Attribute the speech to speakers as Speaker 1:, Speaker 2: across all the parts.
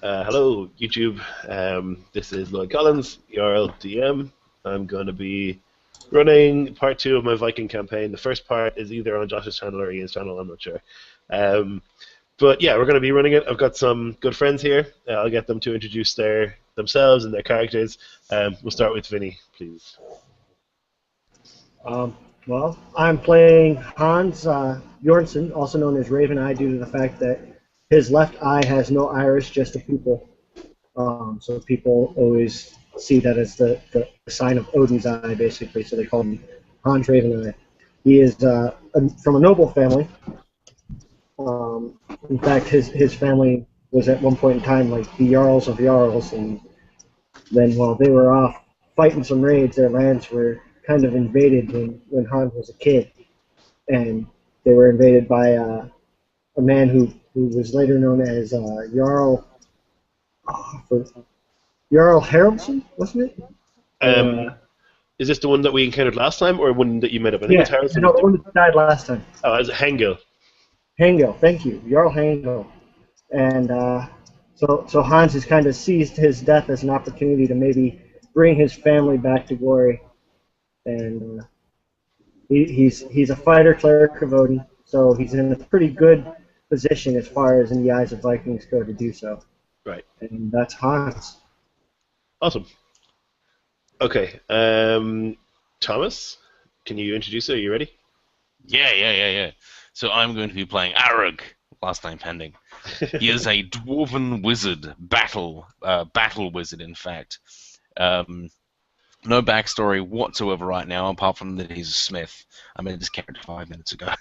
Speaker 1: Hello, YouTube. This is Lloyd Collins, Jarl DM. I'm going to be running part two of my Viking campaign. The first part is either on Josh's channel or Ian's channel, I'm not sure. But yeah, we're going to be running it. I've got some good friends here. I'll get them to introduce themselves and their characters. We'll start with Vinny, please.
Speaker 2: Well, I'm playing Hans Bjornsson, also known as Raven Eye, due to the fact that his left eye has no iris, just a pupil. So people always see that as the sign of Odin's eye, basically. So they call him Hans Raven Eye. He is from a noble family. In fact, his family was at one point in time like the Jarls of Jarls, and then while they were off fighting some raids, their lands were kind of invaded when Hans was a kid, and they were invaded by a man who was later known as Jarl Jarl Haraldson, wasn't it?
Speaker 1: Is this the one that we encountered last time, or one that you met up? I think
Speaker 2: Yeah,
Speaker 1: it's Harrison.
Speaker 2: no, the one that died last time.
Speaker 1: Oh, it's Hengel.
Speaker 2: Hengel, thank you, Jarl Hengel, and so Hans has kind of seized his death as an opportunity to maybe bring his family back to glory, and he's a fighter cleric of Odin, so he's in a pretty good position as far as in the eyes of Vikings go to do so.
Speaker 1: Right.
Speaker 2: And that's Hans.
Speaker 1: Awesome. Okay. Thomas, can you introduce it? Are you ready?
Speaker 3: Yeah. So I'm going to be playing Arug, last name pending. He is a dwarven wizard, battle wizard, in fact. No backstory whatsoever right now, apart from that he's a smith. I made this character 5 minutes ago.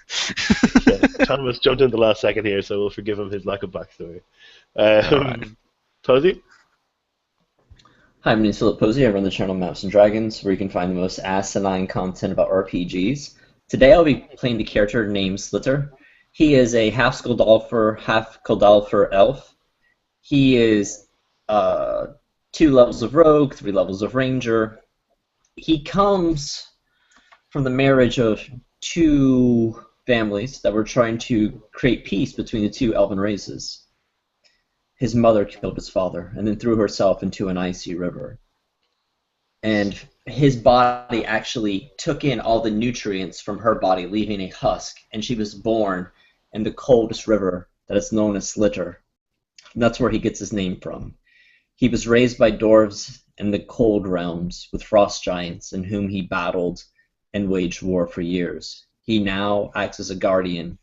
Speaker 1: Yeah, Thomas jumped in the last second here, so we'll forgive him his lack of backstory.
Speaker 3: Right.
Speaker 1: Tozy?
Speaker 4: Hi, my name is Philip Posey. I run the channel Maps and Dragons, where you can find the most asinine content about RPGs. Today I'll be playing the character named Slitter. He is a half Skuldalfer, half Kuldalfer elf. He is 2 levels of rogue, 3 levels of ranger. He comes from the marriage of 2 families that were trying to create peace between the 2 elven races. His mother killed his father and then threw herself into an icy river. And his body actually took in all the nutrients from her body, leaving a husk, and she was born in the coldest river that is known as Slitter. And that's where he gets his name from. He was raised by dwarves in the cold realms with frost giants in whom he battled and waged war for years. He now acts as a guardian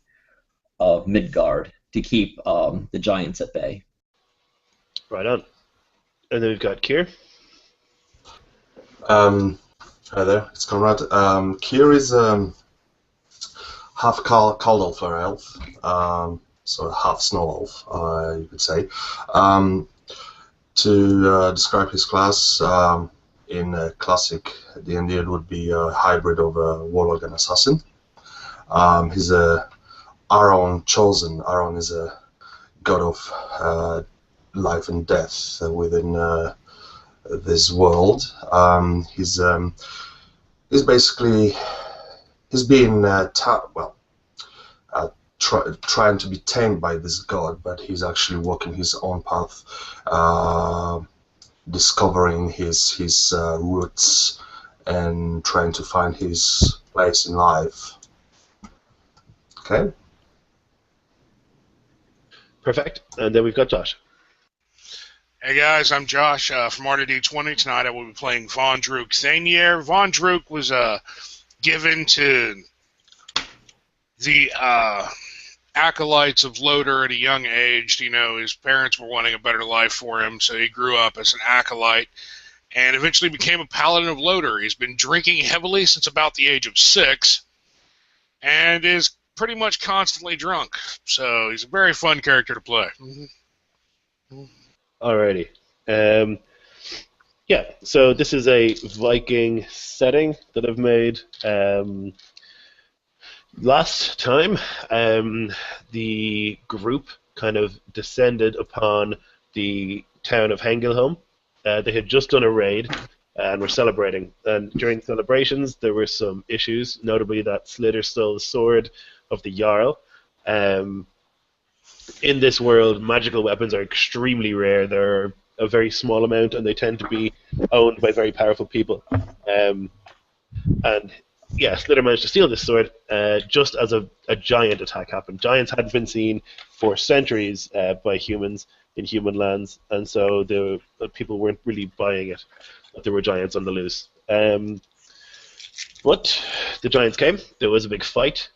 Speaker 4: of Midgard to keep the giants at bay.
Speaker 1: Right on. And then we've got Kier.
Speaker 5: Hi there, it's Conrad. Kier is half Kaldalfer elf, so half snow elf, you could say. To describe his class, in classic D&D, it would be a hybrid of a warlock and assassin. He's a Aaron chosen. Aaron is a god of life and death within this world. He's basically being trying to be tamed by this god, but he's actually walking his own path, discovering his roots and trying to find his place in life. Okay.
Speaker 1: Perfect. And then we've got Josh.
Speaker 6: Hey guys, I'm Josh from RDD20. Tonight I will be playing Von Druk Thanier. Von Druk was given to the acolytes of Loder at a young age. You know, his parents were wanting a better life for him, so he grew up as an acolyte and eventually became a paladin of Loder. He's been drinking heavily since about the age of 6 and is pretty much constantly drunk. So he's a very fun character to play.
Speaker 1: Alrighty. Yeah, so this is a Viking setting that I've made. Last time, the group kind of descended upon the town of Hengelholm. They had just done a raid and were celebrating. And during celebrations, there were some issues, notably that Slitter stole the sword of the Jarl. in this world, magical weapons are extremely rare. They're a very small amount, and they tend to be owned by very powerful people. And yeah, Slither managed to steal this sword just as a giant attack happened. Giants hadn't been seen for centuries by humans in human lands, and so the people weren't really buying it that there were giants on the loose. But the giants came. There was a big fight,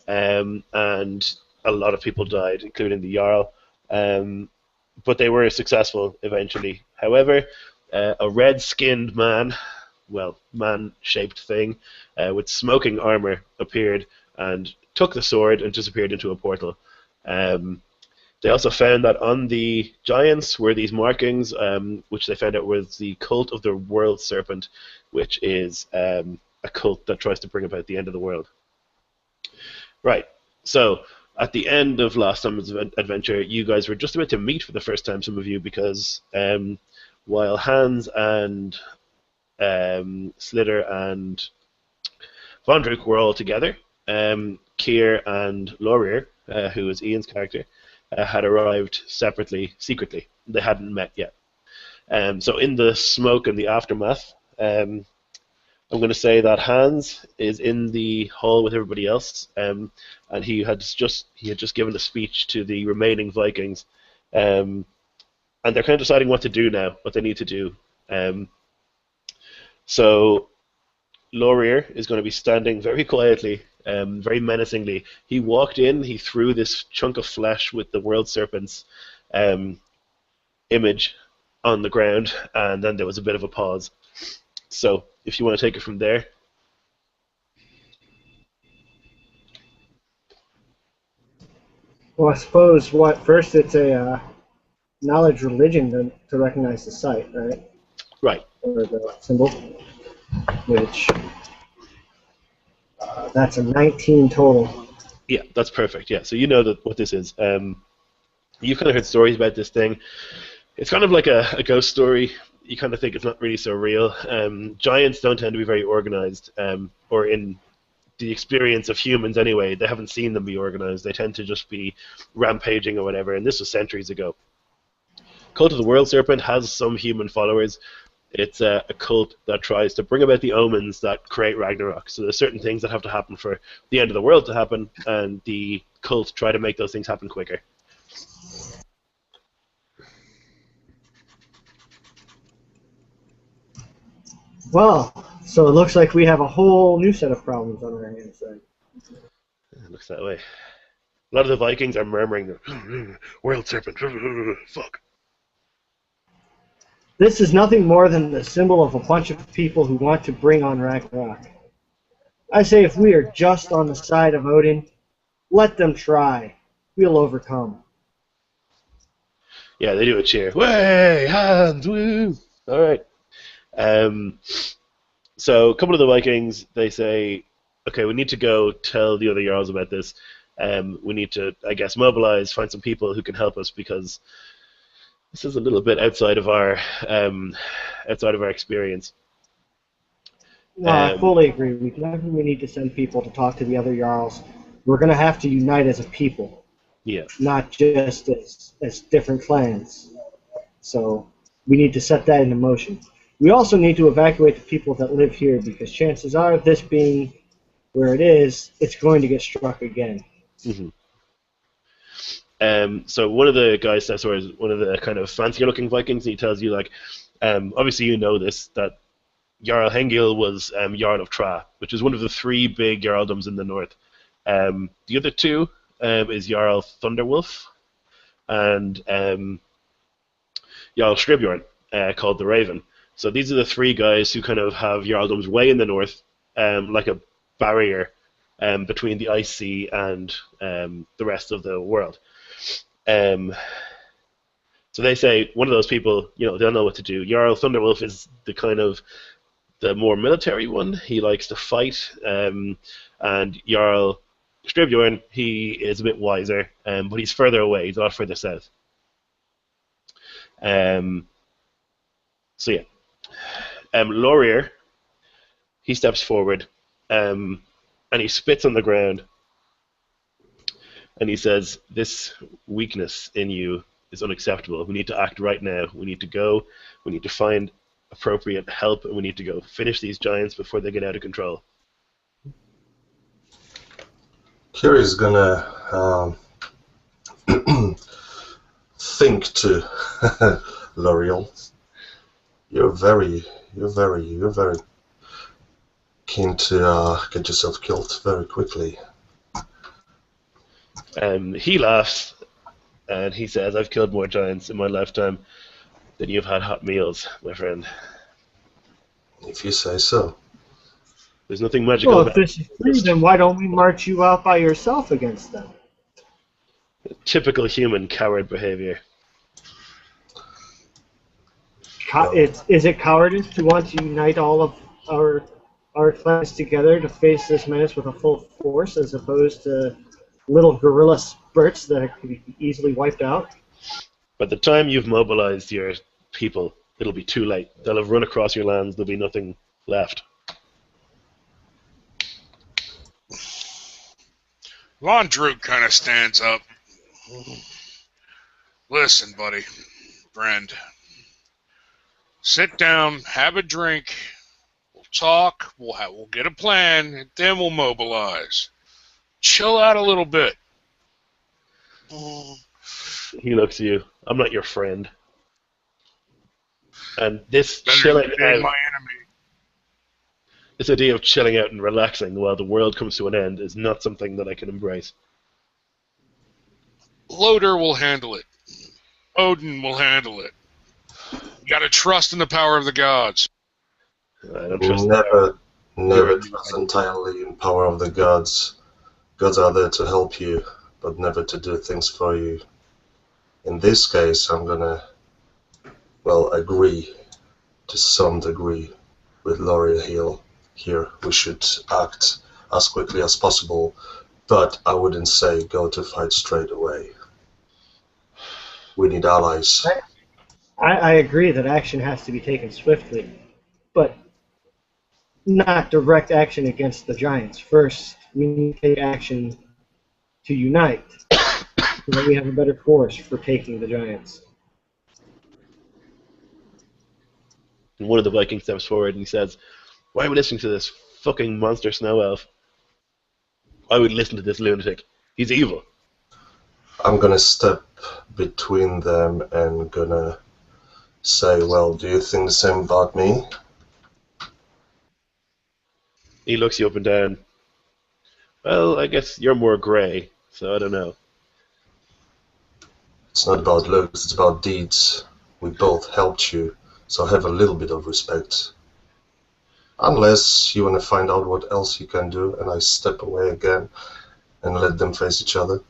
Speaker 1: and a lot of people died, including the Jarl. But they were successful eventually. However, a red-skinned man, well, man-shaped thing, with smoking armor appeared and took the sword and disappeared into a portal. They also found that on the giants were these markings, which they found out was the cult of the World Serpent, which is a cult that tries to bring about the end of the world. Right, so at the end of last summer's adventure, you guys were just about to meet for the first time, some of you, because while Hans and Slither and Vondruk were all together, Keir and Laurier, who is Ian's character, had arrived separately, secretly. They hadn't met yet. So in the smoke and the aftermath, I'm going to say that Hans is in the hall with everybody else, and he had just given a speech to the remaining Vikings, and they're kind of deciding what to do now, what they need to do. So Laurier is going to be standing very quietly, very menacingly. He walked in, he threw this chunk of flesh with the World Serpent's image on the ground, and then there was a bit of a pause. So, if you want to take it from there.
Speaker 2: Well, I suppose first it's a knowledge religion to recognize the site, right?
Speaker 1: Right.
Speaker 2: Or the symbol, which that's a 19 total.
Speaker 1: Yeah, that's perfect. Yeah, so you know what this is. You've kind of heard stories about this thing. It's kind of like a ghost story. You kind of think it's not really so real. Giants don't tend to be very organized, or in the experience of humans anyway, they haven't seen them be organized. They tend to just be rampaging or whatever, and this was centuries ago. Cult of the World Serpent has some human followers. It's a cult that tries to bring about the omens that create Ragnarok. So there's certain things that have to happen for the end of the world to happen, and the cult try to make those things happen quicker.
Speaker 2: Well, so it looks like we have a whole new set of problems on our hands then.
Speaker 1: It looks that way. A lot of the Vikings are murmuring, World Serpent, fuck.
Speaker 2: This is nothing more than the symbol of a bunch of people who want to bring on Ragnarok. I say if we are just on the side of Odin, let them try. We'll overcome.
Speaker 1: Yeah, they do a cheer. Way, Hans, woo! All right. So a couple of the Vikings, they say, okay, we need to go tell the other Jarls about this. We need to, I guess, mobilize, find some people who can help us, because this is a little bit outside of our experience.
Speaker 2: No, I fully agree. We definitely need to send people to talk to the other Jarls. We're going to have to unite as a people.
Speaker 1: Yeah.
Speaker 2: Not just as different clans. So we need to set that into motion. We also need to evacuate the people that live here, because chances are, this being where it is, it's going to get struck again.
Speaker 1: Mm-hmm. So one of the guys steps forward, one of the kind of fancier-looking Vikings, and he tells you, like, obviously you know this, that Jarl Hengil was Jarl of Tra, which is one of the three big Jarldoms in the north. The other two is Jarl Thunderwolf and Jarl Scribjorn, called the Raven. So these are the three guys who kind of have Jarldoms way in the north, like a barrier between the Ice Sea and the rest of the world. So they say one of those people, they'll know what to do. Jarl Thunderwolf is the more military one. He likes to fight, and Jarl Scribjorn, he is a bit wiser, but he's further away. He's a lot further south. So yeah, Laurier, he steps forward, and he spits on the ground, and he says, "This weakness in you is unacceptable. We need to act right now. We need to go. We need to find appropriate help, and we need to go finish these giants before they get out of control."
Speaker 5: Kiri's gonna think to L'Oreal. You're very keen to get yourself killed very quickly.
Speaker 1: He laughs, and he says, "I've killed more giants in my lifetime than you've had hot meals, my friend.
Speaker 5: If you say so.
Speaker 1: There's nothing magical
Speaker 2: Well, if
Speaker 1: about
Speaker 2: this is true, then why don't we march you out by yourself against them?
Speaker 1: typical human coward behavior."
Speaker 2: Is it cowardice to want to unite all of our clans together to face this menace with a full force, as opposed to little guerrilla spurts that could be easily wiped out?
Speaker 1: By the time you've mobilized your people, it'll be too late. They'll have run across your lands. There'll be nothing left.
Speaker 6: Von Droog kind of stands up. Listen, buddy, friend. Sit down, have a drink. We'll talk. We'll get a plan, and then we'll mobilize. Chill out a little bit.
Speaker 1: He looks at you. "I'm not your friend." And this
Speaker 6: Better
Speaker 1: chilling
Speaker 6: than being
Speaker 1: out,
Speaker 6: my enemy.
Speaker 1: this idea of chilling out and relaxing while the world comes to an end is not something that I can embrace.
Speaker 6: Loder will handle it. Odin will handle it. You gotta trust in the power of the gods.
Speaker 1: I don't trust
Speaker 5: Never trust entirely in power of the gods. Gods are there to help you, but never to do things for you. In this case, I'm gonna, agree to some degree with L'Oreal here. We should act as quickly as possible, but I wouldn't say go to fight straight away. We need allies.
Speaker 2: I agree that action has to be taken swiftly, but not direct action against the giants. First, we need to take action to unite, so that we have a better force for taking the giants.
Speaker 1: And one of the Vikings steps forward and he says, "Why are we listening to this fucking monster snow elf? Why would we listen to this lunatic? He's evil."
Speaker 5: I'm gonna step between them and gonna say, well, do you think the same about me?
Speaker 1: He looks you up and down. "Well, I guess you're more grey, so I don't know."
Speaker 5: It's not about looks, it's about deeds. We both helped you, so have a little bit of respect. Unless you want to find out what else you can do, and I step away again and let them face each other.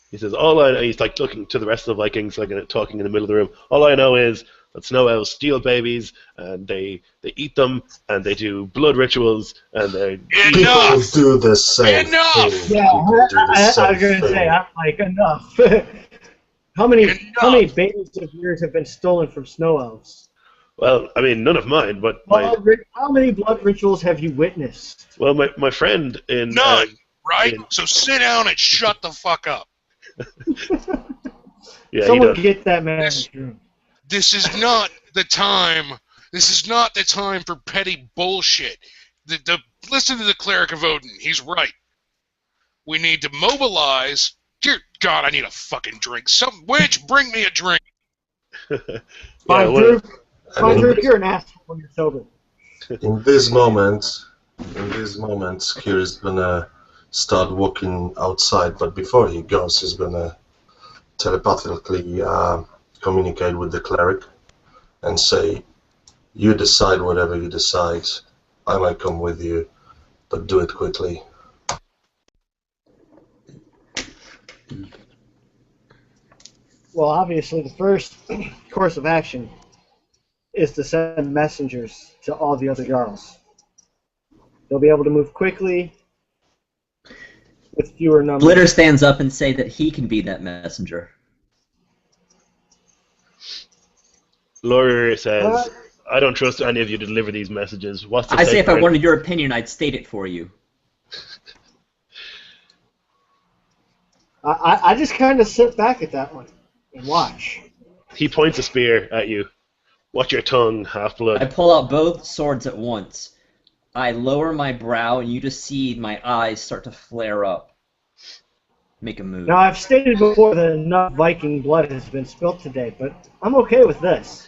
Speaker 1: He says, he's like looking to the rest of the Vikings, like talking in the middle of the room. "All I know is that snow elves steal babies, and they eat them, and they do blood rituals, and they
Speaker 5: People do the same
Speaker 6: Enough!
Speaker 5: thing.
Speaker 2: Yeah,
Speaker 5: People do the
Speaker 2: I
Speaker 5: same
Speaker 2: was going to
Speaker 5: thing.
Speaker 2: say, I'm like, enough. How many
Speaker 6: Enough!
Speaker 2: babies of yours have been stolen from snow elves?
Speaker 1: Well, I mean, none of mine, but
Speaker 2: How many blood rituals have you witnessed?
Speaker 1: my friend in
Speaker 6: None, right?
Speaker 1: in-
Speaker 6: So sit down and shut the fuck up.
Speaker 1: yeah, he
Speaker 2: Someone
Speaker 1: does.
Speaker 2: get that man in the room.
Speaker 6: This is not the time. This is not the time for petty bullshit. Listen to the cleric of Odin. He's right. We need to mobilize. Dear God, I need a fucking drink. Some witch, bring me a drink.
Speaker 1: Yeah, well,
Speaker 2: Drew, you're an asshole when you're sober.
Speaker 5: In this moment, Kiri's gonna start walking outside, but before he goes, he's gonna telepathically communicate with the cleric and say, you decide whatever you decide. I might come with you, but do it quickly.
Speaker 2: Well, obviously, the first course of action is to send messengers to all the other Jarls. They'll be able to move quickly with fewer numbers.
Speaker 4: Blitter stands up and say that he can be that messenger.
Speaker 1: Lawyer says, I don't trust any of you to deliver these messages. What's the
Speaker 4: I say if I
Speaker 1: safeguard?
Speaker 4: wanted your opinion, I'd state it for you.
Speaker 2: I just kind of sit back at that one and watch.
Speaker 1: He points a spear at you. Watch your tongue,
Speaker 4: I
Speaker 1: half-blood.
Speaker 4: pull out both swords at once. I lower my brow, and you just see my eyes start to flare up. Make a move.
Speaker 2: Now, I've stated before that enough Viking blood has been spilt today, but I'm okay with this.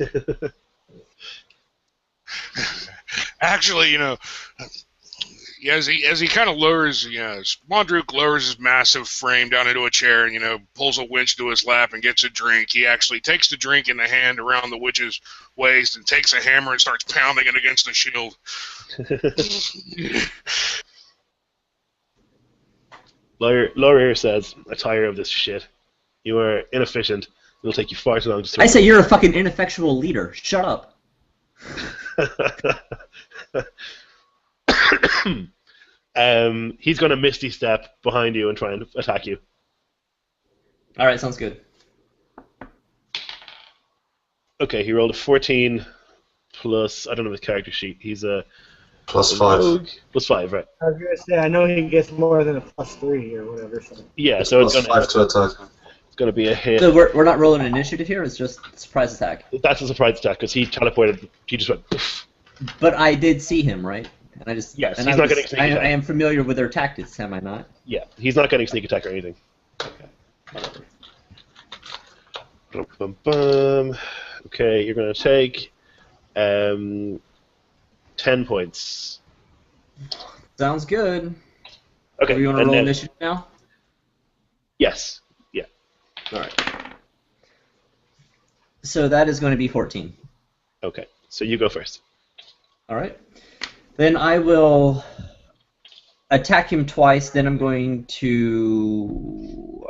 Speaker 6: Actually, as he kind of lowers, Mondruk lowers his massive frame down into a chair and, pulls a winch to his lap and gets a drink. He actually takes the drink in the hand around the witch's waist and takes a hammer and starts pounding it against the shield.
Speaker 1: Lawyer says, "I tire of this shit. You are inefficient. It'll take you far too long to
Speaker 4: I say you're a fucking ineffectual leader. Shut up.
Speaker 1: He's going to misty step behind you and try and attack you.
Speaker 4: All right, sounds good.
Speaker 1: Okay, he rolled a 14 plus, I don't know his character sheet. He's a
Speaker 5: +5.
Speaker 1: rogue. +5, right.
Speaker 2: I was going to say, I know he gets more than a +3 or whatever. So.
Speaker 1: Yeah, so it's
Speaker 5: +5 to attack.
Speaker 1: going to be a hit.
Speaker 4: So we're not rolling an initiative here. It's just surprise attack.
Speaker 1: That's a surprise attack because he teleported. He just went. Poof.
Speaker 4: But I did see him, right? And I just
Speaker 1: Yes,
Speaker 4: and
Speaker 1: he's
Speaker 4: I
Speaker 1: not
Speaker 4: was-
Speaker 1: getting sneak attack.
Speaker 4: I am familiar with their tactics, am I not?
Speaker 1: Yeah, he's not getting sneak attack or anything. Bum, bum, bum. Okay, you're going to take 10 points.
Speaker 4: Sounds good.
Speaker 1: Okay,
Speaker 4: Do you want to
Speaker 1: and
Speaker 4: roll
Speaker 1: then-
Speaker 4: initiative now?
Speaker 1: Yes. Yeah.
Speaker 4: All right. So that is going to be 14.
Speaker 1: Okay, so you go first.
Speaker 4: All right. Then I will attack him twice. Then I'm going to.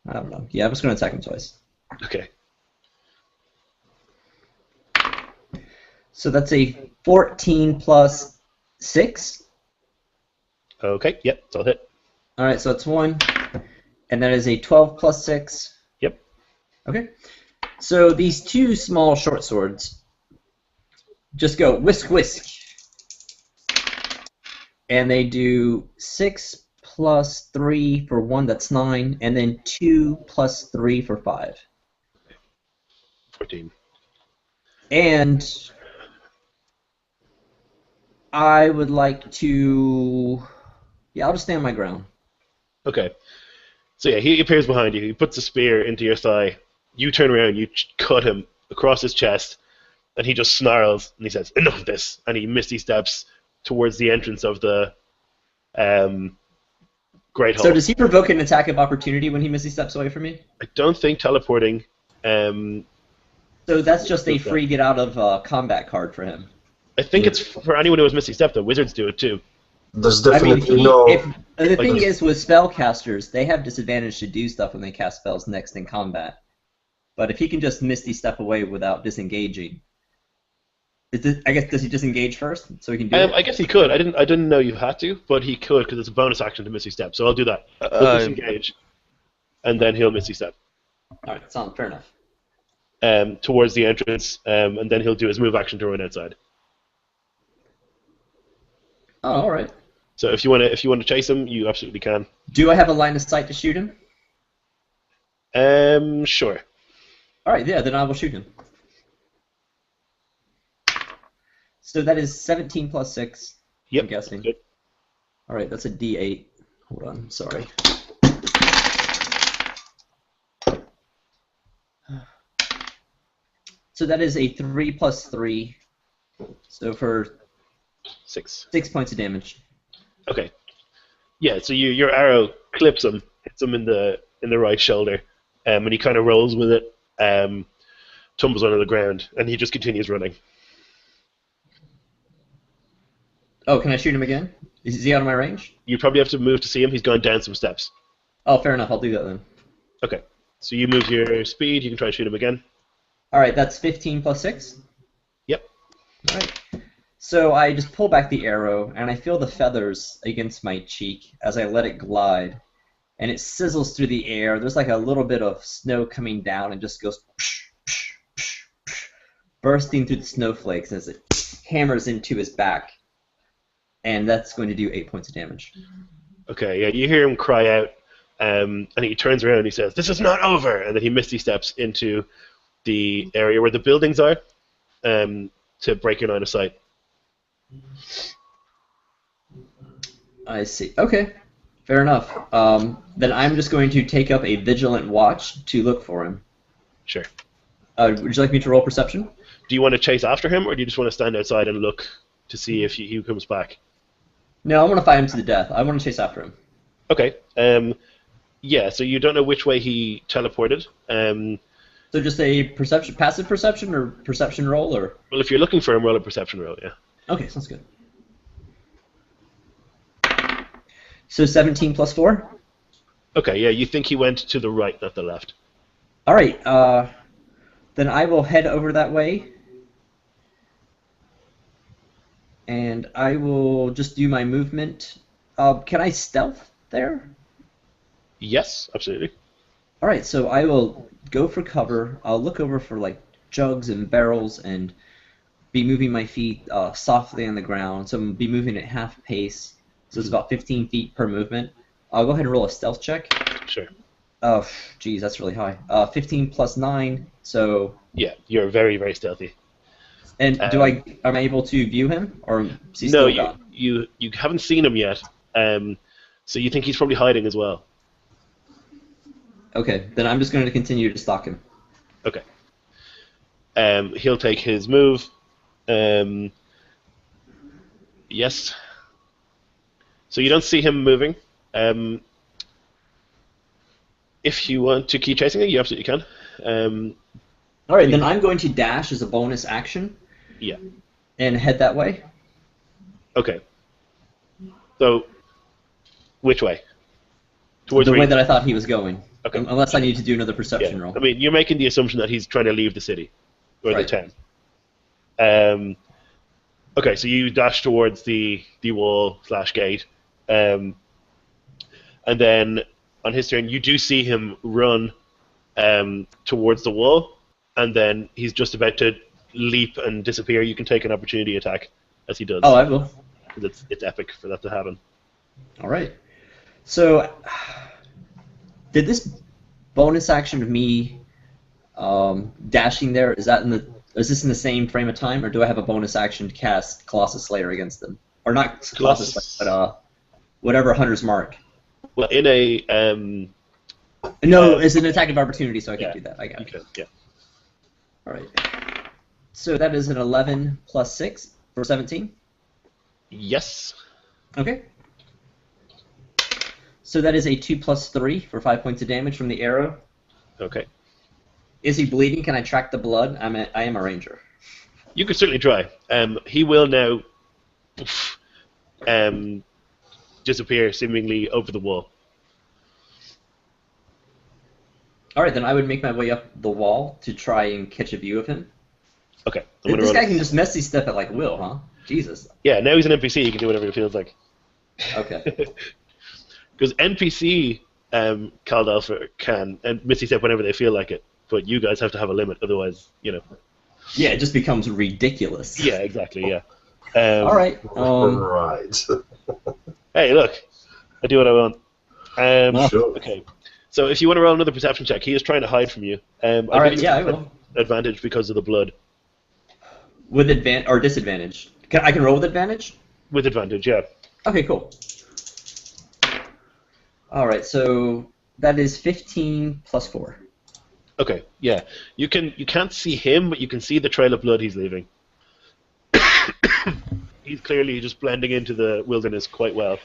Speaker 4: I don't know. Yeah, I'm just going to attack him twice.
Speaker 1: Okay.
Speaker 4: So that's a 14 plus 6.
Speaker 1: Okay. Yep. That'll hit.
Speaker 4: All right, so that's 1. And that is a 12 plus 6.
Speaker 1: Yep.
Speaker 4: Okay. So these two small short swords just go whisk, whisk. And they do 6 plus 3 for 1, that's 9. And then 2 plus 3 for 5.
Speaker 1: 14.
Speaker 4: And I would like to. Yeah, I'll just stand my ground.
Speaker 1: Okay. So yeah, he appears behind you. He puts a spear into your thigh. You turn around. You cut him across his chest, and he just snarls and he says, "Enough of this!" And he misty steps towards the entrance of the Great Hall.
Speaker 4: So does he provoke an attack of opportunity when he misty steps away from me?
Speaker 1: I don't think teleporting.
Speaker 4: So that's just a free get out of combat card for him.
Speaker 1: I think it's for anyone who has misty step. The wizards do it too.
Speaker 5: There's
Speaker 4: I mean,
Speaker 5: definitely no.
Speaker 4: the thing is with spellcasters, they have disadvantage to do stuff when they cast spells next in combat. But if he can just misty step away without disengaging, I guess does he disengage first so he can do it?
Speaker 1: I guess he could. I didn't know you had to, but he could because it's a bonus action to misty step. So I'll do that. He'll disengage, and then he'll misty step
Speaker 4: All right, sounds fair enough.
Speaker 1: towards the entrance, and then he'll do his move action to run outside.
Speaker 4: Oh, all right.
Speaker 1: So if you want to chase him, you absolutely can.
Speaker 4: Do I have a line of sight to shoot him?
Speaker 1: Sure.
Speaker 4: All right, yeah, then I will shoot him. So that is 17 plus 6,
Speaker 1: Yep.
Speaker 4: I'm guessing.
Speaker 1: Good.
Speaker 4: All right, that's a D8. Hold on, sorry. So that is a 3 plus 3. So for
Speaker 1: 6.
Speaker 4: 6 points of damage.
Speaker 1: Okay. Yeah. So your arrow clips him, hits him in the right shoulder, and he kind of rolls with it, tumbles onto the ground, and he just continues running.
Speaker 4: Oh, can I shoot him again? Is he out of my range?
Speaker 1: You probably have to move to see him. He's gone down some steps.
Speaker 4: Oh, fair enough. I'll do that then.
Speaker 1: Okay. So you move your speed. You can try and shoot him again.
Speaker 4: All right, that's 15 plus 6.
Speaker 1: Yep.
Speaker 4: All right. So I just pull back the arrow, and I feel the feathers against my cheek as I let it glide, and it sizzles through the air. There's like a little bit of snow coming down and just goes psh, psh, psh, psh, bursting through the snowflakes as it hammers into his back. And that's going to do 8 points of damage.
Speaker 1: Okay, yeah, you hear him cry out, and he turns around and he says, "This is not over!" And then he misty steps into the area where the buildings are to break your line of sight.
Speaker 4: I see. Okay, fair enough. Then I'm just going to take up a vigilant watch to look for him.
Speaker 1: Sure.
Speaker 4: Would you like me to roll perception?
Speaker 1: Do you want to chase after him, or do you just want to stand outside and look to see if he comes back?
Speaker 4: No, I want to fight him to the death. I want to chase after him.
Speaker 1: Okay. Yeah, so you don't know which way he teleported.
Speaker 4: So just a perception, passive perception, or perception roll, or?
Speaker 1: Well, if you're looking for him, roll a perception roll, yeah.
Speaker 4: Okay, sounds good. So 17 plus 4?
Speaker 1: Okay, yeah, you think he went to the right, not the left.
Speaker 4: All right, then I will head over that way. And I will just do my movement. Can I stealth there?
Speaker 1: Yes, absolutely.
Speaker 4: All right, so I will go for cover. I'll look over for like jugs and barrels and be moving my feet softly on the ground. So I'm be moving at half pace. So it's about 15 feet per movement. I'll go ahead and roll a stealth check.
Speaker 1: Sure.
Speaker 4: Oh, geez, that's really high. 15 plus 9, so...
Speaker 1: Yeah, you're very, very stealthy.
Speaker 4: And am I able to view him, or is he
Speaker 1: no,
Speaker 4: still gone?
Speaker 1: you haven't seen him yet, so you think he's probably hiding as well.
Speaker 4: Okay, then I'm just going to continue to stalk him.
Speaker 1: Okay. He'll take his move. Yes. So you don't see him moving. If you want to keep chasing him, you absolutely can.
Speaker 4: All right, then I'm going to dash as a bonus action.
Speaker 1: Yeah.
Speaker 4: And head that way.
Speaker 1: Okay. So, which way? Towards
Speaker 4: the
Speaker 1: where
Speaker 4: way
Speaker 1: you-
Speaker 4: that I thought he was going.
Speaker 1: Okay.
Speaker 4: Unless I need to do another perception
Speaker 1: Yeah.
Speaker 4: roll.
Speaker 1: I mean, you're making the assumption that he's trying to leave the city or
Speaker 4: Right.
Speaker 1: the town. Okay, so you dash towards the wall / gate, and then on his turn, you do see him run towards the wall, and then he's just about to leap and disappear. You can take an opportunity attack as he does.
Speaker 4: Oh, I will.
Speaker 1: 'Cause it's epic for that to happen.
Speaker 4: All right. So, did this bonus action of me dashing there, is this in the same frame of time, or do I have a bonus action to cast Colossus Slayer against them? Or not Colossus Slayer, but whatever Hunter's Mark.
Speaker 1: Well, in a
Speaker 4: No, it's an attack of opportunity, so I can
Speaker 1: yeah,
Speaker 4: do that. I got it.
Speaker 1: okay, yeah.
Speaker 4: All right. So that is an 11 plus 6 for 17.
Speaker 1: Yes.
Speaker 4: Okay. So that is a 2 plus 3 for 5 points of damage from the arrow.
Speaker 1: Okay.
Speaker 4: Is he bleeding? Can I track the blood? I am a ranger.
Speaker 1: You could certainly try. He will now disappear seemingly over the wall.
Speaker 4: All right, then I would make my way up the wall to try and catch a view of him.
Speaker 1: Okay. I'm gonna
Speaker 4: This
Speaker 1: roll
Speaker 4: guy
Speaker 1: it.
Speaker 4: can just messy step at like will, huh? Jesus.
Speaker 1: Yeah, now he's an NPC. He can do whatever he feels like.
Speaker 4: Okay.
Speaker 1: Because NPC Caldalfer can and Misty Step whenever they feel like it, but you guys have to have a limit, otherwise, you know.
Speaker 4: Yeah, it just becomes ridiculous.
Speaker 1: Yeah, exactly. Yeah.
Speaker 4: All right.
Speaker 5: Right.
Speaker 1: Hey, look, I do what I want.
Speaker 5: Sure.
Speaker 1: Okay. So if you want to roll another perception check, he is trying to hide from you.
Speaker 4: All right. Yeah, I will.
Speaker 1: Advantage because of the blood.
Speaker 4: With advantage or disadvantage? I can roll with advantage?
Speaker 1: With advantage, yeah.
Speaker 4: Okay, cool. All right, so that is 15 plus 4.
Speaker 1: Okay, yeah. You can't see him, but you can see the trail of blood he's leaving. He's clearly just blending into the wilderness quite well,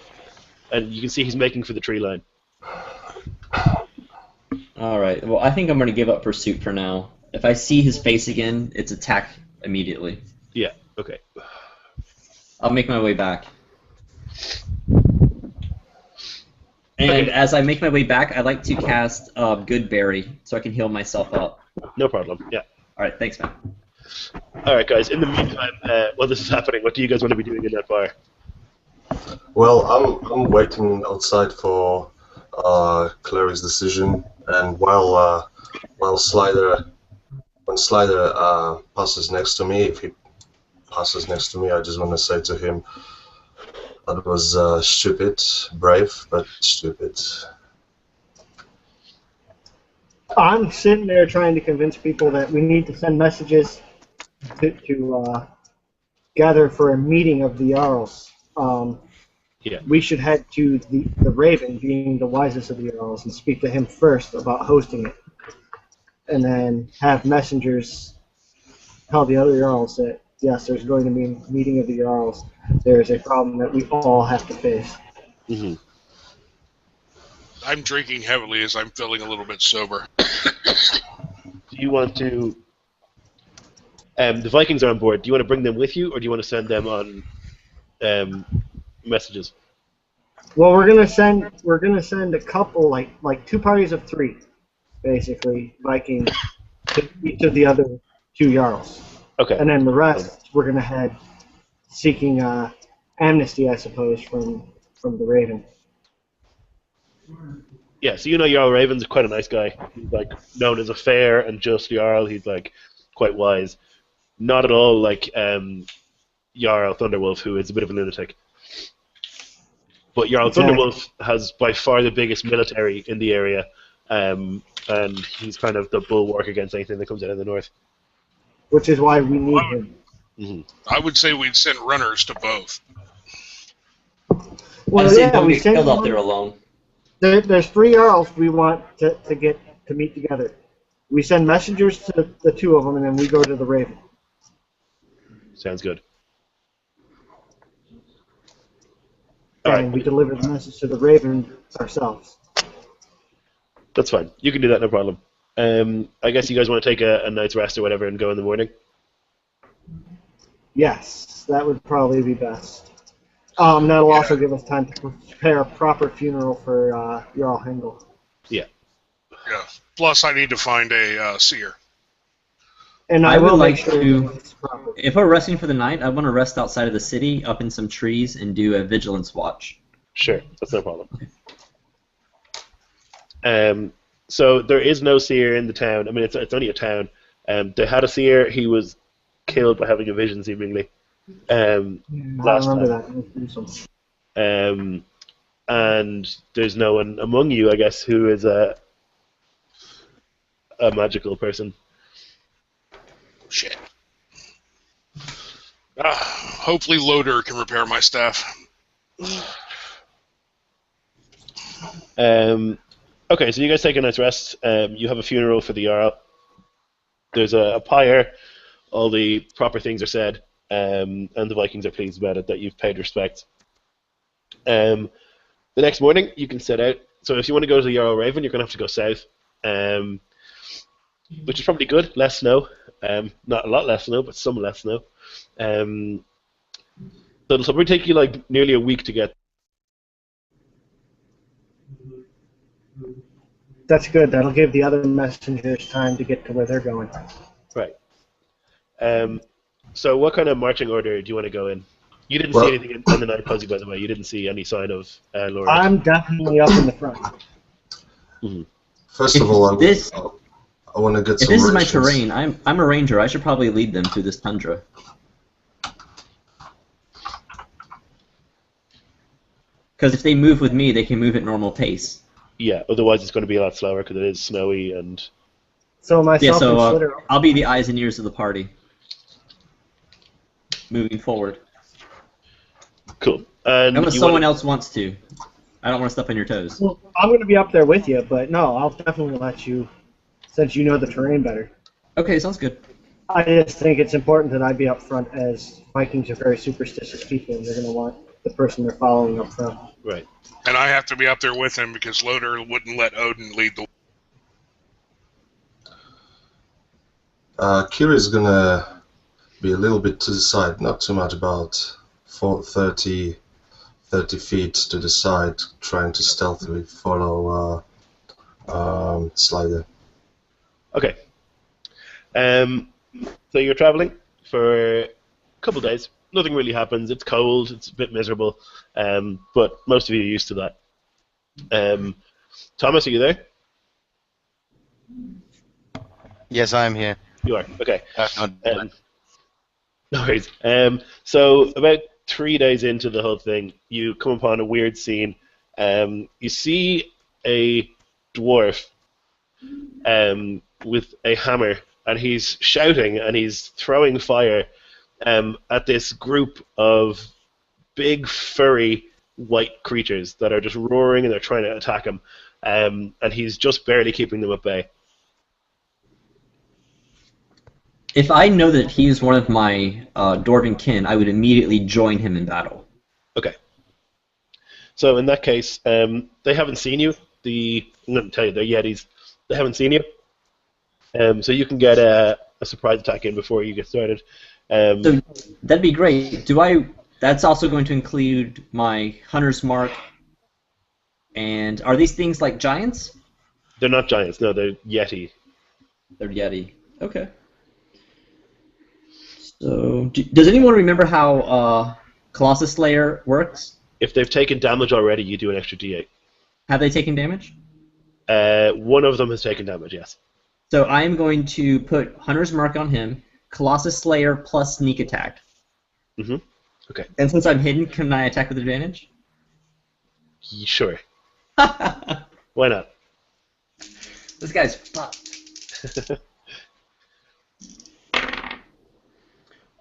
Speaker 1: and you can see he's making for the tree line.
Speaker 4: All right. Well, I think I'm going to give up pursuit for now. If I see his face again, it's attack immediately.
Speaker 1: Yeah. Okay.
Speaker 4: I'll make my way back. And
Speaker 1: Okay.
Speaker 4: as I make my way back, I like to cast Good Berry so I can heal myself up.
Speaker 1: No problem. Yeah.
Speaker 4: All right, thanks, man.
Speaker 1: All right, guys. In the meantime, while this is happening, what do you guys want to be doing in that bar?
Speaker 5: Well, I'm waiting outside for Clary's decision, and while Slider passes next to me, if he passes next to me, I just want to say to him, That was stupid, brave, but stupid.
Speaker 2: I'm sitting there trying to convince people that we need to send messages to gather for a meeting of the Jarls.
Speaker 1: Yeah.
Speaker 2: We should head to the Raven, being the wisest of the Jarls, and speak to him first about hosting it. And then have messengers tell the other Jarls that, yes, there's going to be a meeting of the Jarls. There is a problem that we all have to face.
Speaker 1: Mm-hmm.
Speaker 6: I'm drinking heavily as I'm feeling a little bit sober.
Speaker 1: Do you want to... the Vikings are on board. Do you want to bring them with you, or do you want to send them on messages?
Speaker 2: Well, we're gonna send a couple, like 2 parties of 3, basically, Vikings, to each of the other 2 Jarls.
Speaker 1: Okay.
Speaker 2: And then the rest, we're gonna head seeking amnesty, I suppose, from the Raven.
Speaker 1: Yeah, so you know Jarl Raven's quite a nice guy. He's like known as a fair and just Jarl. He's like quite wise. Not at all like Jarl Thunderwolf, who is a bit of a lunatic. But Jarl
Speaker 2: Exactly.
Speaker 1: Thunderwolf has by far the biggest military in the area, and he's kind of the bulwark against anything that comes out of the north.
Speaker 2: Which is why we need him.
Speaker 1: Mm-hmm.
Speaker 6: I would say we'd send runners to both.
Speaker 2: Well,
Speaker 4: Honestly,
Speaker 2: yeah,
Speaker 4: don't
Speaker 2: we
Speaker 4: get
Speaker 2: send
Speaker 4: killed out
Speaker 2: one-
Speaker 4: there alone.
Speaker 2: There's 3 Jarls we want to meet together. We send messengers to the 2 of them, and then we go to the Raven.
Speaker 1: Sounds good. All
Speaker 2: And
Speaker 1: right,
Speaker 2: we deliver the message to the Raven ourselves.
Speaker 1: that's fine. You can do that, no problem. I guess you guys want to take a night's rest or whatever and go in the morning?
Speaker 2: Yes, that would probably be best. That'll also give us time to prepare a proper funeral for Jarl Hengel.
Speaker 1: Yeah.
Speaker 6: Yeah. Plus, I need to find a seer.
Speaker 2: And
Speaker 4: I would
Speaker 2: will
Speaker 4: like
Speaker 2: make sure
Speaker 4: to-
Speaker 2: that it's proper.
Speaker 4: If we're resting for the night, I want to rest outside of the city, up in some trees, and do a vigilance watch.
Speaker 1: Sure, that's no problem. So there is no seer in the town. I mean, it's only a town. They had a seer. He was killed by having a vision, seemingly.
Speaker 2: I
Speaker 1: Last
Speaker 2: remember
Speaker 1: time.
Speaker 2: that. It was gruesome.
Speaker 1: And there's no one among you, I guess, who is a magical person.
Speaker 6: Shit. Hopefully Loader can repair my staff.
Speaker 1: Okay, so you guys take a night's rest. You have a funeral for the Jarl. There's a pyre. All the proper things are said, and the Vikings are pleased about it, that you've paid respect. The next morning, you can set out. So if you want to go to the Jarl Raven, you're going to have to go south, which is probably good. Less snow. Not a lot less snow, but some less snow. So it'll probably take you like nearly a week to get.
Speaker 2: That's good. That'll give the other messengers time to get to where they're going.
Speaker 1: Right. So what kind of marching order do you want to go in? You didn't
Speaker 5: Well-
Speaker 1: see anything in the night fuzzy, by the way. You didn't see any sign of Laura.
Speaker 2: I'm definitely up in the front.
Speaker 5: First of all, I want to get
Speaker 4: If
Speaker 5: some
Speaker 4: this is my
Speaker 5: rations.
Speaker 4: terrain, I'm a ranger. I should probably lead them through this tundra. Because if they move with me, they can move at normal pace.
Speaker 1: Yeah, otherwise it's going to be a lot slower because it is snowy and...
Speaker 2: So myself
Speaker 4: Yeah, so
Speaker 2: and Slitter.
Speaker 4: I'll be the eyes and ears of the party. Moving forward.
Speaker 1: Cool. And
Speaker 4: Unless
Speaker 1: you
Speaker 4: someone
Speaker 1: wanna-
Speaker 4: else wants to. I don't want to step on your toes.
Speaker 2: Well, I'm going to be up there with you, but no, I'll definitely let you, since you know the terrain better.
Speaker 4: Okay, sounds good.
Speaker 2: I just think it's important that I be up front, as Vikings are very superstitious people, and they're going to want the person they're following up front.
Speaker 1: Right.
Speaker 6: And I have to be up there with him because Loader wouldn't let Odin lead the...
Speaker 5: Kira is gonna be a little bit to the side, not too much, about 30 feet to the side, trying to stealthily follow Slider.
Speaker 1: Okay. So you're traveling for a couple days. Nothing really happens. It's cold. It's a bit miserable. But most of you are used to that. Thomas, are you there?
Speaker 7: Yes, I'm here.
Speaker 1: You are. Okay.
Speaker 7: No,
Speaker 1: No worries. So about 3 days into the whole thing, you come upon a weird scene. You see a dwarf with a hammer, and he's shouting and he's throwing fire at this group of big, furry, white creatures that are just roaring and they're trying to attack him. And he's just barely keeping them at bay.
Speaker 4: If I know that he's one of my dwarven kin, I would immediately join him in battle.
Speaker 1: Okay. So in that case, they haven't seen you. I'm going to tell you, they're Yetis. They haven't seen you. So you can get a surprise attack in before you get started.
Speaker 4: So that'd be great. That's also going to include my hunter's mark. And are these things like giants?
Speaker 1: They're not giants. No, they're Yeti.
Speaker 4: They're Yeti. Okay. So does anyone remember how Colossus Slayer works?
Speaker 1: If they've taken damage already, you do an extra D8.
Speaker 4: Have they taken damage?
Speaker 1: One of them has taken damage, yes.
Speaker 4: So I am going to put Hunter's Mark on him, Colossus Slayer plus Sneak Attack.
Speaker 1: Mm-hmm. Okay.
Speaker 4: And since I'm hidden, can I attack with advantage?
Speaker 1: Sure. Why not?
Speaker 4: This guy's fucked.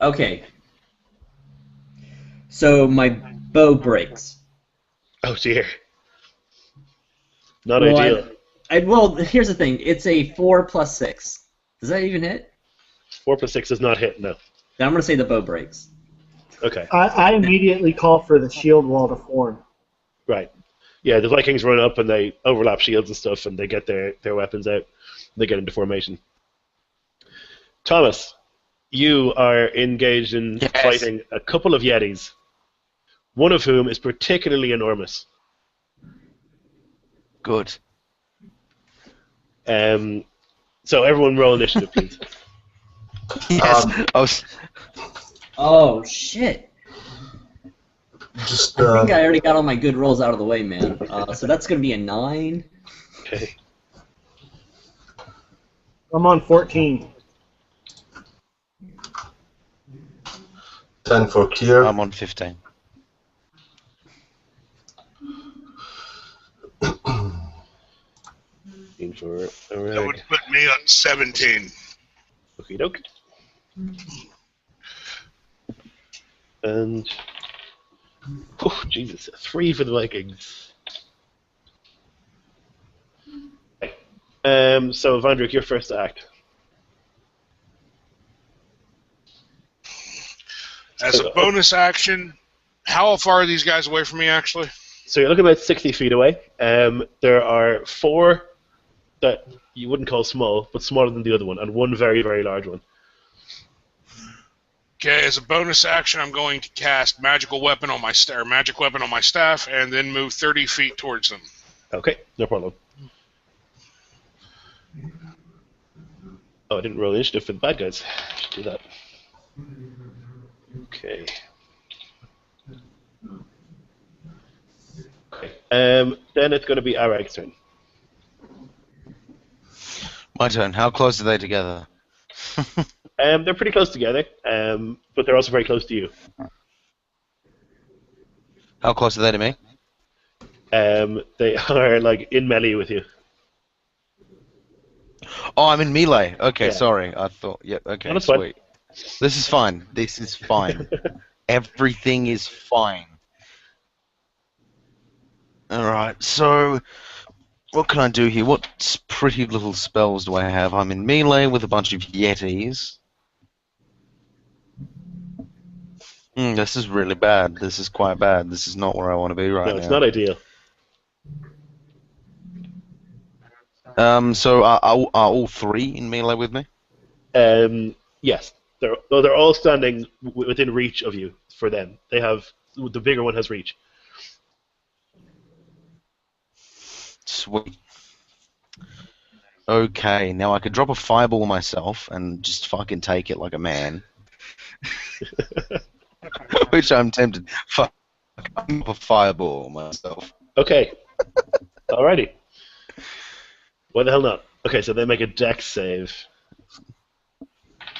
Speaker 4: Okay. So my bow breaks.
Speaker 1: Oh dear. Not ideal.
Speaker 4: Well, here's the thing. It's a 4 plus 6. Does that even hit?
Speaker 1: 4 plus 6 does not hit, no.
Speaker 4: Then I'm going to say the bow breaks.
Speaker 1: Okay.
Speaker 2: I immediately call for the shield wall to form.
Speaker 1: Right. Yeah, the Vikings run up and they overlap shields and stuff and they get their weapons out. They get into formation. Thomas, you are engaged in fighting a couple of Yetis, one of whom is particularly enormous.
Speaker 7: Good.
Speaker 1: So everyone roll initiative, please.
Speaker 7: Yes.
Speaker 4: Oh, shit.
Speaker 5: Just
Speaker 4: I think I already got all my good rolls out of the way, man. So that's going to be a 9.
Speaker 1: Okay.
Speaker 2: I'm on 14.
Speaker 5: 10 for Kier.
Speaker 7: I'm on 15.
Speaker 1: For
Speaker 6: That would put me on 17.
Speaker 1: Okie doke. And oh Jesus, 3 for the Vikings. Okay. So Vandruk, your first act.
Speaker 6: As a bonus action, how far are these guys away from me, actually?
Speaker 1: So you're looking about 60 feet away. There are 4 that you wouldn't call small, but smaller than the other one, and 1 very, very large one.
Speaker 6: Okay, as a bonus action, I'm going to cast magical weapon on my magic weapon on my staff, and then move 30 feet towards them.
Speaker 1: Okay, no problem. Oh, I didn't roll initiative for the bad guys. I should do that. Okay. Okay. Then it's going to be Arag's turn.
Speaker 7: My turn. How close are they together?
Speaker 1: They're pretty close together, but they're also very close to you.
Speaker 7: How close are they to me?
Speaker 1: They are like in melee with you.
Speaker 7: Oh, I'm in melee. Okay,
Speaker 1: Yeah.
Speaker 7: sorry. I thought. Yep. Okay,
Speaker 1: No, that's fine.
Speaker 7: sweet. This is fine. This is fine. Everything is fine. All right. So, what can I do here? What pretty little spells do I have? I'm in melee with a bunch of Yetis. This is really bad. This is quite bad. This is not where I want to be right now.
Speaker 1: No, it's not ideal.
Speaker 7: So are all 3 in melee with me?
Speaker 1: Yes, they're all standing within reach of you. For them, they have the bigger one has reach.
Speaker 7: Sweet. Okay, now I could drop a fireball myself and just fucking take it like a man. Which I'm tempted. Fuck, I'm a fireball myself.
Speaker 1: Okay. Alrighty. Why the hell not? Okay, so they make a dex save.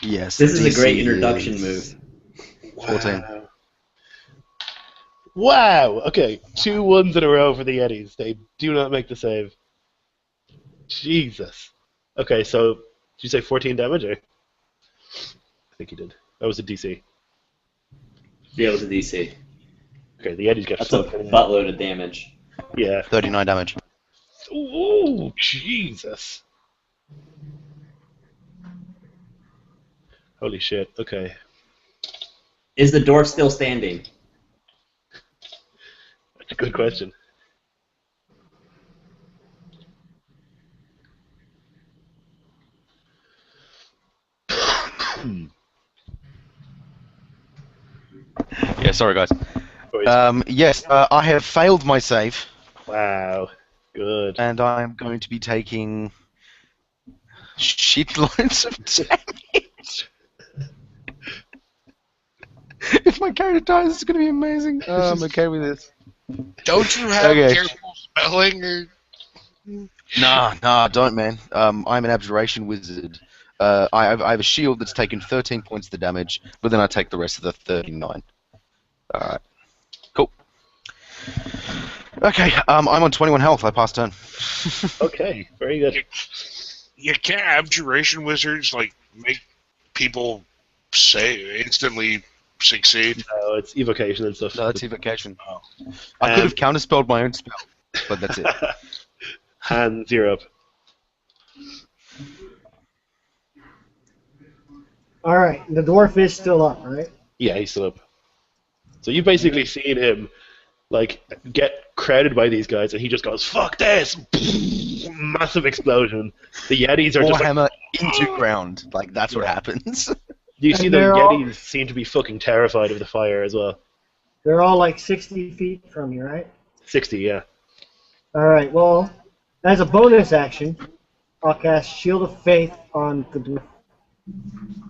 Speaker 7: Yes.
Speaker 4: This is a
Speaker 7: DC
Speaker 4: great introduction move.
Speaker 7: 14.
Speaker 1: Wow. Okay, 2 ones in a row for the Yetis. They do not make the save. Jesus. Okay, so did you say 14 damage? Or? I think you did. That was a DC.
Speaker 4: Yeah, it was a DC.
Speaker 1: Okay, the Yetis get
Speaker 4: That's a
Speaker 1: fucked anyway.
Speaker 4: buttload of damage.
Speaker 1: Yeah.
Speaker 7: 39 damage.
Speaker 1: Ooh, Jesus. Holy shit. Okay.
Speaker 4: Is the dwarf still standing?
Speaker 1: That's a good question.
Speaker 7: Yeah, sorry guys.
Speaker 1: Boys.
Speaker 7: Yes, I have failed my save,
Speaker 1: Wow. Good.
Speaker 7: and I am going to be taking shitloads of damage. If my character dies, it's going to be amazing. I'm okay with this.
Speaker 6: Don't you have
Speaker 7: Okay.
Speaker 6: careful spelling? Or...
Speaker 7: Nah, don't, man. I'm an abjuration wizard. I have a shield that's taken 13 points of the damage, but then I take the rest of the 39. Alright. Cool. Okay, I'm on 21 health. I pass turn.
Speaker 1: Okay, very good.
Speaker 6: You can't abjuration wizards like make people say instantly succeed.
Speaker 1: No, it's evocation and stuff.
Speaker 7: No, that's evocation.
Speaker 6: Oh.
Speaker 7: I could have counterspelled my own spell, but that's it.
Speaker 1: Hands, you're up.
Speaker 2: All right, the dwarf is still up, right?
Speaker 1: Yeah, he's still up. So you've basically seen him, like, get crowded by these guys, and he just goes, "Fuck this!" Massive explosion. The Yetis are just like,
Speaker 7: Warhammer into ground. Like, that's what happens.
Speaker 1: you see
Speaker 2: And
Speaker 1: the
Speaker 2: they're all-
Speaker 1: Yetis seem to be fucking terrified of the fire as well.
Speaker 2: They're all like 60 feet from you, right?
Speaker 1: 60, yeah.
Speaker 2: All right. Well, as a bonus action, I'll cast Shield of Faith on the dwarf,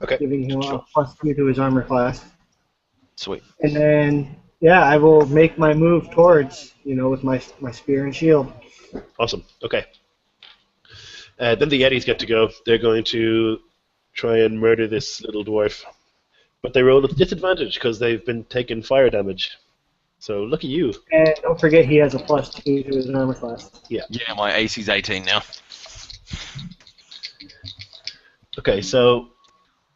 Speaker 1: Okay.
Speaker 2: giving him a +2 to his armor class.
Speaker 7: Sweet.
Speaker 2: And then, yeah, I will make my move towards, with my spear and shield.
Speaker 1: Awesome. Okay. Then the Yetis get to go. They're going to try and murder this little dwarf. But they roll with disadvantage because they've been taking fire damage. So look at you.
Speaker 2: And don't forget he has a +2 to his armor class.
Speaker 7: Yeah, my AC's 18 now.
Speaker 1: Okay, so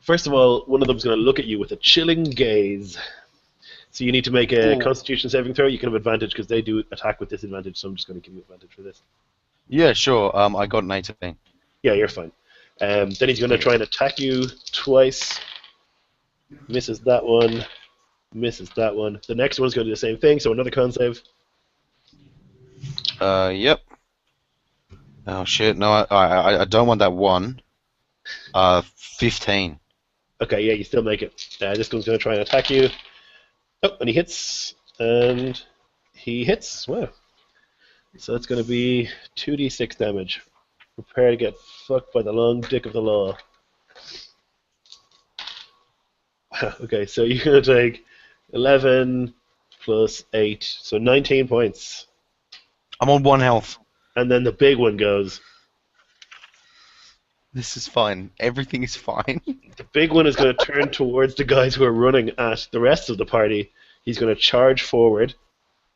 Speaker 1: first of all, one of them's going to look at you with a chilling gaze. So you need to make a Constitution saving throw. You can have advantage because they do attack with disadvantage, so I'm just going to give you advantage for this.
Speaker 7: Yeah, sure. I got an 18.
Speaker 1: Yeah, you're fine. Then he's going to try and attack you twice. Misses that one. Misses that one. The next one's going to do the same thing, so another con save.
Speaker 7: Yep. Oh shit! No, I don't want that one. 15.
Speaker 1: Okay, yeah, you still make it. This one's going to try and attack you. Oh, and he hits. And he hits. Wow. So that's going to be 2d6 damage. Prepare to get fucked by the long dick of the law. Okay, so you're going to take 11 plus 8, so 19 points.
Speaker 7: I'm on 1 health.
Speaker 1: And then the big one goes.
Speaker 7: This is fine. Everything is fine.
Speaker 1: The big one is going to turn towards the guys who are running at the rest of the party. He's going to charge forward,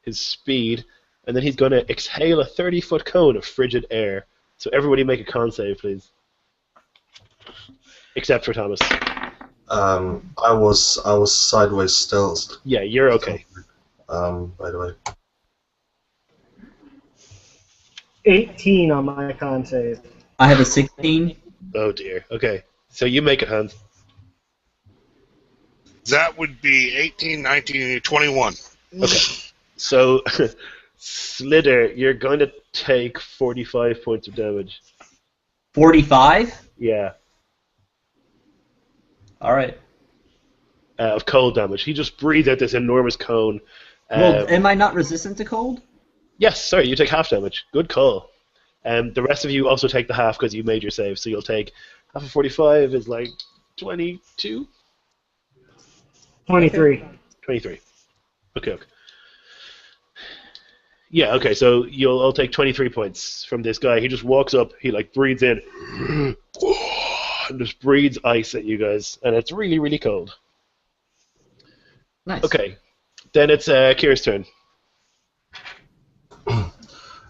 Speaker 1: his speed, and then he's going to exhale a 30-foot cone of frigid air. So everybody make a con save, please. Except for Thomas.
Speaker 5: I was sideways stealthed.
Speaker 1: Yeah, you're okay.
Speaker 5: By the way.
Speaker 2: 18 on my con save.
Speaker 4: I have a 16.
Speaker 1: Oh dear. Okay, so you make it, Hans.
Speaker 6: That would be 18, 19, 21.
Speaker 1: Okay. So, Slither, you're going to take 45 points of damage.
Speaker 4: 45?
Speaker 1: Yeah,
Speaker 4: Alright.
Speaker 1: of cold damage. He just breathed out this enormous cone.
Speaker 4: Well, am I not resistant to cold?
Speaker 1: Yes, sorry, you take half damage. Good call. The rest of you also take the half because you made your save, so you'll take half of 45 is like 22?
Speaker 2: 23.
Speaker 1: 23. Okay. Yeah, okay, so you'll all take 23 points from this guy. He just walks up, he like breathes in, and just breathes ice at you guys, and it's really, really cold.
Speaker 4: Nice.
Speaker 1: Okay, Then it's Kira's turn.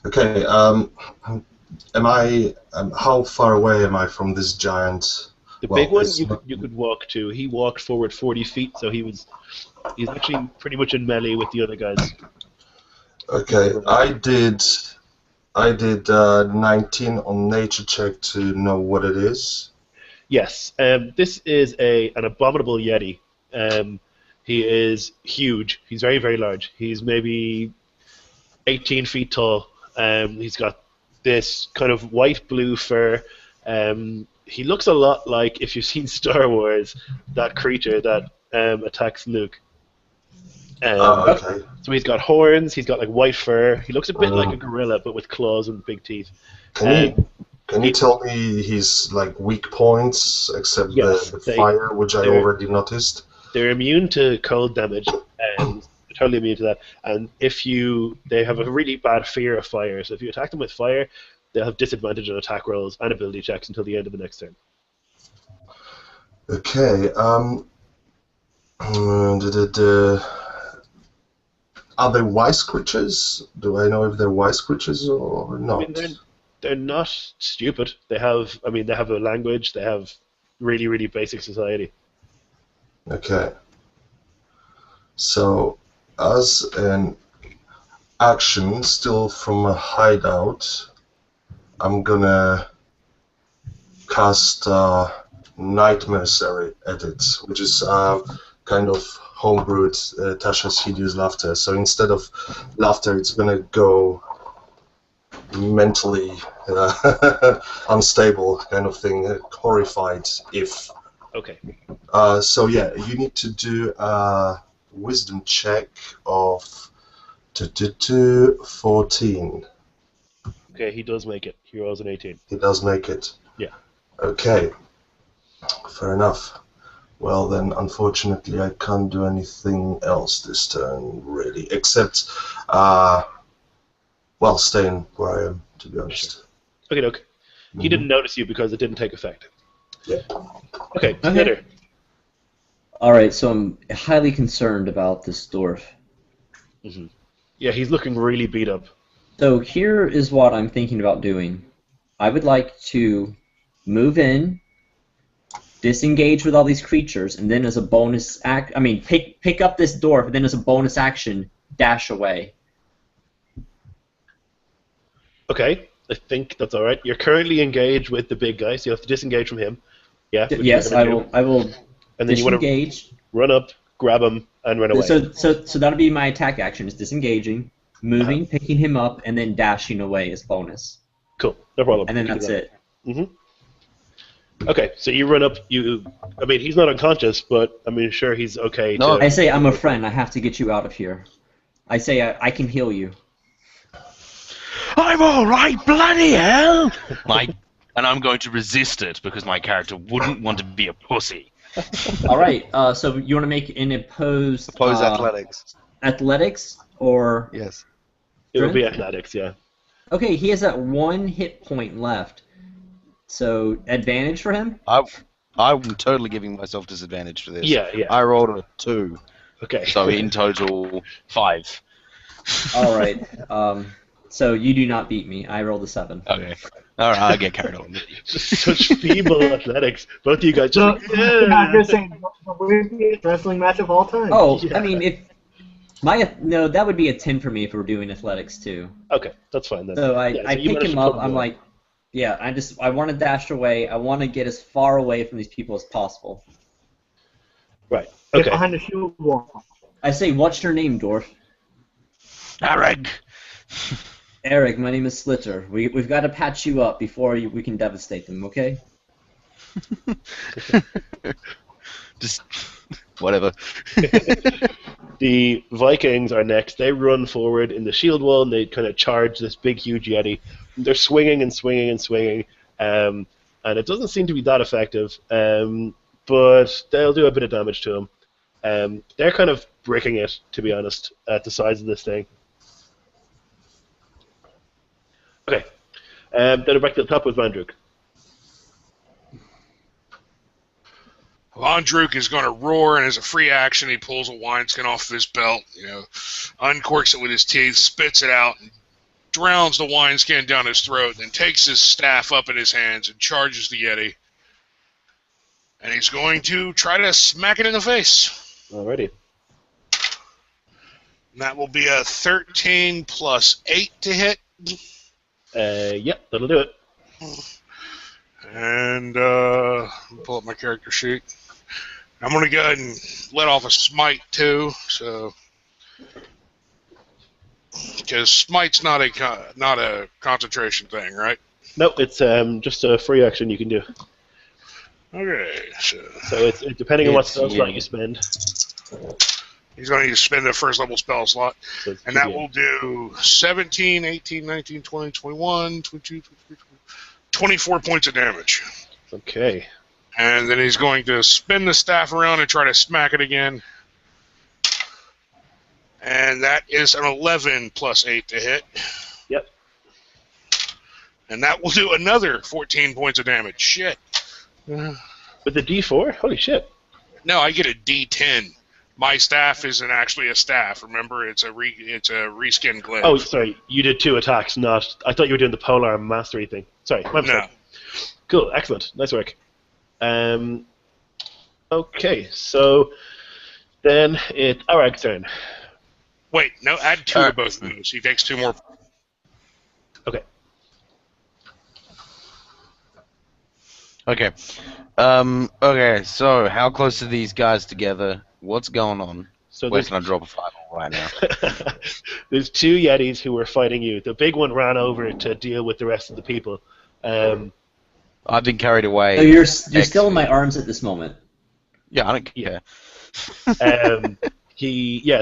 Speaker 5: Okay. Am I? How far away am I from this giant?
Speaker 1: The
Speaker 5: Well,
Speaker 1: big one
Speaker 5: this-
Speaker 1: you could walk to. He walked forward 40 feet, so he's actually pretty much in melee with the other guys.
Speaker 5: Okay, I did 19 on nature check to know what it is.
Speaker 1: Yes, this is an abominable yeti. He is huge. He's very, very large. He's maybe 18 feet tall. He's got this kind of white-blue fur. He looks a lot like, if you've seen Star Wars, that creature that attacks Luke.
Speaker 5: Okay.
Speaker 1: So he's got horns. He's got like white fur. He looks a bit like a gorilla, but with claws and big teeth.
Speaker 5: Can you tell me his like weak points, except
Speaker 1: Yes,
Speaker 5: the fire, which I already noticed?
Speaker 1: They're immune to cold damage, and they're totally immune to that. And they have a really bad fear of fire. So if you attack them with fire, they'll have disadvantage on attack rolls and ability checks until the end of the next turn.
Speaker 5: Okay. Are they wise creatures? Do I know if they're wise creatures or not?
Speaker 1: I mean, they're not stupid. They have a language. They have really, really basic society.
Speaker 5: Okay. So, as an action, still from a hideout, I'm gonna cast Nightmare at it, which is kind of homebrewed Tasha's Hideous Laughter. So instead of laughter, it's gonna go mentally unstable kind of thing, horrified if.
Speaker 1: Okay.
Speaker 5: So yeah, you need to do a wisdom check of 14.
Speaker 1: Okay, he does make it. He rolls an 18.
Speaker 5: He does make it.
Speaker 1: Yeah.
Speaker 5: Okay. Fair enough. Well then, unfortunately, I can't do anything else this turn, really, except, staying where I am, to be honest.
Speaker 1: Okay, look. He didn't notice you because it didn't take effect.
Speaker 5: Yeah.
Speaker 1: Okay, Peter.
Speaker 4: Alright, so I'm highly concerned about this dwarf.
Speaker 1: Mm-hmm. Yeah, he's looking really beat up.
Speaker 4: So here is what I'm thinking about doing. I would like to move in, disengage with all these creatures, and then as a bonus pick up this dwarf, and then as a bonus action, dash away.
Speaker 1: Okay, I think that's all right. You're currently engaged with the big guy, so you have to disengage from him. Yeah.
Speaker 4: Yes, I will.
Speaker 1: And then you want to run up, grab him, and run away.
Speaker 4: So that'll be my attack action: is disengaging, moving, picking him up, and then dashing away as bonus.
Speaker 1: Cool, no problem.
Speaker 4: And then that's it.
Speaker 1: Mhm. Okay, so you run up. He's not unconscious, but sure he's okay.
Speaker 7: No.
Speaker 4: I say, I'm a friend. I have to get you out of here. I say, I can heal you.
Speaker 3: I'm all right, bloody hell! And I'm going to resist it because my character wouldn't want to be a pussy.
Speaker 4: All right. So you want to make an opposed
Speaker 7: athletics.
Speaker 4: Athletics or
Speaker 7: Yes.
Speaker 1: It would be athletics, yeah.
Speaker 4: Okay, he has that 1 hit point left. So advantage for him?
Speaker 7: I'm totally giving myself disadvantage for this.
Speaker 1: Yeah.
Speaker 7: I rolled a 2.
Speaker 1: Okay.
Speaker 3: So in total, 5.
Speaker 4: All right. So you do not beat me. I rolled a 7.
Speaker 3: Okay. All right, I'll get carried on.
Speaker 1: Such feeble athletics. Both of you guys.
Speaker 2: So, you're saying the weirdest wrestling match of all time.
Speaker 4: Oh,
Speaker 1: Yeah.
Speaker 4: that would be a 10 for me if we're doing athletics too.
Speaker 1: Okay, that's fine then.
Speaker 4: So I
Speaker 1: you
Speaker 4: pick
Speaker 1: managed
Speaker 4: him
Speaker 1: to
Speaker 4: up.
Speaker 1: pull
Speaker 4: I'm
Speaker 1: away.
Speaker 4: like, yeah, I want to dash away. I want to get as far away from these people as possible.
Speaker 1: Right.
Speaker 2: Get
Speaker 1: Okay.
Speaker 2: behind the shield wall.
Speaker 4: I say, what's your name, dwarf?
Speaker 3: Arag!
Speaker 4: Eric, my name is Slitter. We've got to patch you up before we can devastate them, okay?
Speaker 7: Just whatever.
Speaker 1: The Vikings are next. They run forward in the shield wall and they kind of charge this big, huge yeti. They're swinging and swinging and swinging, and it doesn't seem to be that effective. But they'll do a bit of damage to him. They're kind of bricking it, to be honest, at the size of this thing. Okay. Then we're back to the top with Vandruk.
Speaker 6: Von Druk is going to roar, and as a free action, he pulls a wineskin off of his belt, uncorks it with his teeth, spits it out, and drowns the wineskin down his throat, then takes his staff up in his hands and charges the Yeti. And he's going to try to smack it in the face.
Speaker 1: Alrighty.
Speaker 6: And that will be a 13 plus 8 to hit.
Speaker 1: Yep, that'll do it.
Speaker 6: And pull up my character sheet. I'm going to go ahead and let off a smite too, so because smite's not a concentration thing, right?
Speaker 1: Nope, it's just a free action you can do.
Speaker 6: Okay, so
Speaker 1: it's depending on what spell slot you spend.
Speaker 6: He's going to spend a first level spell slot,
Speaker 1: So
Speaker 6: and that will do 17, 18, 19, 20, 21, 22, 23, 24 points of damage.
Speaker 1: Okay.
Speaker 6: And then he's going to spin the staff around and try to smack it again. And that is an 11 plus 8 to hit.
Speaker 1: Yep.
Speaker 6: And that will do another 14 points of damage. Shit.
Speaker 1: With the D4? Holy shit.
Speaker 6: No, I get a D10. My staff isn't actually a staff. Remember, it's a reskin glaive.
Speaker 1: Oh, sorry. You did 2 attacks, not... I thought you were doing the polar mastery thing. Sorry, my mistake.
Speaker 6: No.
Speaker 1: Cool, excellent. Nice work. Okay, so then it's Arag's turn.
Speaker 6: Wait, no, add 2 to both of those. He takes 2 more.
Speaker 1: Okay.
Speaker 7: Okay. Okay, so how close are these guys together? What's going on?
Speaker 1: So
Speaker 7: Where can I drop a fireball right now?
Speaker 1: there's 2 Yetis who were fighting you. The big one ran over to deal with the rest of the people.
Speaker 7: I've been carried away.
Speaker 4: So you're still in my arms at this moment.
Speaker 7: Yeah, I don't care.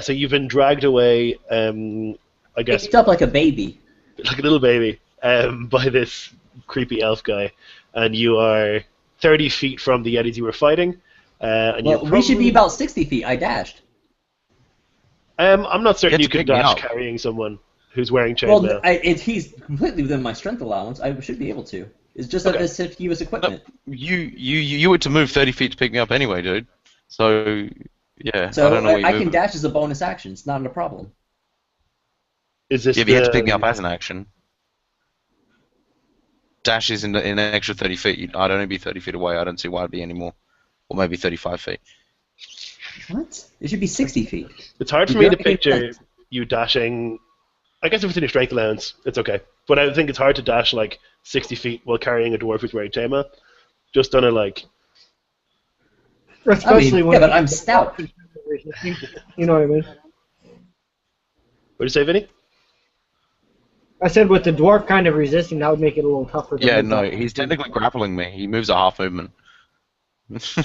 Speaker 1: So you've been dragged away, I guess,
Speaker 4: Picked up like a baby.
Speaker 1: like a little baby, by this creepy elf guy, and you are 30 feet from the Yetis you were fighting. And
Speaker 4: Well, we should be about 60 feet. I dashed.
Speaker 1: I'm not certain
Speaker 7: You
Speaker 1: you
Speaker 7: have to
Speaker 1: could
Speaker 7: pick me
Speaker 1: dash
Speaker 7: up.
Speaker 1: carrying someone who's wearing chainmail.
Speaker 4: Well, he's completely within my strength allowance. I should be able to. It's just
Speaker 1: Okay.
Speaker 4: as if he was equipment.
Speaker 7: You were to move 30 feet to pick me up anyway, dude. So, yeah,
Speaker 4: So
Speaker 7: I don't know where
Speaker 4: I
Speaker 7: you're
Speaker 4: can
Speaker 7: moving.
Speaker 4: dash as a bonus action. It's not a problem.
Speaker 1: Is this
Speaker 7: Yeah, but you have to
Speaker 1: the-
Speaker 7: pick me up as an action. Dash is in an extra 30 feet. I'd only be 30 feet away. I don't see why it'd be any more. Or maybe 35 feet.
Speaker 4: What? It should be 60 feet.
Speaker 1: It's hard for
Speaker 4: You
Speaker 1: me to
Speaker 4: don't make
Speaker 1: picture
Speaker 4: sense.
Speaker 1: you dashing. I guess if it's in your strength allowance, it's okay. But I think it's hard to dash like 60 feet while carrying a dwarf who's wearing chainmail. Just on a like.
Speaker 2: Especially when
Speaker 4: but I'm stout.
Speaker 2: You know what I mean?
Speaker 1: What did you say, Vinny?
Speaker 2: I said with the dwarf kind of resisting, that would make it a little tougher.
Speaker 7: Yeah, no, he's technically grappling me. He moves a half movement.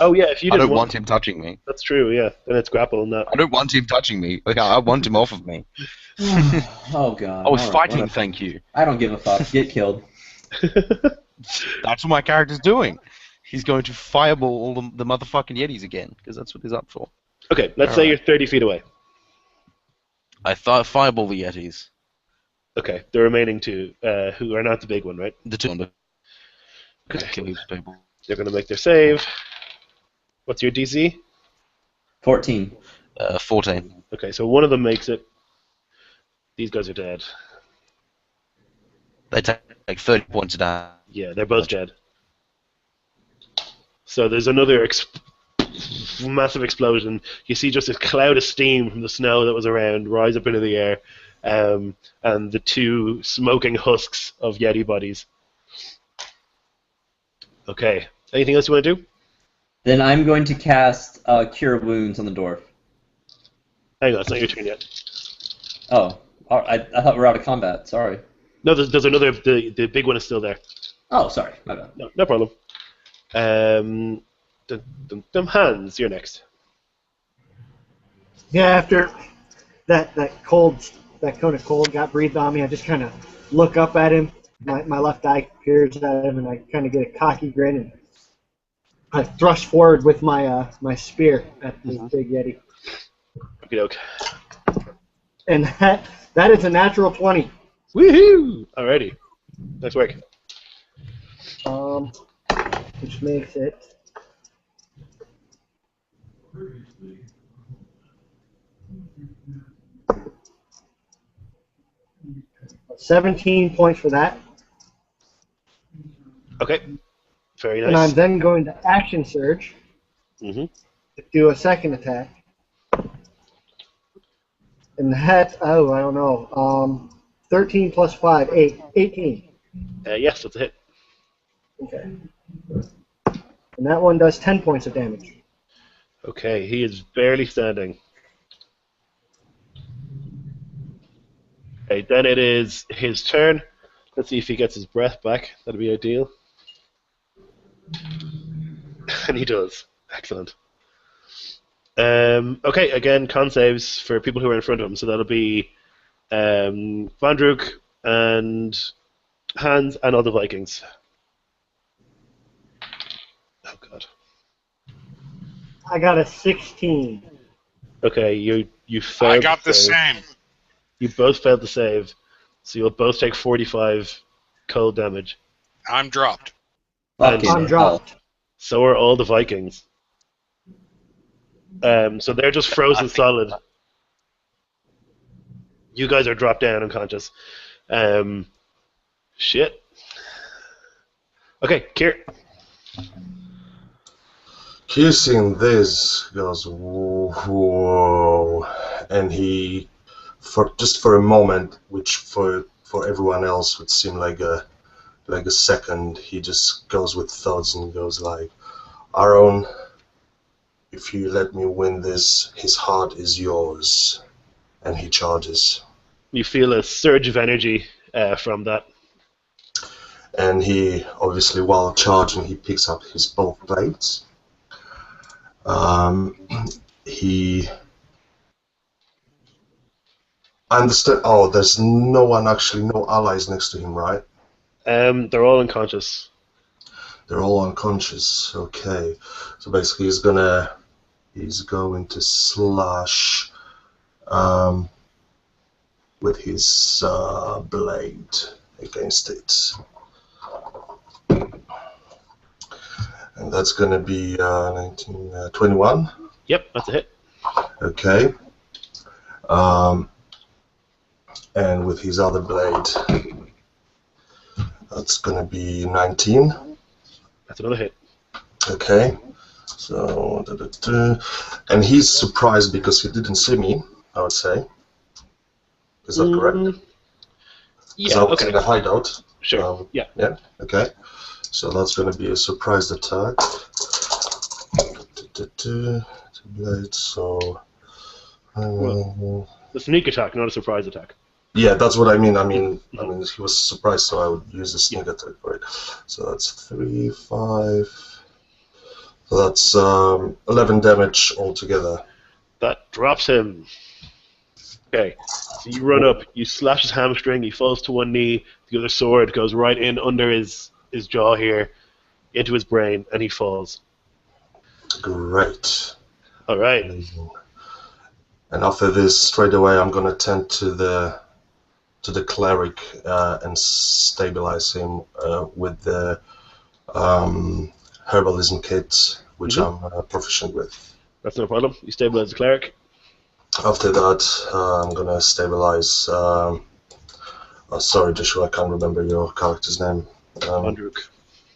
Speaker 1: Oh yeah, if you
Speaker 7: I
Speaker 1: didn't
Speaker 7: don't want him touching me.
Speaker 1: That's true. Yeah, then it's grapple, not.
Speaker 7: I don't want him touching me. Like, I want him off of me.
Speaker 4: Oh god.
Speaker 7: I was
Speaker 4: Alright,
Speaker 7: fighting,
Speaker 4: whatever.
Speaker 7: thank you.
Speaker 4: I don't give a fuck. Get killed.
Speaker 7: That's what my character's doing. He's going to fireball all the motherfucking Yetis again, because that's what he's up for.
Speaker 1: Okay, let's say you're 30 feet away.
Speaker 7: I thought fireball the Yetis.
Speaker 1: Okay, the remaining 2, who are not the big one, right?
Speaker 7: The 2 on the
Speaker 1: Okay.
Speaker 7: kill these people.
Speaker 1: They're going to make their save. What's your DC?
Speaker 4: 14.
Speaker 7: 14.
Speaker 1: Okay, so one of them makes it. These guys are dead.
Speaker 7: They take like 30 points a damage.
Speaker 1: Yeah, they're both dead. So there's another massive explosion. You see just a cloud of steam from the snow that was around rise up into the air, and the 2 smoking husks of Yeti bodies. Okay, anything else you want to do?
Speaker 4: Then I'm going to cast Cure Wounds on the dwarf.
Speaker 1: Hang on, it's not your turn yet.
Speaker 4: Oh, I thought we were out of combat. Sorry.
Speaker 1: No, there's another. The big one is still there.
Speaker 4: Oh, sorry. My bad.
Speaker 1: No problem. Hans, you're next.
Speaker 2: Yeah, after that cone of cold got breathed on me, I just kind of look up at him. My left eye peers at him, and I kind of get a cocky grin, and I thrust forward with my my spear at the big Yeti.
Speaker 1: Okey doke.
Speaker 2: And that is a natural 20.
Speaker 1: Woohoo! Alrighty. Nice work.
Speaker 2: Which makes it $17 points for that.
Speaker 1: Okay. Very
Speaker 2: And I'm
Speaker 1: nice.
Speaker 2: then going to action surge
Speaker 1: Mm-hmm.
Speaker 2: to do a second attack. And that, oh, I don't know. 13 plus 5, 8. 18.
Speaker 1: Yes, that's a hit.
Speaker 2: Okay. And that one does 10 points of damage.
Speaker 1: Okay, he is barely standing. Okay, then it is his turn. Let's see if he gets his breath back. That'd be ideal. And he does. Excellent. Okay, again, con saves for people who are in front of him. So that'll be Vandruk and Hans and all the Vikings. Oh, God.
Speaker 2: I got a 16.
Speaker 1: Okay, you failed.
Speaker 6: I got the
Speaker 1: save.
Speaker 6: same.
Speaker 1: You both failed to save, so you'll both take 45 cold damage.
Speaker 6: I'm dropped.
Speaker 4: Fucking
Speaker 2: I'm
Speaker 4: hell.
Speaker 2: dropped.
Speaker 1: So are all the Vikings. So they're just frozen solid. You guys are dropped down unconscious. Shit. Okay, Kier.
Speaker 5: He seeing this goes whoa, and he, for a moment, which for everyone else would seem like a second, he just goes with thoughts and goes like, Aaron, if you let me win this, his heart is yours, and he charges.
Speaker 1: You feel a surge of energy from that.
Speaker 5: And he, obviously, while charging, he picks up his both blades. He... I understand. Oh, there's no one, actually, no allies next to him, right?
Speaker 1: They're all unconscious.
Speaker 5: They're all unconscious. Okay. So basically, he's going to slash with his blade against it. And that's going to be 21.
Speaker 1: Yep, that's a hit.
Speaker 5: Okay. And with his other blade, that's going to be 19.
Speaker 1: That's another hit.
Speaker 5: Okay. So, and he's surprised because he didn't see me, I would say. Is that correct?
Speaker 1: Yeah,
Speaker 5: I was
Speaker 1: okay.
Speaker 5: in a hideout.
Speaker 1: Sure, yeah.
Speaker 5: Yeah, okay. So that's going to be a surprise attack. So...
Speaker 1: Well, the sneak attack, not a surprise attack.
Speaker 5: yeah, that's what I mean. I mean, he was surprised, so I would use the sneak attack for it. So that's 3, 5... So that's 11 damage altogether.
Speaker 1: That drops him. Okay, so you run up, you slash his hamstring, he falls to one knee, the other sword goes right in under his jaw here, into his brain, and he falls.
Speaker 5: Great.
Speaker 1: Alright.
Speaker 5: And after this, straight away, I'm going to tend to the cleric and stabilize him with the herbalism kit, which I'm proficient with.
Speaker 1: That's no problem. You stabilize the cleric.
Speaker 5: After that, I'm going to stabilize... sorry, Joshua, I can't remember your character's name.
Speaker 1: Vandruk.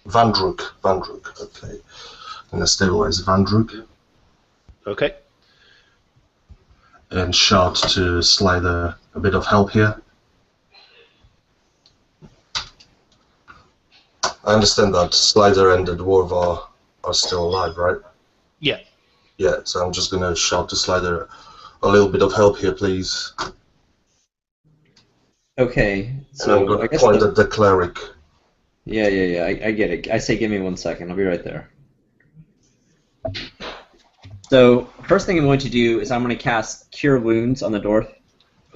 Speaker 5: Vandruk, okay. I'm going to stabilize Vandruk.
Speaker 1: Okay.
Speaker 5: And shout to Slider a bit of help here. I understand that Slider and the dwarf are still alive, right?
Speaker 1: Yeah.
Speaker 5: Yeah, so I'm just gonna shout to Slider a little bit of help here, please.
Speaker 4: Okay,
Speaker 5: And
Speaker 4: so
Speaker 5: I'm gonna
Speaker 4: I guess
Speaker 5: point at the cleric.
Speaker 4: yeah, I get it. I say give me 1 second. I'll be right there. So first thing I'm going to do is I'm going to cast Cure Wounds on the dwarf.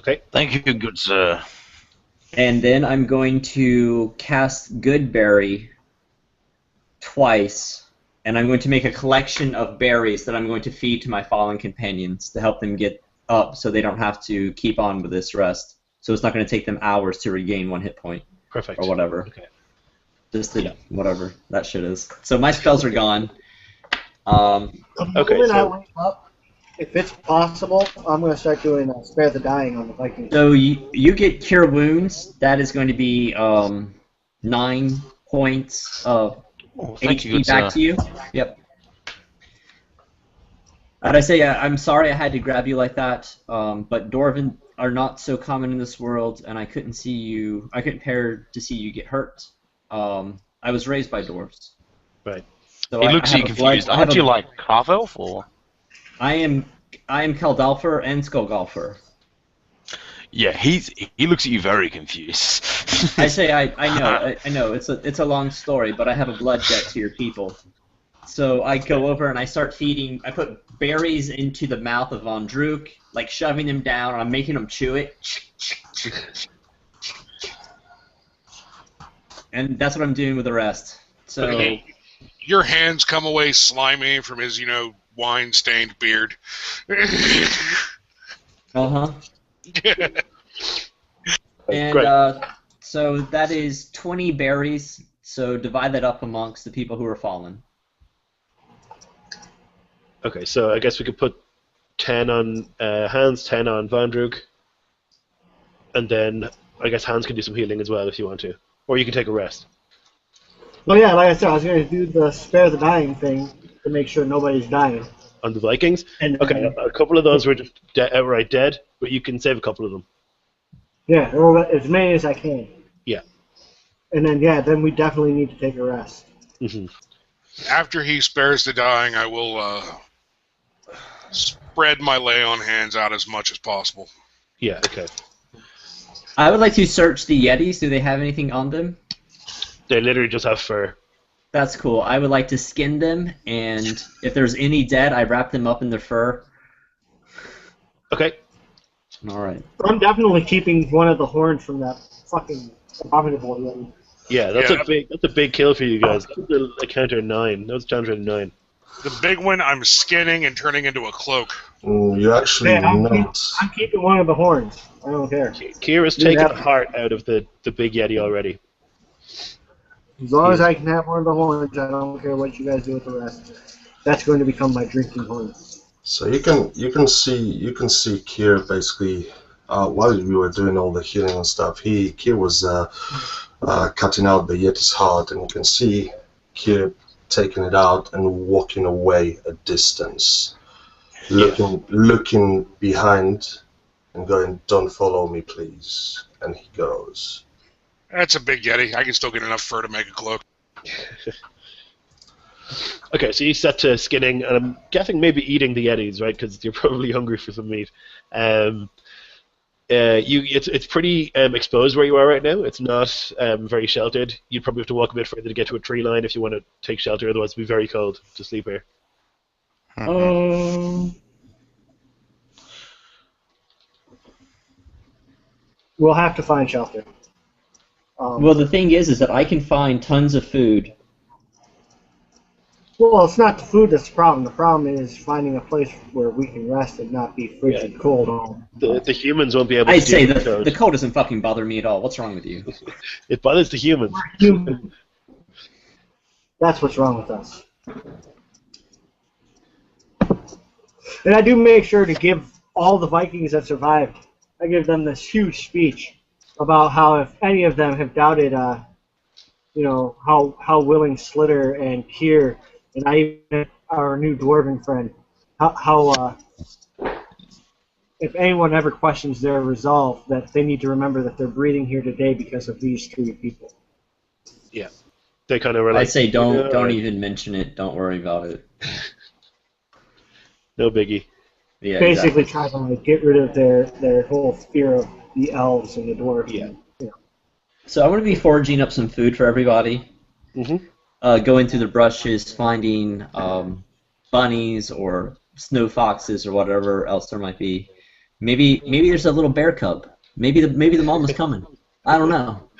Speaker 1: Okay.
Speaker 3: Thank you, good sir.
Speaker 4: And then I'm going to cast Good Berry twice, and I'm going to make a collection of berries that I'm going to feed to my fallen companions to help them get up so they don't have to keep on with this rest. So it's not going to take them hours to regain 1 hit point.
Speaker 1: Perfect.
Speaker 4: Or whatever.
Speaker 1: Okay.
Speaker 4: Just the, whatever that shit is. So my spells are gone.
Speaker 2: The
Speaker 1: Okay,
Speaker 2: moment I
Speaker 1: so
Speaker 2: wake up, if it's possible, I'm going to start doing Spare the Dying on the Vikings.
Speaker 4: So you get Cure Wounds. That is going to be 9 points of
Speaker 3: Oh, thank you,
Speaker 4: HP
Speaker 3: good
Speaker 4: back
Speaker 3: sir.
Speaker 4: to you. Yep. And I say I'm sorry I had to grab you like that, but Dwarven are not so common in this world, and I couldn't see you. I couldn't bear to see you get hurt. I was raised by dwarves.
Speaker 1: right.
Speaker 4: So
Speaker 3: He
Speaker 4: I
Speaker 3: looks at
Speaker 4: have
Speaker 3: you
Speaker 4: a blood.
Speaker 3: confused.
Speaker 4: I have
Speaker 3: Aren't you
Speaker 4: a.
Speaker 3: like half elf or?
Speaker 4: I am Kaldalfer and Skullgolfer.
Speaker 3: Yeah, he looks at you very confused.
Speaker 4: I say I know it's a long story, but I have a blood debt to your people. So I go over and I start feeding. I put berries into the mouth of Von Druk, like shoving him down. I'm making him chew it, and that's what I'm doing with the rest. So
Speaker 6: Okay. Your hands come away slimy from his, wine-stained beard.
Speaker 4: uh-huh. And
Speaker 1: Great.
Speaker 4: so that is 20 berries. So divide that up amongst the people who are fallen.
Speaker 1: Okay, so I guess we could put 10 on Hans, 10 on Vandrug, and then I guess Hans can do some healing as well if you want to. Or you can take a rest.
Speaker 2: Well, yeah, like I said, I was going to do the Spare the Dying thing to make sure nobody's dying.
Speaker 1: On the Vikings?
Speaker 2: And
Speaker 1: Okay, a couple of those were just outright dead, but you can save a couple of them.
Speaker 2: Yeah, or as many as I can.
Speaker 1: Yeah.
Speaker 2: And then, yeah, then we definitely need to take a rest.
Speaker 1: Hmm.
Speaker 6: After he spares the dying, I will spread my lay on hands out as much as possible.
Speaker 1: Yeah, okay.
Speaker 4: I would like to search the Yetis. Do they have anything on them?
Speaker 1: They literally just have fur.
Speaker 4: That's cool. I would like to skin them, and if there's any dead, I wrap them up in their fur.
Speaker 1: Okay.
Speaker 4: All right.
Speaker 2: I'm definitely keeping one of the horns from that fucking abominable Yeti.
Speaker 1: Yeah, that's
Speaker 6: Yeah.
Speaker 1: a big kill for you guys. That was a counter 9. That was a counter 9.
Speaker 6: The big one I'm skinning and turning into a cloak.
Speaker 5: You actually
Speaker 2: Yeah,
Speaker 5: not.
Speaker 2: I'm keeping one of the horns. I don't care.
Speaker 1: Kira's
Speaker 2: You
Speaker 1: taken
Speaker 2: have-
Speaker 1: the heart out of the big Yeti already.
Speaker 2: As long as I can have one of the horns, I don't care what you guys do with the rest. That's going to become my drinking horn.
Speaker 5: So you can see Kier basically while we were doing all the healing and stuff. Kier was cutting out the Yeti's heart, and you can see Kier taking it out and walking away a distance, looking behind, and going, "Don't follow me, please." And he goes.
Speaker 6: That's a big Yeti. I can still get enough fur to make a cloak.
Speaker 1: Okay, so you set to skinning, and I'm guessing maybe eating the Yetis, right? Because you're probably hungry for some meat. It's pretty exposed where you are right now. It's not very sheltered. You'd probably have to walk a bit further to get to a tree line if you want to take shelter. Otherwise, it'd be very cold to sleep here.
Speaker 2: We'll have to find shelter.
Speaker 4: Well, the thing is that I can find tons of food.
Speaker 2: Well, it's not the food that's the problem. The problem is finding a place where we can rest and not be frigid cold all.
Speaker 1: The humans won't be able to
Speaker 4: I'd say
Speaker 1: deal with
Speaker 4: the cold doesn't fucking bother me at all. What's wrong with you?
Speaker 1: It bothers the humans.
Speaker 2: We're human. That's what's wrong with us. And I do make sure to give all the Vikings that survived, I give them this huge speech about how if any of them have doubted, how willing Slitter and Kier and I even our new dwarven friend, how if anyone ever questions their resolve, that they need to remember that they're breathing here today because of these 3 people.
Speaker 1: Yeah, they kind of were like.
Speaker 4: I say don't
Speaker 1: right.
Speaker 4: even mention it. Don't worry about it.
Speaker 1: No biggie.
Speaker 4: Yeah,
Speaker 2: Basically,
Speaker 4: exactly.
Speaker 2: trying to get rid of their whole fear of the elves and the dwarves.
Speaker 1: Yeah.
Speaker 4: So I'm going to be foraging up some food for everybody.
Speaker 1: Mm-hmm.
Speaker 4: Going through the brushes, finding bunnies or snow foxes or whatever else there might be. Maybe there's a little bear cub. Maybe the mom is coming. I don't know.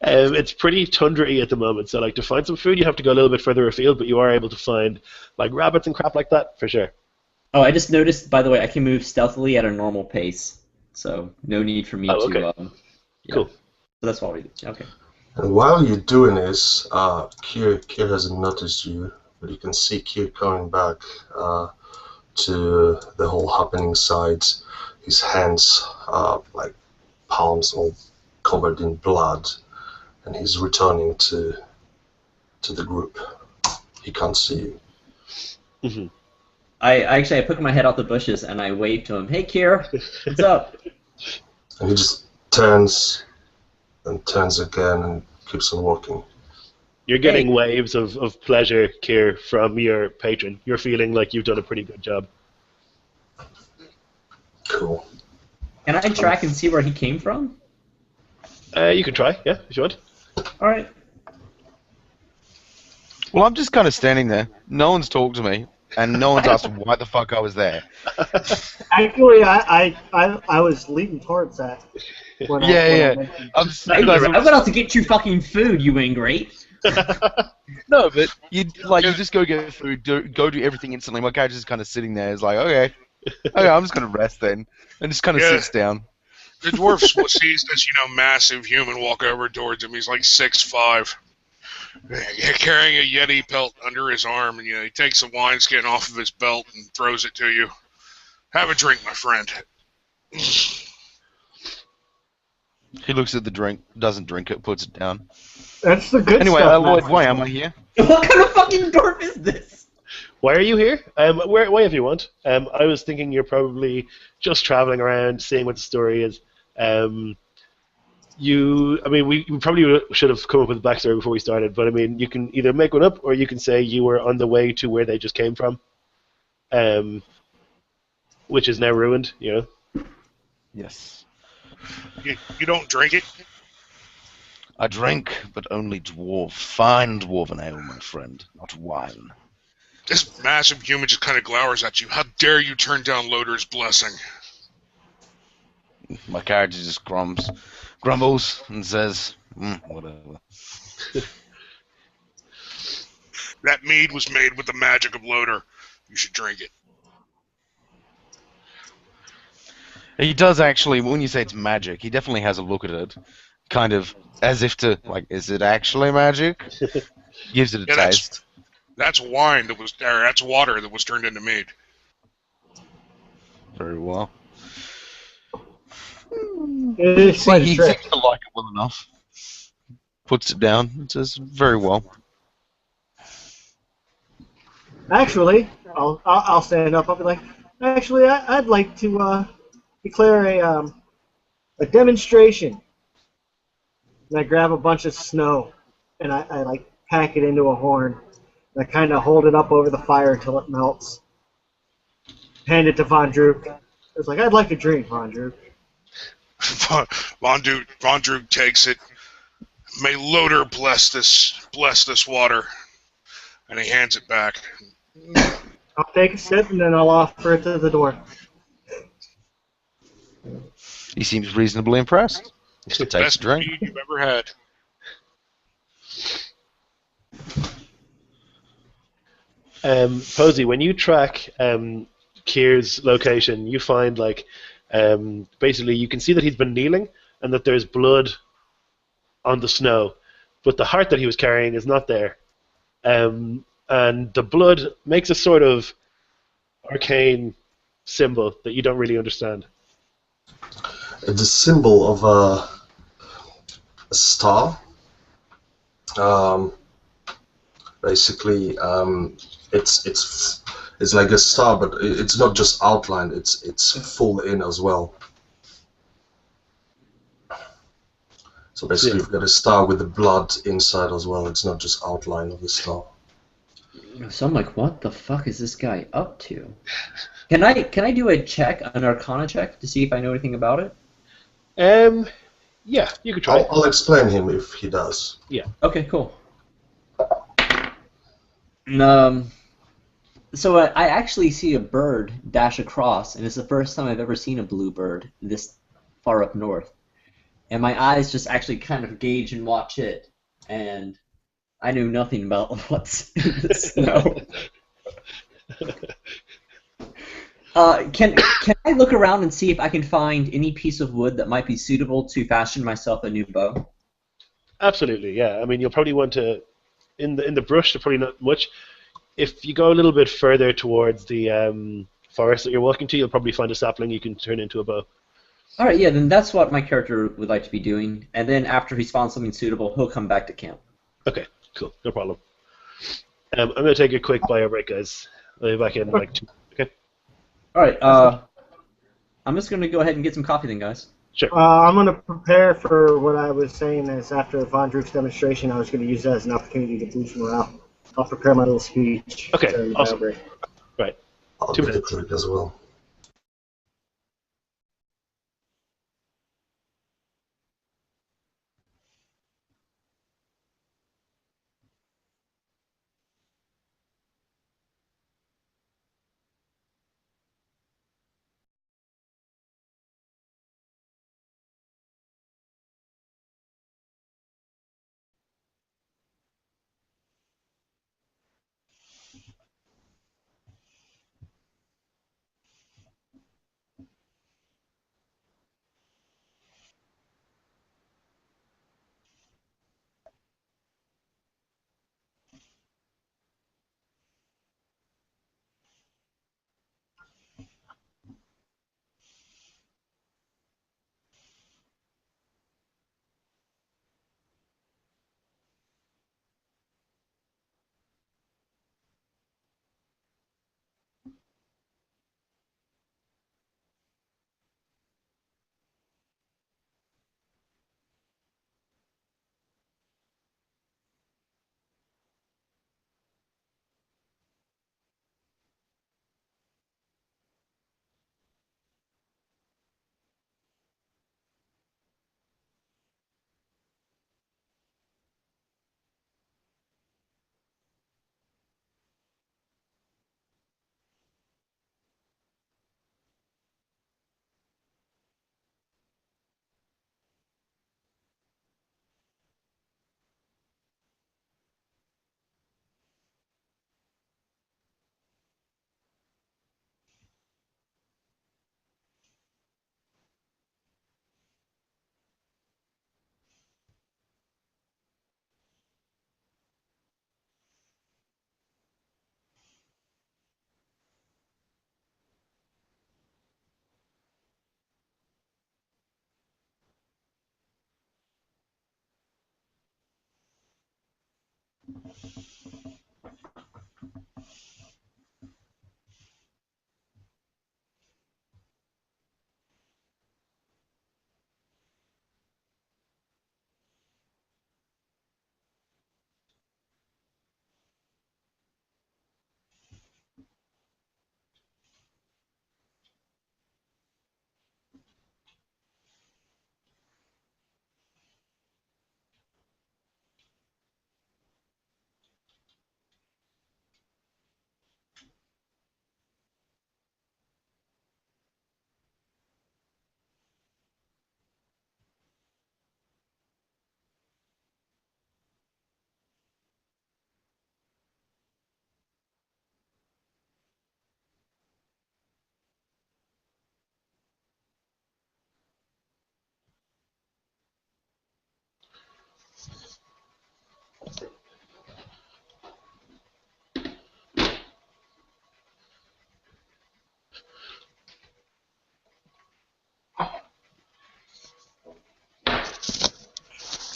Speaker 1: It's pretty tundra-y at the moment, so to find some food, you have to go a little bit further afield, but you are able to find rabbits and crap like that for sure.
Speaker 4: Oh, I just noticed, by the way, I can move stealthily at a normal pace, so no need for me
Speaker 1: okay.
Speaker 4: to. Yeah.
Speaker 1: Cool.
Speaker 4: So that's all we do. Okay.
Speaker 5: And while you're doing this, Kier hasn't noticed you, but you can see Kier going back to the whole happening side. His hands like palms all covered in blood, and he's returning to the group. He can't see you.
Speaker 1: Mm-hmm.
Speaker 4: I put my head out the bushes and I wave to him. Hey, Kier, what's up?
Speaker 5: And he just turns and turns again and keeps on walking.
Speaker 1: You're getting waves of pleasure, Kier, from your patron. You're feeling like you've done a pretty good job.
Speaker 5: Cool.
Speaker 4: Can I track and see where he came from?
Speaker 1: You can try, yeah, if you want.
Speaker 4: All right.
Speaker 7: Well, I'm just kind of standing there. No one's talked to me, and no one's asked why the fuck I was there.
Speaker 2: Actually, I was leading towards that. When I mentioned-
Speaker 7: You guys
Speaker 4: I went out to get you fucking food, you ingrate.
Speaker 7: No, but you just go get food, go do everything instantly. My character's kind of sitting there. It's like, okay, I'm just gonna rest then, and just kind of sits down.
Speaker 6: The dwarf sees this, massive human walk over towards him. He's like 6'5", carrying a Yeti pelt under his arm, and he takes the wineskin off of his belt and throws it to you. Have a drink, my friend.
Speaker 7: He looks at the drink, doesn't drink it, puts it down.
Speaker 2: That's the good
Speaker 7: Anyway,
Speaker 2: stuff.
Speaker 7: Lloyd,
Speaker 2: man.
Speaker 7: why am I here?
Speaker 4: What kind of fucking dwarf is this?
Speaker 1: Why are you here? Why if you want. I was thinking you're probably just traveling around, seeing what the story is. We probably should have come up with a backstory before we started, but you can either make one up or you can say you were on the way to where they just came from, which is now ruined,
Speaker 7: Yes.
Speaker 6: You don't drink it?
Speaker 7: I drink, but only fine dwarven ale, my friend, not wine.
Speaker 6: This massive human just kind of glowers at you. How dare you turn down Loder's blessing?
Speaker 7: My character just grumbles and says, whatever.
Speaker 6: That mead was made with the magic of Loder. You should drink it.
Speaker 7: He does actually, when you say it's magic, he definitely has a look at it, kind of as if to, like, is it actually magic? Gives it a taste.
Speaker 6: That's that's water that was turned into mead.
Speaker 7: Very well.
Speaker 2: It is quite
Speaker 7: He
Speaker 2: a trick.
Speaker 7: seems to like it well enough. Puts it down and says, very well.
Speaker 2: Actually, I'll stand up. I'll be like, actually, I'd like to declare a demonstration. And I grab a bunch of snow, and I like pack it into a horn. And I kind of hold it up over the fire until it melts. Hand it to Von Drook. I was like, I'd like a drink, Von Drook.
Speaker 6: Von Droog takes it. May Loder bless this water. And he hands it back.
Speaker 2: I'll take a sip, and then I'll offer it to the door.
Speaker 7: He seems reasonably impressed. He takes
Speaker 6: Best
Speaker 7: a drink.
Speaker 6: mead you've ever had.
Speaker 1: Posey, when you track Kier's location, you find basically you can see that he's been kneeling and that there's blood on the snow, but the heart that he was carrying is not there. And the blood makes a sort of arcane symbol that you don't really understand.
Speaker 5: It's a symbol of a star. Basically, it's like a star, but it's not just outlined. It's full in as well. So basically, you've got a star with the blood inside as well. It's not just outline of the star.
Speaker 4: So I'm like, what the fuck is this guy up to? Can I do a check, an Arcana check, to see if I know anything about it?
Speaker 1: Yeah, you could try.
Speaker 5: I'll explain him if he does.
Speaker 1: Yeah.
Speaker 4: Okay, cool. So I actually see a bird dash across, and it's the first time I've ever seen a blue bird this far up north. And my eyes just actually kind of gauge and watch it, and I knew nothing about what's in the snow. Can I look around and see if I can find any piece of wood that might be suitable to fashion myself a new bow?
Speaker 1: Absolutely, yeah. You'll probably want to, in the brush, there's probably not much. if you go a little bit further towards the forest that you're walking to, you'll probably find a sapling you can turn into a bow.
Speaker 4: All right, yeah, then that's what my character would like to be doing. And then after he's found something suitable, he'll come back to camp.
Speaker 1: Okay, cool, no problem. I'm going to take a quick bio break, guys. I'll be back in like 2. Okay.
Speaker 4: All right, I'm just going to go ahead and get some coffee then, guys.
Speaker 1: Sure.
Speaker 2: I'm going to prepare for what I was saying is after Von Druk's demonstration, I was going to use that as an opportunity to boost morale. I'll prepare my little speech.
Speaker 1: Okay,
Speaker 2: during the
Speaker 1: awesome.
Speaker 2: break.
Speaker 1: Right.
Speaker 5: I'll
Speaker 1: 2
Speaker 5: do the
Speaker 1: minutes.
Speaker 5: clerk as well.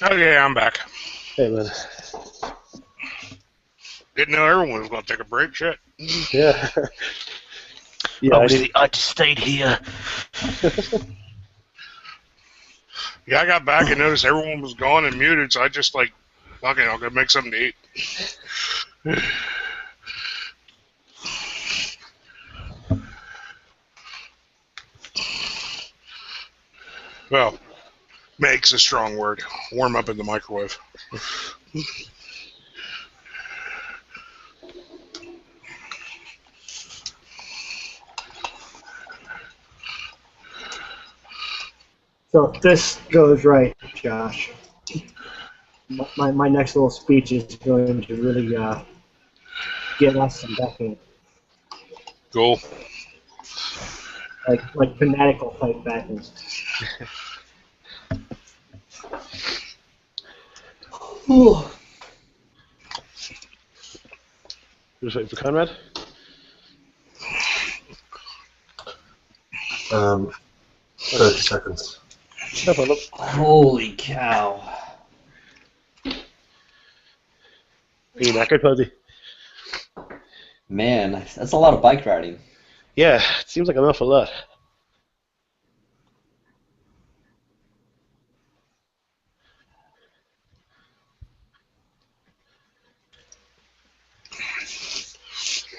Speaker 6: Okay, I'm back.
Speaker 1: Hey, man.
Speaker 6: Didn't know everyone was going to take a break. Shit.
Speaker 1: Yeah. Yeah,
Speaker 3: I just stayed here.
Speaker 6: Yeah, I got back and noticed everyone was gone and muted, so I just like, okay, I'll go make something to eat. Well, make's a strong word. Warm up in the microwave.
Speaker 2: So if this goes right, Josh, my next little speech is going to really get us some backing,
Speaker 6: Cool.
Speaker 2: like fanatical type backing.
Speaker 1: Just waiting for Conrad.
Speaker 5: 30 seconds.
Speaker 1: No problem.
Speaker 4: Holy cow.
Speaker 1: Are you knackered, Posey?
Speaker 4: Man, that's a lot of bike riding.
Speaker 1: Yeah, it seems like an awful lot.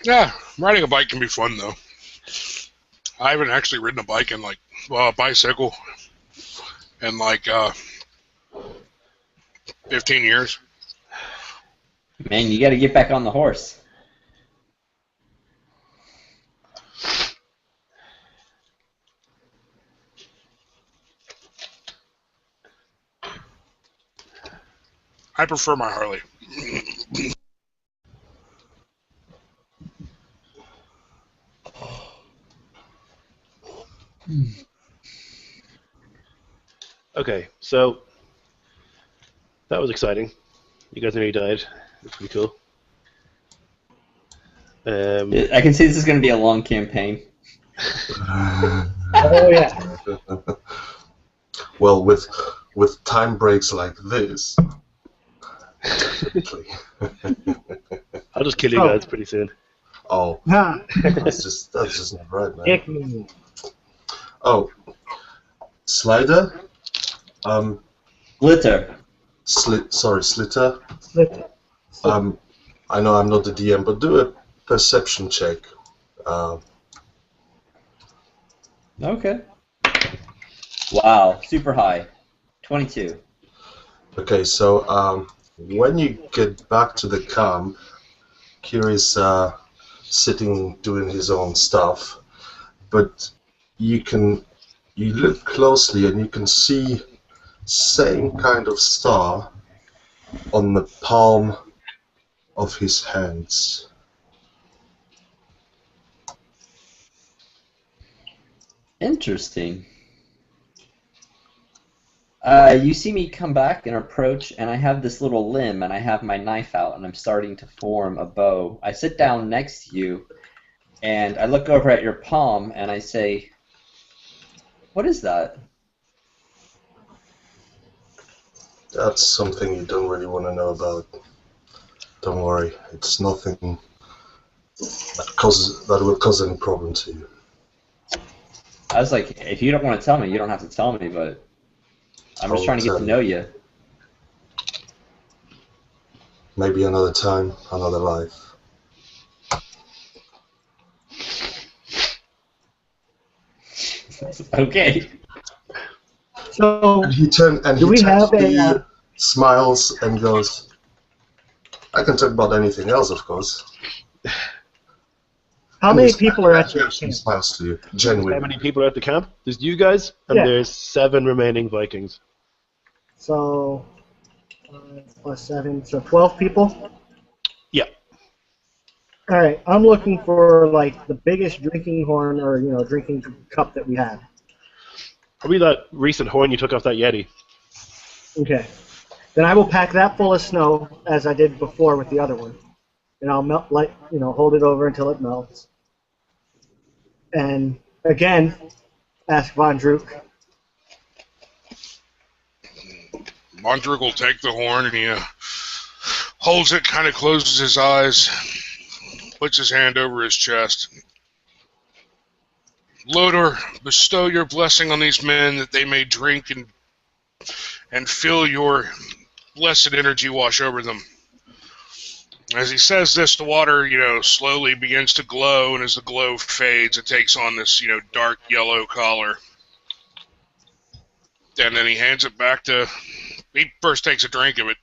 Speaker 6: Yeah, riding a bike can be fun though. I haven't actually ridden a bike in like, well, a bicycle in like 15 years.
Speaker 4: Man, you got to get back on the horse.
Speaker 6: I prefer my Harley.
Speaker 1: Okay, so that was exciting. You guys nearly died. That's pretty cool.
Speaker 4: I can see this is going to be a long campaign.
Speaker 2: Oh yeah.
Speaker 5: Well, with time breaks like this, definitely.
Speaker 1: I'll just kill you guys pretty soon.
Speaker 5: Oh,
Speaker 2: Huh.
Speaker 5: that's just not right, man.
Speaker 2: Dick me.
Speaker 5: Oh, Slider.
Speaker 4: Glitter.
Speaker 5: Slitter.
Speaker 2: Slip.
Speaker 5: I know I'm not the DM, but do a perception check.
Speaker 4: Okay. Wow, super high. 22.
Speaker 5: Okay, so when you get back to the camp, Kiri's sitting doing his own stuff, but you look closely and you can see same kind of star on the palm of his hands.
Speaker 4: Interesting. You see me come back and approach, and I have this little limb, and I have my knife out, and I'm starting to form a bow. I sit down next to you, and I look over at your palm, and I say, "What is that?"
Speaker 5: That's something you don't really want to know about. Don't worry, it's nothing that will cause any problem to you.
Speaker 4: I was like, if you don't want to tell me, you don't have to tell me, but I'm just trying to get to know you.
Speaker 5: Maybe another time, another life.
Speaker 4: Okay.
Speaker 2: So,
Speaker 5: And he turns
Speaker 2: have
Speaker 5: to you,
Speaker 2: a,
Speaker 5: smiles, and goes, "I can talk about anything else, of course."
Speaker 2: how
Speaker 5: And
Speaker 2: many
Speaker 5: he
Speaker 2: people are at
Speaker 5: actually
Speaker 2: your camp?
Speaker 5: smiles to you,
Speaker 1: How
Speaker 5: genuinely.
Speaker 1: many people are at the camp? There's you guys, and
Speaker 2: Yeah.
Speaker 1: there's 7 remaining Vikings.
Speaker 2: So, 5 plus 7, so 12 people?
Speaker 1: Yeah.
Speaker 2: Alright, I'm looking for, like, the biggest drinking horn or, drinking cup that we have.
Speaker 1: Probably that recent horn you took off that Yeti.
Speaker 2: Okay. Then I will pack that full of snow, as I did before with the other one. And I'll hold it over until it melts. And, again, ask Von Drook.
Speaker 6: Mondrick will take the horn and he holds it, kind of closes his eyes, puts his hand over his chest. Lodor, bestow your blessing on these men that they may drink and feel your blessed energy wash over them. As he says this, the water, slowly begins to glow, and as the glow fades, it takes on this, dark yellow color. And then he hands it back to... He first takes a drink of it,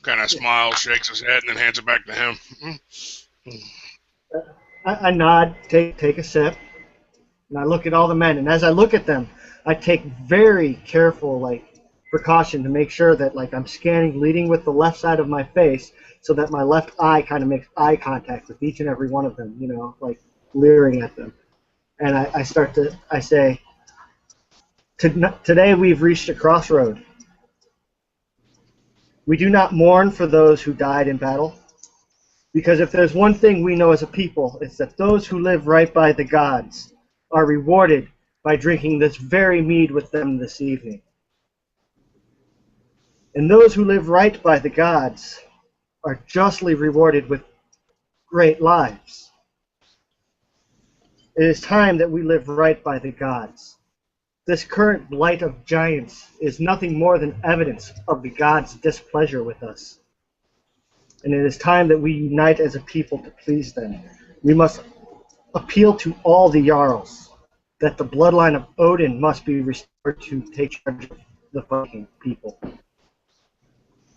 Speaker 6: kind of smiles, shakes his head, and then hands it back to him.
Speaker 2: I nod, take a sip, and I look at all the men. And as I look at them, I take very careful, precaution to make sure that, I'm scanning, leading with the left side of my face, so that my left eye kind of makes eye contact with each and every one of them, leering at them. And I say, today we've reached a crossroad. We do not mourn for those who died in battle. Because if there's one thing we know as a people, it's that those who live right by the gods are rewarded by drinking this very mead with them this evening. And those who live right by the gods are justly rewarded with great lives. It is time that we live right by the gods. This current blight of giants is nothing more than evidence of the gods' displeasure with us. And it is time that we unite as a people to please them. We must appeal to all the Jarls that the bloodline of Odin must be restored to take charge of the Viking people.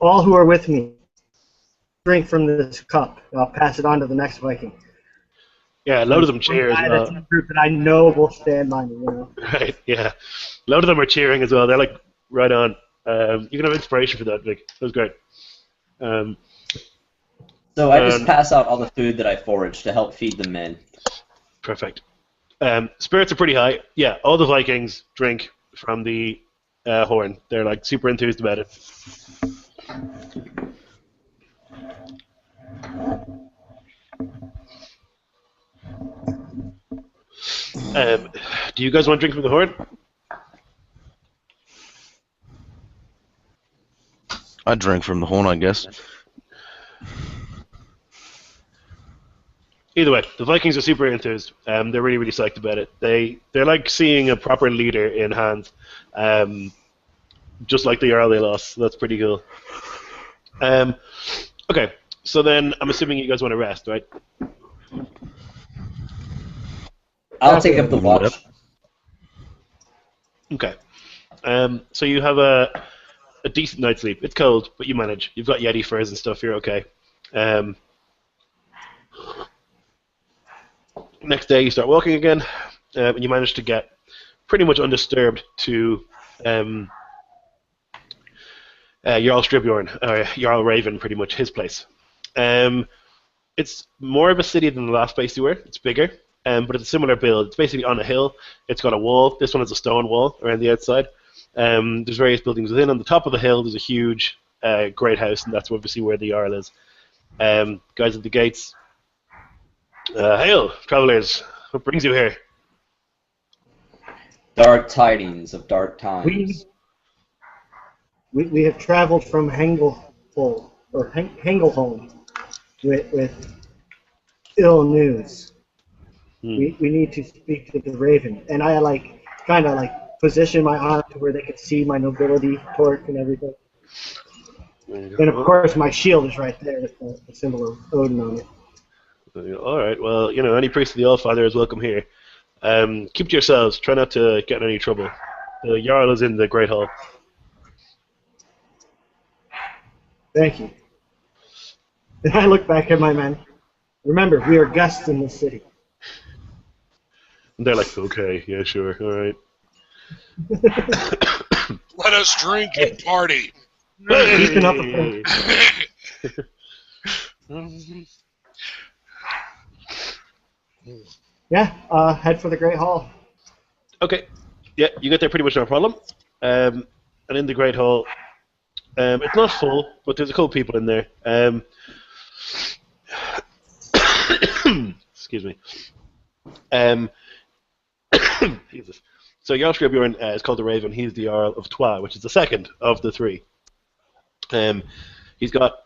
Speaker 2: All who are with me, drink from this cup. I'll pass it on to the next Viking.
Speaker 1: Yeah, a load of them cheer as
Speaker 2: That's
Speaker 1: well.
Speaker 2: a group that I know will stand by me. You know?
Speaker 1: Right, yeah. A load of them are cheering as well. They're like, right on. You can have inspiration for that, Vic. That was great.
Speaker 4: So I just pass out all the food that I foraged to help feed the men.
Speaker 1: Perfect. Spirits are pretty high. Yeah, all the Vikings drink from the horn. They're like super enthused about it. Do you guys want to drink from the horn?
Speaker 7: I drink from the horn, I guess.
Speaker 1: Either way, the Vikings are super enthused. They're really, really psyched about it. They're like seeing a proper leader in hand, just like the Jarl they lost. So that's pretty cool. Okay, so then I'm assuming you guys want to rest, right?
Speaker 4: I'll take up the watch.
Speaker 1: Okay. So you have a decent night's sleep. It's cold, but you manage. You've got Yeti furs and stuff. You're okay. Next day, you start walking again, and you manage to get pretty much undisturbed to Jarl Stribbjorn, or Jarl Raven, pretty much his place. It's more of a city than the last place you were. It's bigger, but it's a similar build. It's basically on a hill. It's got a wall. This one has a stone wall around the outside. There's various buildings within. On the top of the hill, there's a huge great house, and that's obviously where the Jarl is. Guys at the gates. Hail, travelers. What brings you here?
Speaker 4: Dark tidings of dark times.
Speaker 2: We have traveled from Hengelholm with ill news. We need to speak to the Raven, and I kind of position my arm to where they can see my nobility torque and everything. And of course, my shield is right there with the symbol of Odin on it.
Speaker 1: All right. Well, any priest of the Allfather is welcome here. Keep to yourselves. Try not to get in any trouble. The Jarl is in the Great Hall.
Speaker 2: Thank you. And I look back at my men. Remember, we are guests in this city.
Speaker 1: And they're like, okay, yeah, sure, all right.
Speaker 6: Let us drink and party.
Speaker 2: Keeping up Yeah, head for the Great Hall.
Speaker 1: Okay. Yeah, you get there pretty much no problem. And in the Great Hall, it's not full, but there's a couple people in there. Excuse me. Jesus. So Jarl Stribbjorn is called the Raven. He's the Jarl of Twa, which is the second of the three. He's got,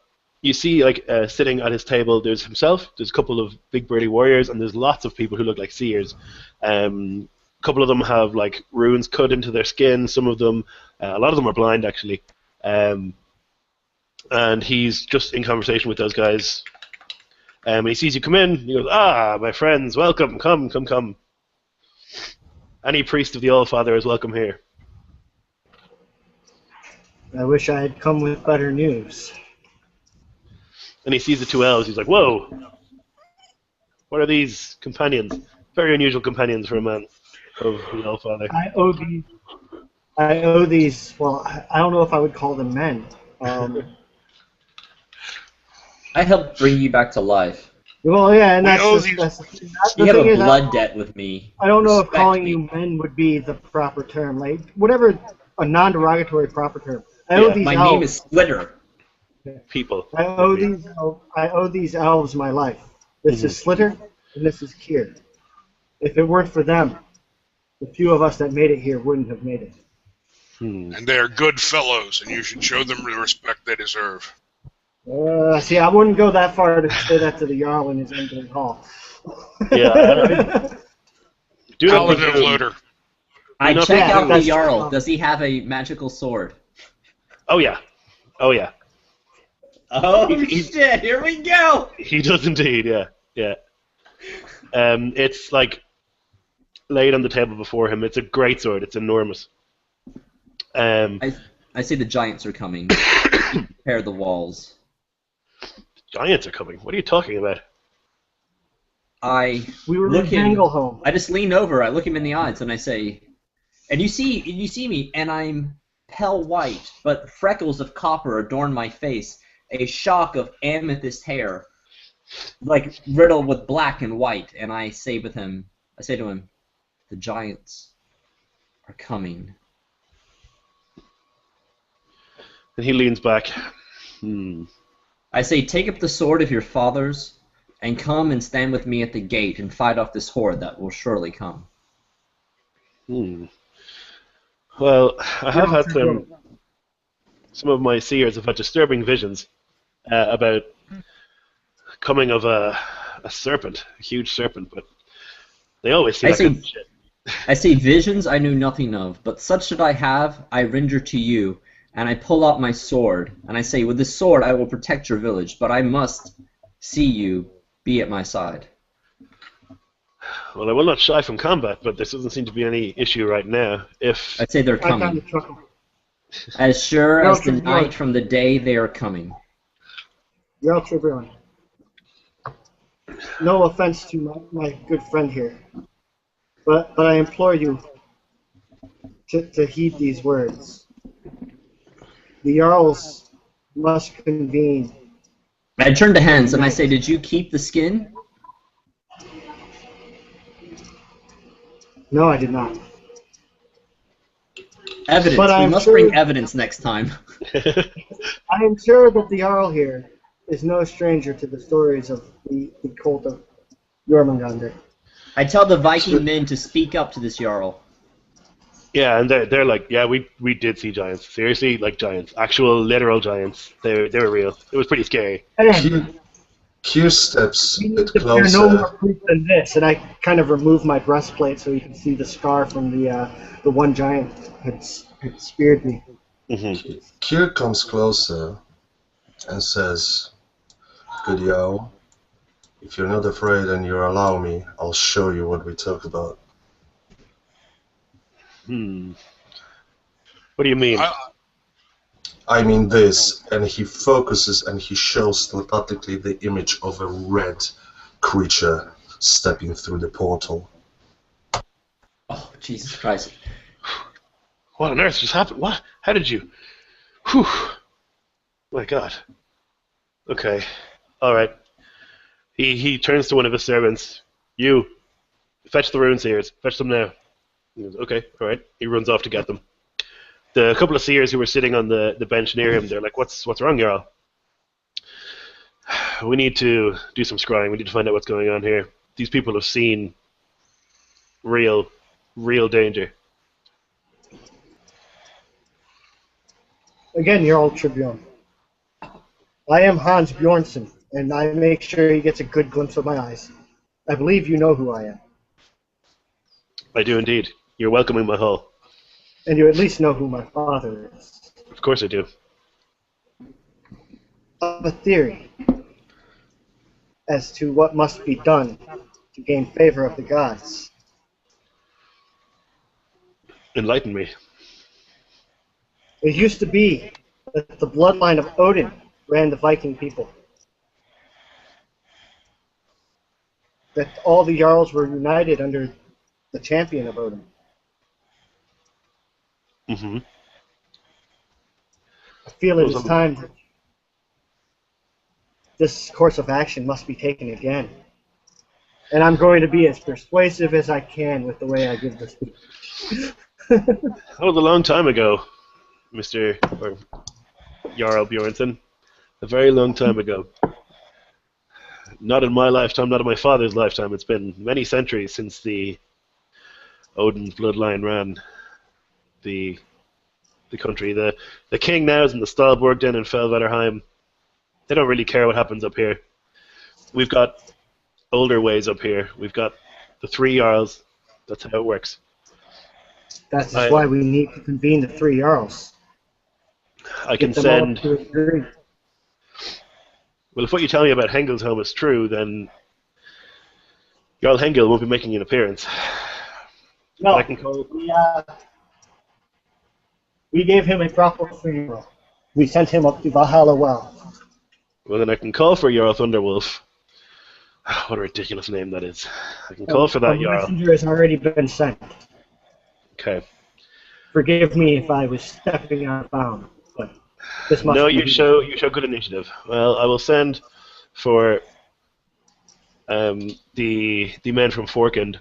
Speaker 1: you see, sitting at his table, there's himself, there's a couple of big burly warriors, and there's lots of people who look like seers. A couple of them have runes cut into their skin. Some of them, a lot of them are blind actually. And he's just in conversation with those guys. And he sees you come in. He goes, "Ah, my friends, welcome. Come. Any priest of the Allfather is welcome here."
Speaker 2: I wish I had come with better news.
Speaker 1: And he sees the two elves. He's like, "Whoa! What are these companions? Very unusual companions for a man of the Allfather."
Speaker 2: I owe these. Well, I don't know if I would call them men.
Speaker 4: I helped bring you back to life.
Speaker 2: Well, yeah, and that's
Speaker 4: you have a blood debt with me.
Speaker 2: I don't know if
Speaker 4: Respect
Speaker 2: calling
Speaker 4: me.
Speaker 2: you men would be the proper term. Whatever a non-derogatory proper term. I owe these
Speaker 4: My
Speaker 2: elves.
Speaker 4: name is Splitter.
Speaker 1: people.
Speaker 2: I owe these elves my life. This is Slitter, and this is Kier. If it weren't for them, the few of us that made it here wouldn't have made it.
Speaker 6: And they are good fellows, and you should show them the respect they deserve.
Speaker 2: See, I wouldn't go that far to say that to the Jarl in his England hall.
Speaker 1: Yeah. Do not
Speaker 6: Paladin of
Speaker 1: presume.
Speaker 6: Loader.
Speaker 4: I
Speaker 2: Yeah,
Speaker 4: check out the
Speaker 2: that's-
Speaker 4: Jarl. Does he have a magical sword?
Speaker 1: Oh yeah. Oh yeah.
Speaker 4: Oh
Speaker 1: He's-
Speaker 4: shit! Here we go.
Speaker 1: He does indeed. Yeah. Yeah. It's like laid on the table before him. It's a great sword. It's enormous.
Speaker 4: I say the giants are coming. Prepare the walls.
Speaker 1: Giants are coming. What are you talking about?
Speaker 2: We were
Speaker 4: look
Speaker 2: in
Speaker 4: him.
Speaker 2: Mangleholm.
Speaker 4: I just lean over. I look him in the eyes and I say, "And you see me, and I'm pale white, but freckles of copper adorn my face. A shock of amethyst hair, like riddled with black and white." And I say to him, "The giants are coming."
Speaker 1: And he leans back.
Speaker 4: I say, "Take up the sword of your fathers, and come and stand with me at the gate and fight off this horde that will surely come."
Speaker 1: Well, I have had some of my seers have had disturbing visions about coming of a serpent, a huge serpent, but they always see that kind of shit.
Speaker 4: I say, "Visions I knew nothing of, but such that I have, I render to you." And I pull out my sword, and I say, "With this sword I will protect your village, but I must see you be at my side."
Speaker 1: Well, I will not shy from combat, but there doesn't seem to be any issue right now. If
Speaker 4: I say they're
Speaker 2: I kind
Speaker 4: coming.
Speaker 2: of chuckle.
Speaker 4: As sure
Speaker 2: No,
Speaker 4: as the
Speaker 2: from
Speaker 4: night
Speaker 2: what?
Speaker 4: from the day they are coming.
Speaker 2: Jarl Tribune. No offense to my good friend here, but I implore you to heed these words. The Jarls must convene.
Speaker 4: I turn to Hans and I say, "Did you keep the skin?"
Speaker 2: No, I did not.
Speaker 4: Evidence.
Speaker 2: But
Speaker 4: We
Speaker 2: I'm
Speaker 4: must
Speaker 2: sure-
Speaker 4: bring evidence next time.
Speaker 2: I am sure that the Jarl here is no stranger to the stories of the cult of Jormungandr.
Speaker 4: I tell the Viking men to speak up to this Jarl.
Speaker 1: yeah, and they're like, yeah, we did see giants. Seriously, like giants, actual literal giants. They were real. It was pretty scary.
Speaker 2: And
Speaker 5: Q steps
Speaker 2: we
Speaker 5: a
Speaker 2: need
Speaker 5: bit
Speaker 2: to bear no
Speaker 5: closer.
Speaker 2: more proof than this. And I kind of remove my breastplate so you can see the scar from the one giant had speared me.
Speaker 5: Q comes closer and says, "Good Jarl, if you're not afraid and you allow me, I'll show you what we talk about."
Speaker 1: What do you mean?
Speaker 5: I mean this, and he focuses and he shows telepathically the image of a red creature stepping through the portal.
Speaker 4: Oh, Jesus Christ.
Speaker 1: What on earth just happened? What? How did you? Whew. My God. Okay. All right. He turns to one of his servants. You, fetch the rune seers. Fetch them now. He goes, okay. All right. He runs off to get them. The couple of seers who were sitting on the bench near him, they're like, "What's wrong, Jarl? We need to do some scrying. We need to find out what's going on here. These people have seen real danger."
Speaker 2: Again, Jarl Tribune. I am Hans Bjornsson, and I make sure he gets a good glimpse of my eyes. I believe you know who I am.
Speaker 1: I do indeed. You're welcome in my hall.
Speaker 2: And you at least know who my father is.
Speaker 1: Of course I do.
Speaker 2: I have a theory as to what must be done to gain favor of the gods.
Speaker 1: Enlighten me.
Speaker 2: It used to be that the bloodline of Odin ran the Viking people. That all the Jarls were united under the champion of Odin.
Speaker 1: Mm-hmm.
Speaker 2: I feel it is time that this course of action must be taken again. And I'm going to be as persuasive as I can with the way I give this speech.
Speaker 1: That was a long time ago, Mr. or Jarl Bjornsson. A very long time ago. Not in my lifetime, not in my father's lifetime. It's been many centuries since the Odin bloodline ran the country. The king now is in the Stahlburg down in Felvetterheim. They don't really care what happens up here. We've got older ways up here. We've got the 3 Jarls. That's how it works.
Speaker 2: That's just why we need to convene the 3 Jarls.
Speaker 1: I can
Speaker 2: Get them all
Speaker 1: send...
Speaker 2: to agree.
Speaker 1: Well, if what you tell me about Hengel's home is true, then Jarl Hengel won't be making an appearance.
Speaker 2: No,
Speaker 1: I can call...
Speaker 2: we gave him a proper funeral. We sent him up to Valhalla well.
Speaker 1: Well, then I can call for Jarl Thunderwolf. What a ridiculous name that is. I can call for that
Speaker 2: A
Speaker 1: Jarl.
Speaker 2: messenger has already been sent.
Speaker 1: Okay.
Speaker 2: Forgive me if I was stepping out of bounds, but this must
Speaker 1: No,
Speaker 2: be
Speaker 1: you show good initiative. Well, I will send for the men from Forkend,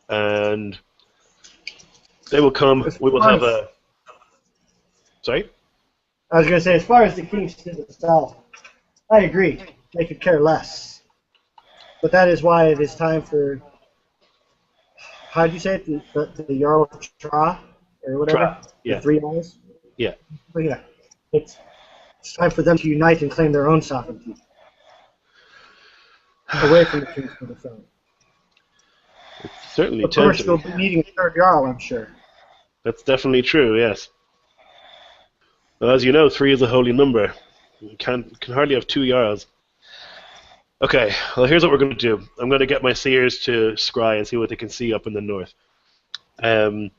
Speaker 1: and they will come. We will have a... Sorry?
Speaker 2: I was going to say, as far as the kings to the south, I agree. They could care less. But that is why it is time for, how do you say it, the Jarl of Tra, or whatever?
Speaker 1: Tra, yeah.
Speaker 2: The 3 Jarls?
Speaker 1: Yeah.
Speaker 2: But yeah, it's time for them to unite and claim their own sovereignty. Away from the kings to the south.
Speaker 1: It's certainly
Speaker 2: Of course,
Speaker 1: tempting.
Speaker 2: they'll be needing a 3rd Jarl, I'm sure.
Speaker 1: That's definitely true, yes. Well, as you know, 3 is a holy number. You can hardly have 2 Jarls. Okay, well, here's what we're going to do. I'm going to get my seers to scry and see what they can see up in the north. Then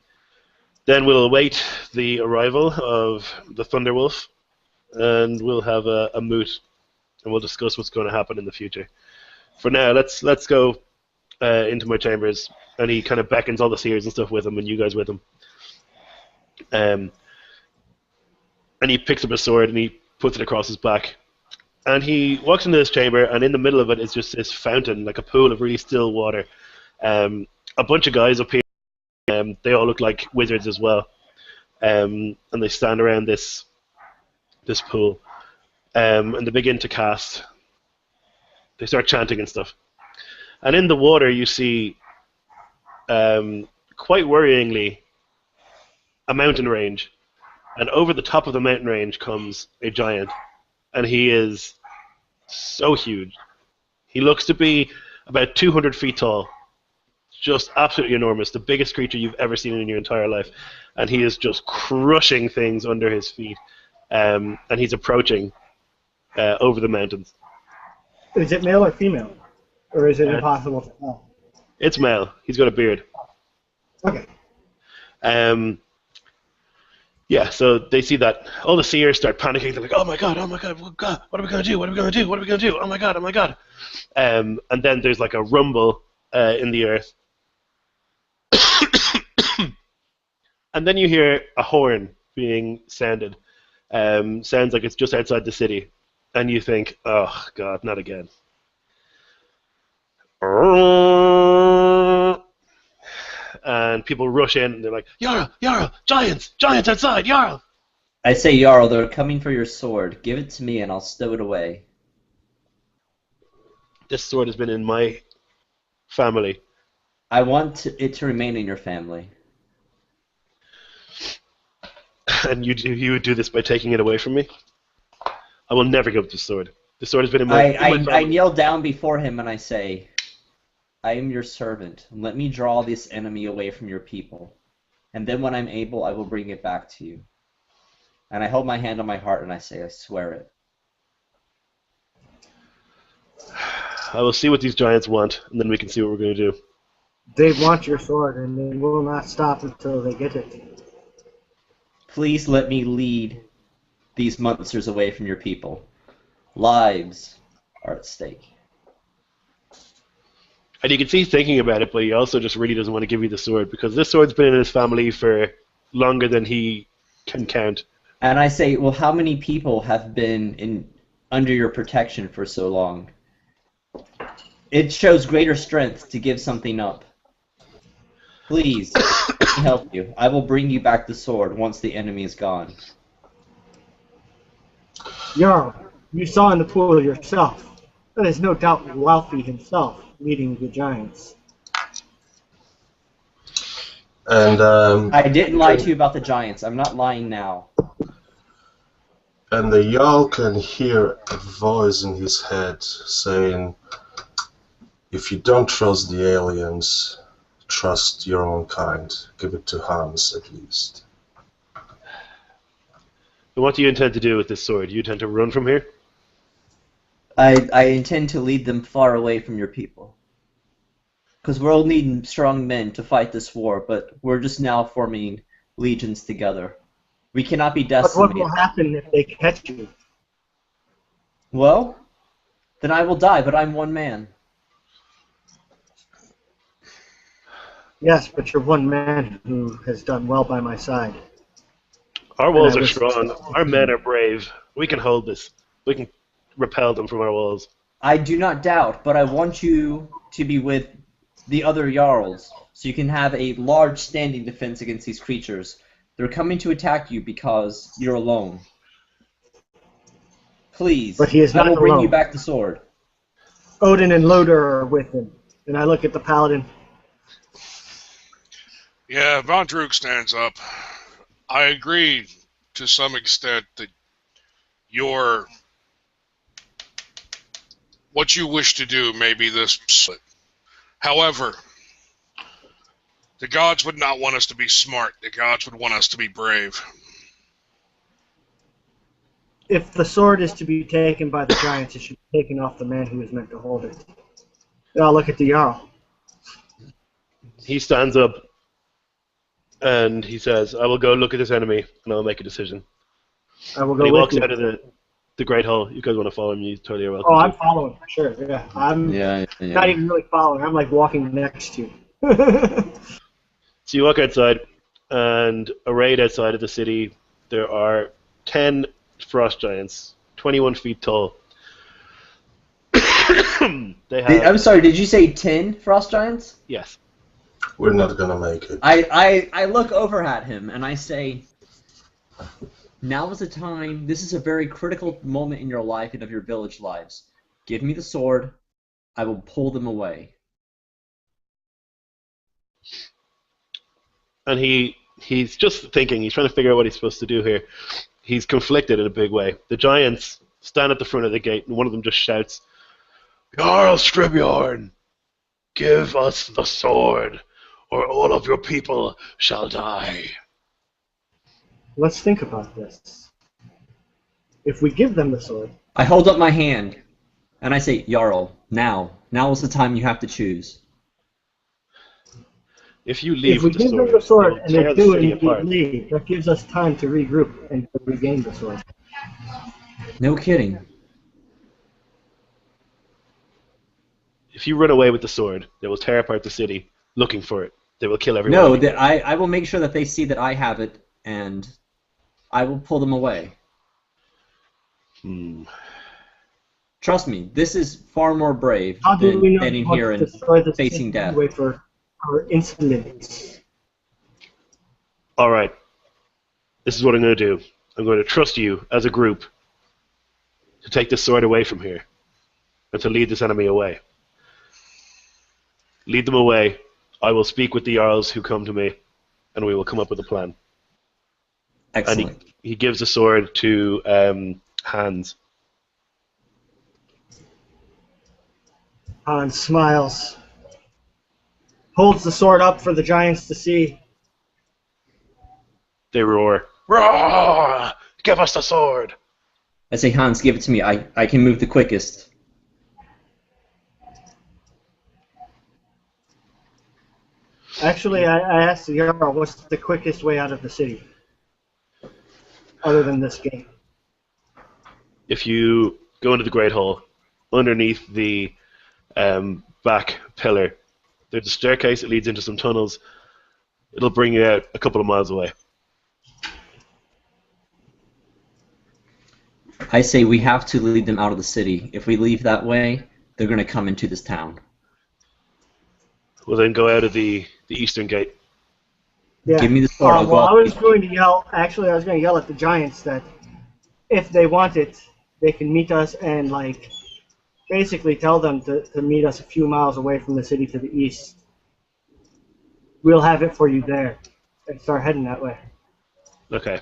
Speaker 1: we'll await the arrival of the Thunderwolf, and we'll have a moot, and we'll discuss what's going to happen in the future. For now, let's go into my chambers, and he kind of beckons all the seers and stuff with him, and you guys with him. And he picks up a sword and he puts it across his back. And he walks into this chamber, and in the middle of it is just this fountain, like a pool of really still water. A bunch of guys up here, they all look like wizards as well. And they stand around this pool. And they begin to cast. They start chanting and stuff. And in the water you see, quite worryingly, a mountain range. And over the top of the mountain range comes a giant. And he is so huge. He looks to be about 200 feet tall. Just absolutely enormous. The biggest creature you've ever seen in your entire life. And he is just crushing things under his feet. And he's approaching over the mountains.
Speaker 2: Is it male or female? Or is it impossible to tell?
Speaker 1: It's male. He's got a beard.
Speaker 2: Okay.
Speaker 1: Yeah, so they see that. All the seers start panicking. They're like, oh my god, what are we going to do? What are we going to do? What are we going to do? Oh my god. And then there's like a rumble in the earth. And then you hear a horn being sounded. Sounds like it's just outside the city. And you think, oh god, not again. And people rush in and they're like, Jarl, giants outside, Jarl!
Speaker 4: I say, Jarl, they're coming for your sword. Give it to me and I'll stow it away.
Speaker 1: This sword has been in my family.
Speaker 4: I want it to remain in your family.
Speaker 1: And you would do this by taking it away from me? I will never give up the sword. The sword has been in my family.
Speaker 4: I kneel down before him and I say, I am your servant. Let me draw this enemy away from your people. And then when I'm able, I will bring it back to you. And I hold my hand on my heart and I say, I swear it.
Speaker 1: I will see what these giants want, and then we can see what we're going to do.
Speaker 2: They want your sword, and they will not stop until they get it.
Speaker 4: Please let me lead these monsters away from your people. Lives are at stake.
Speaker 1: And you can see he's thinking about it, but he also just really doesn't want to give you the sword, because this sword's been in his family for longer than he can count.
Speaker 4: And I say, well, how many people have been under your protection for so long? It shows greater strength to give something up. Please, let me help you. I will bring you back the sword once the enemy is gone.
Speaker 2: Jarl, You saw in the pool yourself. That is no doubt Laufey himself leading the giants.
Speaker 5: And
Speaker 4: I didn't lie to you about the giants. I'm not lying now.
Speaker 5: and the Jarl can hear a voice in his head saying, "If you don't trust the aliens, trust your own kind. Give it to Hans at least."
Speaker 1: And what do you intend to do with this sword? Do you intend to run from here?
Speaker 4: I intend to lead them far away from your people. Because we'll need strong men to fight this war, but we're just now forming legions together. We cannot be
Speaker 2: But
Speaker 4: decimated.
Speaker 2: what will happen if they catch you?
Speaker 4: Well, then I will die, but I'm one man.
Speaker 2: Yes, but you're one man who has done well by my side.
Speaker 1: Our walls
Speaker 2: And I
Speaker 1: are
Speaker 2: wish-
Speaker 1: strong. Our men are brave. We can hold this. We can repel them from our walls.
Speaker 4: I do not doubt, but I want you to be with the other Jarls, so you can have a large standing defense against these creatures. They're coming to attack you because you're alone. Please,
Speaker 2: But he is
Speaker 4: I
Speaker 2: not
Speaker 4: will bring you
Speaker 2: alone.
Speaker 4: back the sword.
Speaker 2: Odin and Loder are with him. And I look at the paladin.
Speaker 6: Yeah, Von Droog stands up. I agree to some extent that what you wish to do may be this split. However, the gods would not want us to be smart. The gods would want us to be brave.
Speaker 2: If the sword is to be taken by the giants, it should be taken off the man who is meant to hold it. And I'll look at the Jarl.
Speaker 1: He stands up and he says, I will go look at this enemy and I'll make a decision.
Speaker 2: I will
Speaker 1: And
Speaker 2: go
Speaker 1: he
Speaker 2: with
Speaker 1: walks
Speaker 2: you.
Speaker 1: out of the Great Hall. You guys want to follow him, you totally are welcome.
Speaker 2: Oh,
Speaker 1: to.
Speaker 2: I'm following for sure. Yeah, I'm
Speaker 4: Yeah.
Speaker 2: not even really following. I'm like walking next to you.
Speaker 1: So you walk outside, and arrayed outside of the city, there are 10 frost giants, 21 feet tall. They have,
Speaker 4: I'm sorry, did you say 10 frost giants?
Speaker 1: yes.
Speaker 5: We're not gonna make it.
Speaker 4: I look over at him and I say, now is the time. This is a very critical moment in your life and of your village lives. Give me the sword. I will pull them away.
Speaker 1: And he's just thinking, he's trying to figure out what he's supposed to do here. He's conflicted in a big way. The giants stand at the front of the gate, and one of them just shouts, Jarl Stribjorn, give us the sword, or all of your people shall die.
Speaker 2: Let's think about this. If we give them the sword,
Speaker 4: I hold up my hand and I say, Jarl, now. Now is the time you have to choose.
Speaker 1: If you leave
Speaker 2: if we
Speaker 1: with the
Speaker 2: give them
Speaker 1: sword,
Speaker 2: the sword
Speaker 1: it'll
Speaker 2: and they
Speaker 1: tear the
Speaker 2: do
Speaker 1: city
Speaker 2: indeed
Speaker 1: apart.
Speaker 2: leave, that gives us time to regroup and to regain the sword.
Speaker 4: No kidding.
Speaker 1: If you run away with the sword, they will tear apart the city looking for it. They will kill everyone.
Speaker 4: No, I will make sure that they see that I have it and I will pull them away. Trust me, this is far more brave
Speaker 2: How do
Speaker 4: than
Speaker 2: we know
Speaker 4: standing
Speaker 2: we want
Speaker 4: here
Speaker 2: to
Speaker 4: and
Speaker 2: destroy the
Speaker 4: facing
Speaker 2: city
Speaker 4: death.
Speaker 2: anyway for our insolence?
Speaker 1: All right. This is what I'm going to do. I'm going to trust you as a group to take this sword away from here and to lead this enemy away. Lead them away. I will speak with the Jarls who come to me, and we will come up with a plan.
Speaker 4: Excellent.
Speaker 1: And he gives the sword to Hans.
Speaker 2: Hans smiles, holds the sword up for the giants to see.
Speaker 1: They roar, Roar! Give us the sword!
Speaker 4: I say, Hans, give it to me. I can move the quickest.
Speaker 2: Actually, I asked the Jarl, what's the quickest way out of the city? Other than this gate.
Speaker 1: If you go into the Great Hall, underneath the back pillar, there's a staircase that leads into some tunnels. It'll bring you out a couple of miles away.
Speaker 4: I say we have to lead them out of the city. If we leave that way, they're going to come into this town.
Speaker 1: We'll then go out of the eastern gate.
Speaker 2: Yeah.
Speaker 4: Give me the sword. I'll go
Speaker 2: Well, I
Speaker 4: up.
Speaker 2: was going to yell. Actually, I was going to yell at the giants that if they want it, they can meet us and like basically tell them to meet us a few miles away from the city to the east. We'll have it for you there, and start heading that way.
Speaker 1: Okay.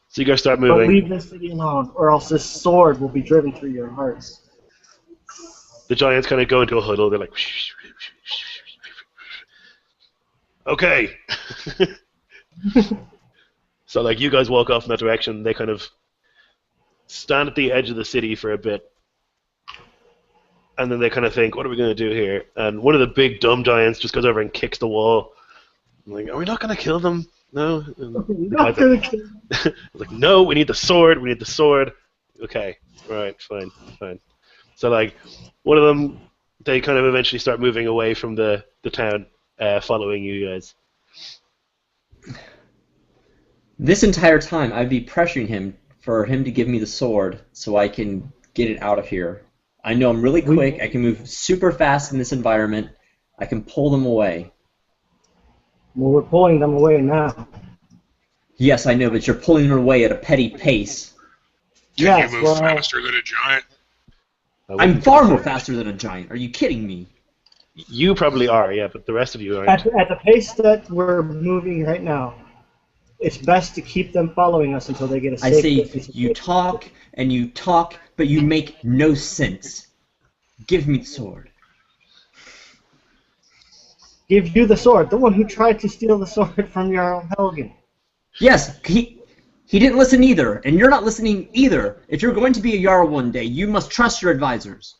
Speaker 1: So you guys start
Speaker 2: But
Speaker 1: moving.
Speaker 2: leave this city alone, or else this sword will be driven through your hearts.
Speaker 1: The giants kind of go into a huddle. They're like, okay. So like you guys walk off in that direction. They kind of stand at the edge of the city for a bit. And then they kind of think, what are we going to do here? And one of the big dumb giants just goes over and kicks the wall. I'm like, are we not going to kill them? No. And the guy's like, no, we need the sword. We need the sword. Okay, right, fine. So like, one of them, they kind of eventually start moving away from the town, following you guys.
Speaker 4: This entire time, I'd be pressuring him for him to give me the sword so I can get it out of here. I know I'm really quick. I can move super fast in this environment. I can pull them away.
Speaker 2: Well, we're pulling them away now.
Speaker 4: Yes, I know, but you're pulling them away at a petty pace.
Speaker 6: Can you move faster than a giant?
Speaker 4: I'm far more faster than a giant. Are you kidding me?
Speaker 1: You probably are, yeah, but the rest of you aren't.
Speaker 2: At the pace that we're moving right now, it's best to keep them following us until they get a safe distance.
Speaker 4: You talk and you talk, but you make no sense. Give me the sword.
Speaker 2: Give you the sword, the one who tried to steal the sword from Jarl Helgen.
Speaker 4: Yes, he didn't listen either, and you're not listening either. If you're going to be a Jarl one day, you must trust your advisors.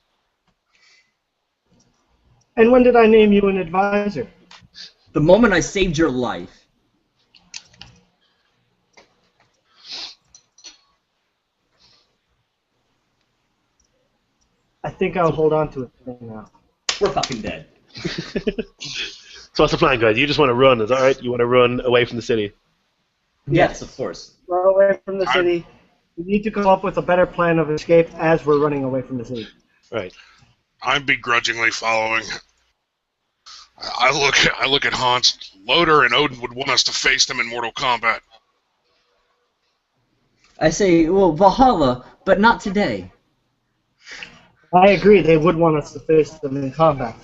Speaker 2: And when did I name you an advisor?
Speaker 4: The moment I saved your life.
Speaker 2: I think I'll hold on to it for now.
Speaker 4: We're fucking dead.
Speaker 1: So what's the plan, guys? You just want to run, is that right? You want to run away from the city?
Speaker 4: Yes, of course.
Speaker 2: Run away from the city. We need to come up with a better plan of escape as we're running away from the city.
Speaker 1: Right.
Speaker 6: I'm begrudgingly following. I look at Hans. Loder and Odin would want us to face them in Mortal Kombat.
Speaker 4: I say, well, Valhalla, but not today.
Speaker 2: I agree, they would want us to face them in combat,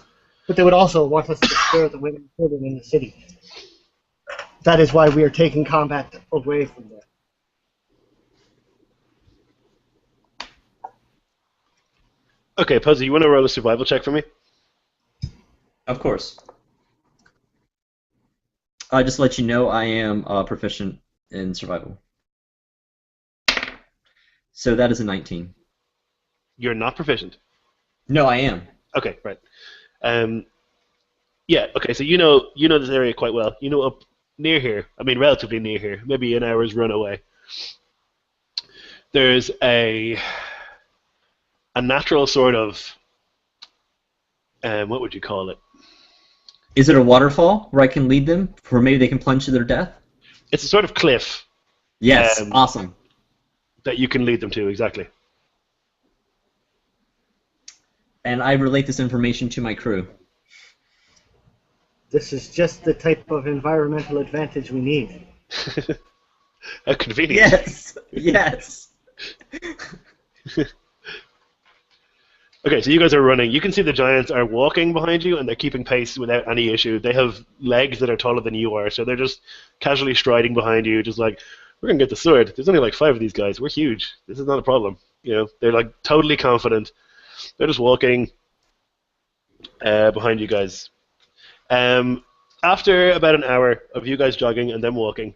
Speaker 2: but they would also want us to spare the women and children in the city. That is why we are taking combat away from them.
Speaker 1: Okay, Posey, you want to roll a survival check for me?
Speaker 4: Of course. I just let you know I am proficient in survival. So that is a 19.
Speaker 1: You're not proficient.
Speaker 4: No, I am.
Speaker 1: Okay, right. Yeah, okay, so you know this area quite well. You know up near here, I mean relatively near here, maybe an hour's run away. There's a natural sort of, what would you call it?
Speaker 4: Is it a waterfall where I can lead them, where maybe they can plunge to their death?
Speaker 1: It's a sort of cliff.
Speaker 4: Yes, awesome.
Speaker 1: That you can lead them to, exactly.
Speaker 4: And I relate this information to my crew.
Speaker 2: This is just the type of environmental advantage we need.
Speaker 1: How convenient.
Speaker 4: Yes, yes.
Speaker 1: Okay, so you guys are running. You can see the giants are walking behind you, and they're keeping pace without any issue. They have legs that are taller than you are, so they're just casually striding behind you, just like, we're going to get the sword. There's only like 5 of these guys. We're huge. This is not a problem. You know, they're like totally confident. They're just walking behind you guys. After about an hour of you guys jogging and them walking,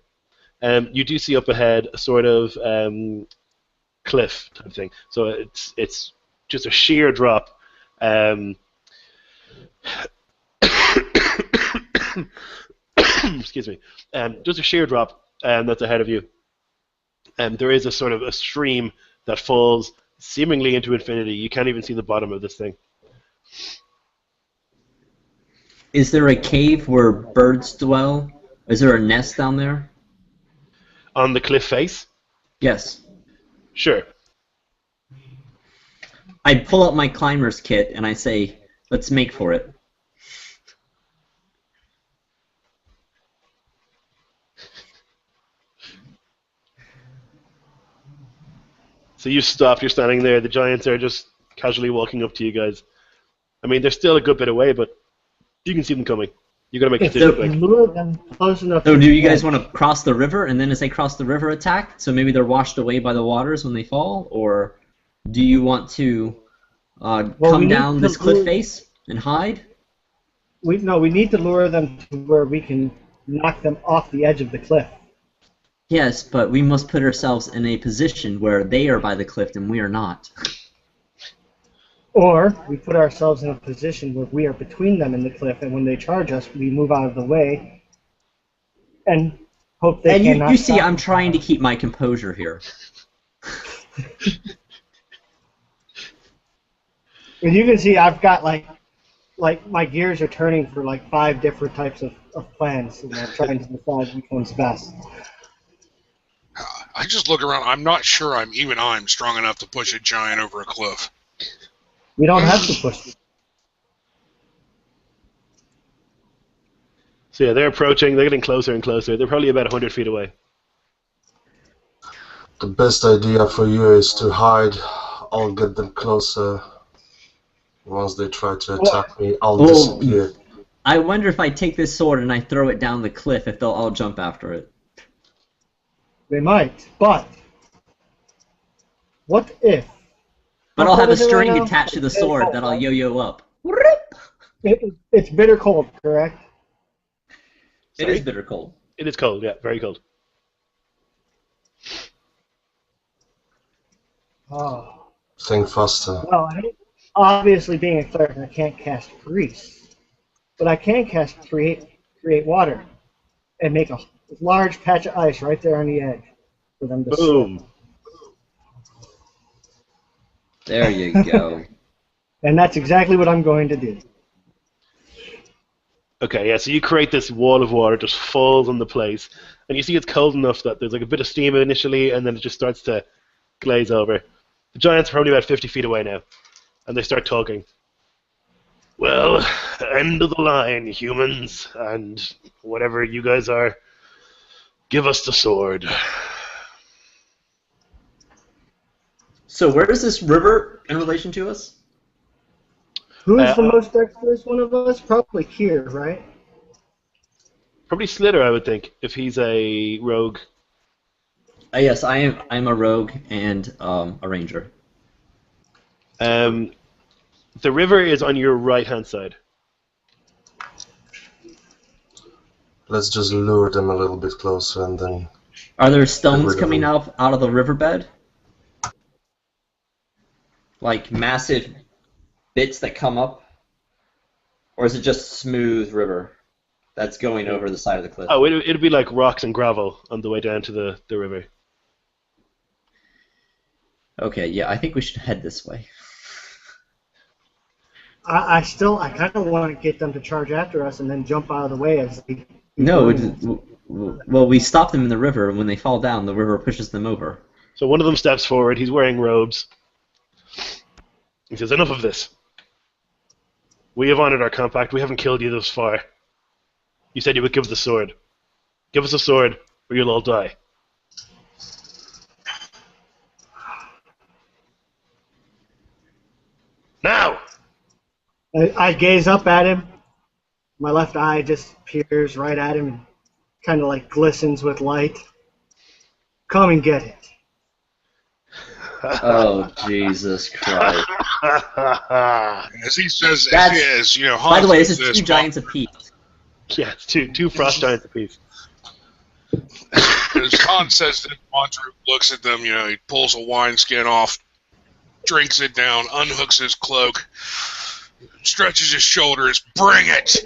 Speaker 1: you do see up ahead a sort of cliff type thing. So it's just a sheer drop. Excuse me. Just a sheer drop that's ahead of you. There is a sort of a stream that falls seemingly into infinity. You can't even see the bottom of this thing.
Speaker 4: Is there a cave where birds dwell? Is there a nest down there?
Speaker 1: On the cliff face?
Speaker 4: Yes.
Speaker 1: Sure.
Speaker 4: I pull out my climber's kit and I say, let's make for it.
Speaker 1: So you stopped, you're standing there, the giants are just casually walking up to you guys. I mean, they're still a good bit away, but you can see them coming. You're going to make a
Speaker 2: If
Speaker 1: decision
Speaker 2: they
Speaker 1: quick.
Speaker 2: lure them close enough.
Speaker 4: So do you guys want to cross the river, and then as they cross the river attack? So maybe they're washed away by the waters when they fall? Or do you want to come down this cliff face and hide?
Speaker 2: We need to lure them to where we can knock them off the edge of the cliff.
Speaker 4: Yes, but we must put ourselves in a position where they are by the cliff and we are not.
Speaker 2: Or we put ourselves in a position where we are between them and the cliff, and when they charge us, we move out of the way and hope they
Speaker 4: And
Speaker 2: cannot
Speaker 4: you see,
Speaker 2: stop
Speaker 4: I'm
Speaker 2: us.
Speaker 4: trying to keep my composure here.
Speaker 2: And you can see I've got like my gears are turning for like 5 different types of plans, and I'm trying to decide which one's best.
Speaker 6: I just look around. I'm not sure I'm strong enough to push a giant over a cliff.
Speaker 2: We don't have to push them.
Speaker 1: So yeah, they're approaching, they're getting closer and closer. They're probably about 100 feet away.
Speaker 5: The best idea for you is to hide. I'll get them closer. Once they try to attack me, I'll disappear.
Speaker 4: I wonder if I take this sword and I throw it down the cliff, if they'll all jump after it.
Speaker 2: They might, but what if?
Speaker 4: But I'll have a
Speaker 2: What is it right
Speaker 4: string
Speaker 2: now?
Speaker 4: attached to the
Speaker 2: It's
Speaker 4: sword
Speaker 2: cold,
Speaker 4: that'll
Speaker 2: right?
Speaker 4: yo-yo up.
Speaker 2: It's bitter cold, correct?
Speaker 4: It is bitter cold.
Speaker 1: It is cold, yeah, very cold.
Speaker 2: Oh.
Speaker 5: Think faster.
Speaker 2: Well, obviously, being a cleric, I can't cast grease, but I can cast create water and make a large patch of ice right there on the edge for them to
Speaker 1: Boom.
Speaker 2: slip.
Speaker 4: There you go.
Speaker 2: And that's exactly what I'm going to do.
Speaker 1: Okay, yeah, so you create this wall of water, just falls on the place, and you see it's cold enough that there's like a bit of steam initially, and then it just starts to glaze over. The giants are probably about 50 feet away now, and they start talking. Well, end of the line, humans, and whatever you guys are, give us the sword.
Speaker 4: So where is this river in relation to us?
Speaker 2: Who's the most dexterous one of us? Probably Kier, right?
Speaker 1: Probably Slither, I would think, if he's a rogue.
Speaker 4: Yes, I'm a rogue and a ranger.
Speaker 1: The river is on your right-hand side.
Speaker 5: Let's just lure them a little bit closer and then...
Speaker 4: Are there stones
Speaker 5: rid of
Speaker 4: coming
Speaker 5: them.
Speaker 4: out of the riverbed? Like massive bits that come up? Or is it just smooth river that's going over the side of the cliff?
Speaker 1: Oh, it'd be like rocks and gravel on the way down to the river.
Speaker 4: Okay, yeah, I think we should head this way.
Speaker 2: I kind of want to get them to charge after us and then jump out of the way as they...
Speaker 4: No, well, we stop them in the river, and when they fall down, the river pushes them over.
Speaker 1: So one of them steps forward, he's wearing robes. He says, enough of this. We have honored our compact, we haven't killed you thus far. You said you would give the sword. Give us a sword, or you'll all die. Now!
Speaker 2: I gaze up at him. My left eye just peers right at him and kind of like glistens with light. Come and get it.
Speaker 4: Oh, Jesus Christ.
Speaker 6: As he says,
Speaker 4: That's-
Speaker 6: Hans
Speaker 4: By the way, this
Speaker 6: says
Speaker 4: is 2 giants apiece.
Speaker 1: Yeah, it's two frost giants apiece.
Speaker 6: As Hans says that, Mondru looks at them, he pulls a wineskin off, drinks it down, unhooks his cloak, stretches his shoulders, bring it!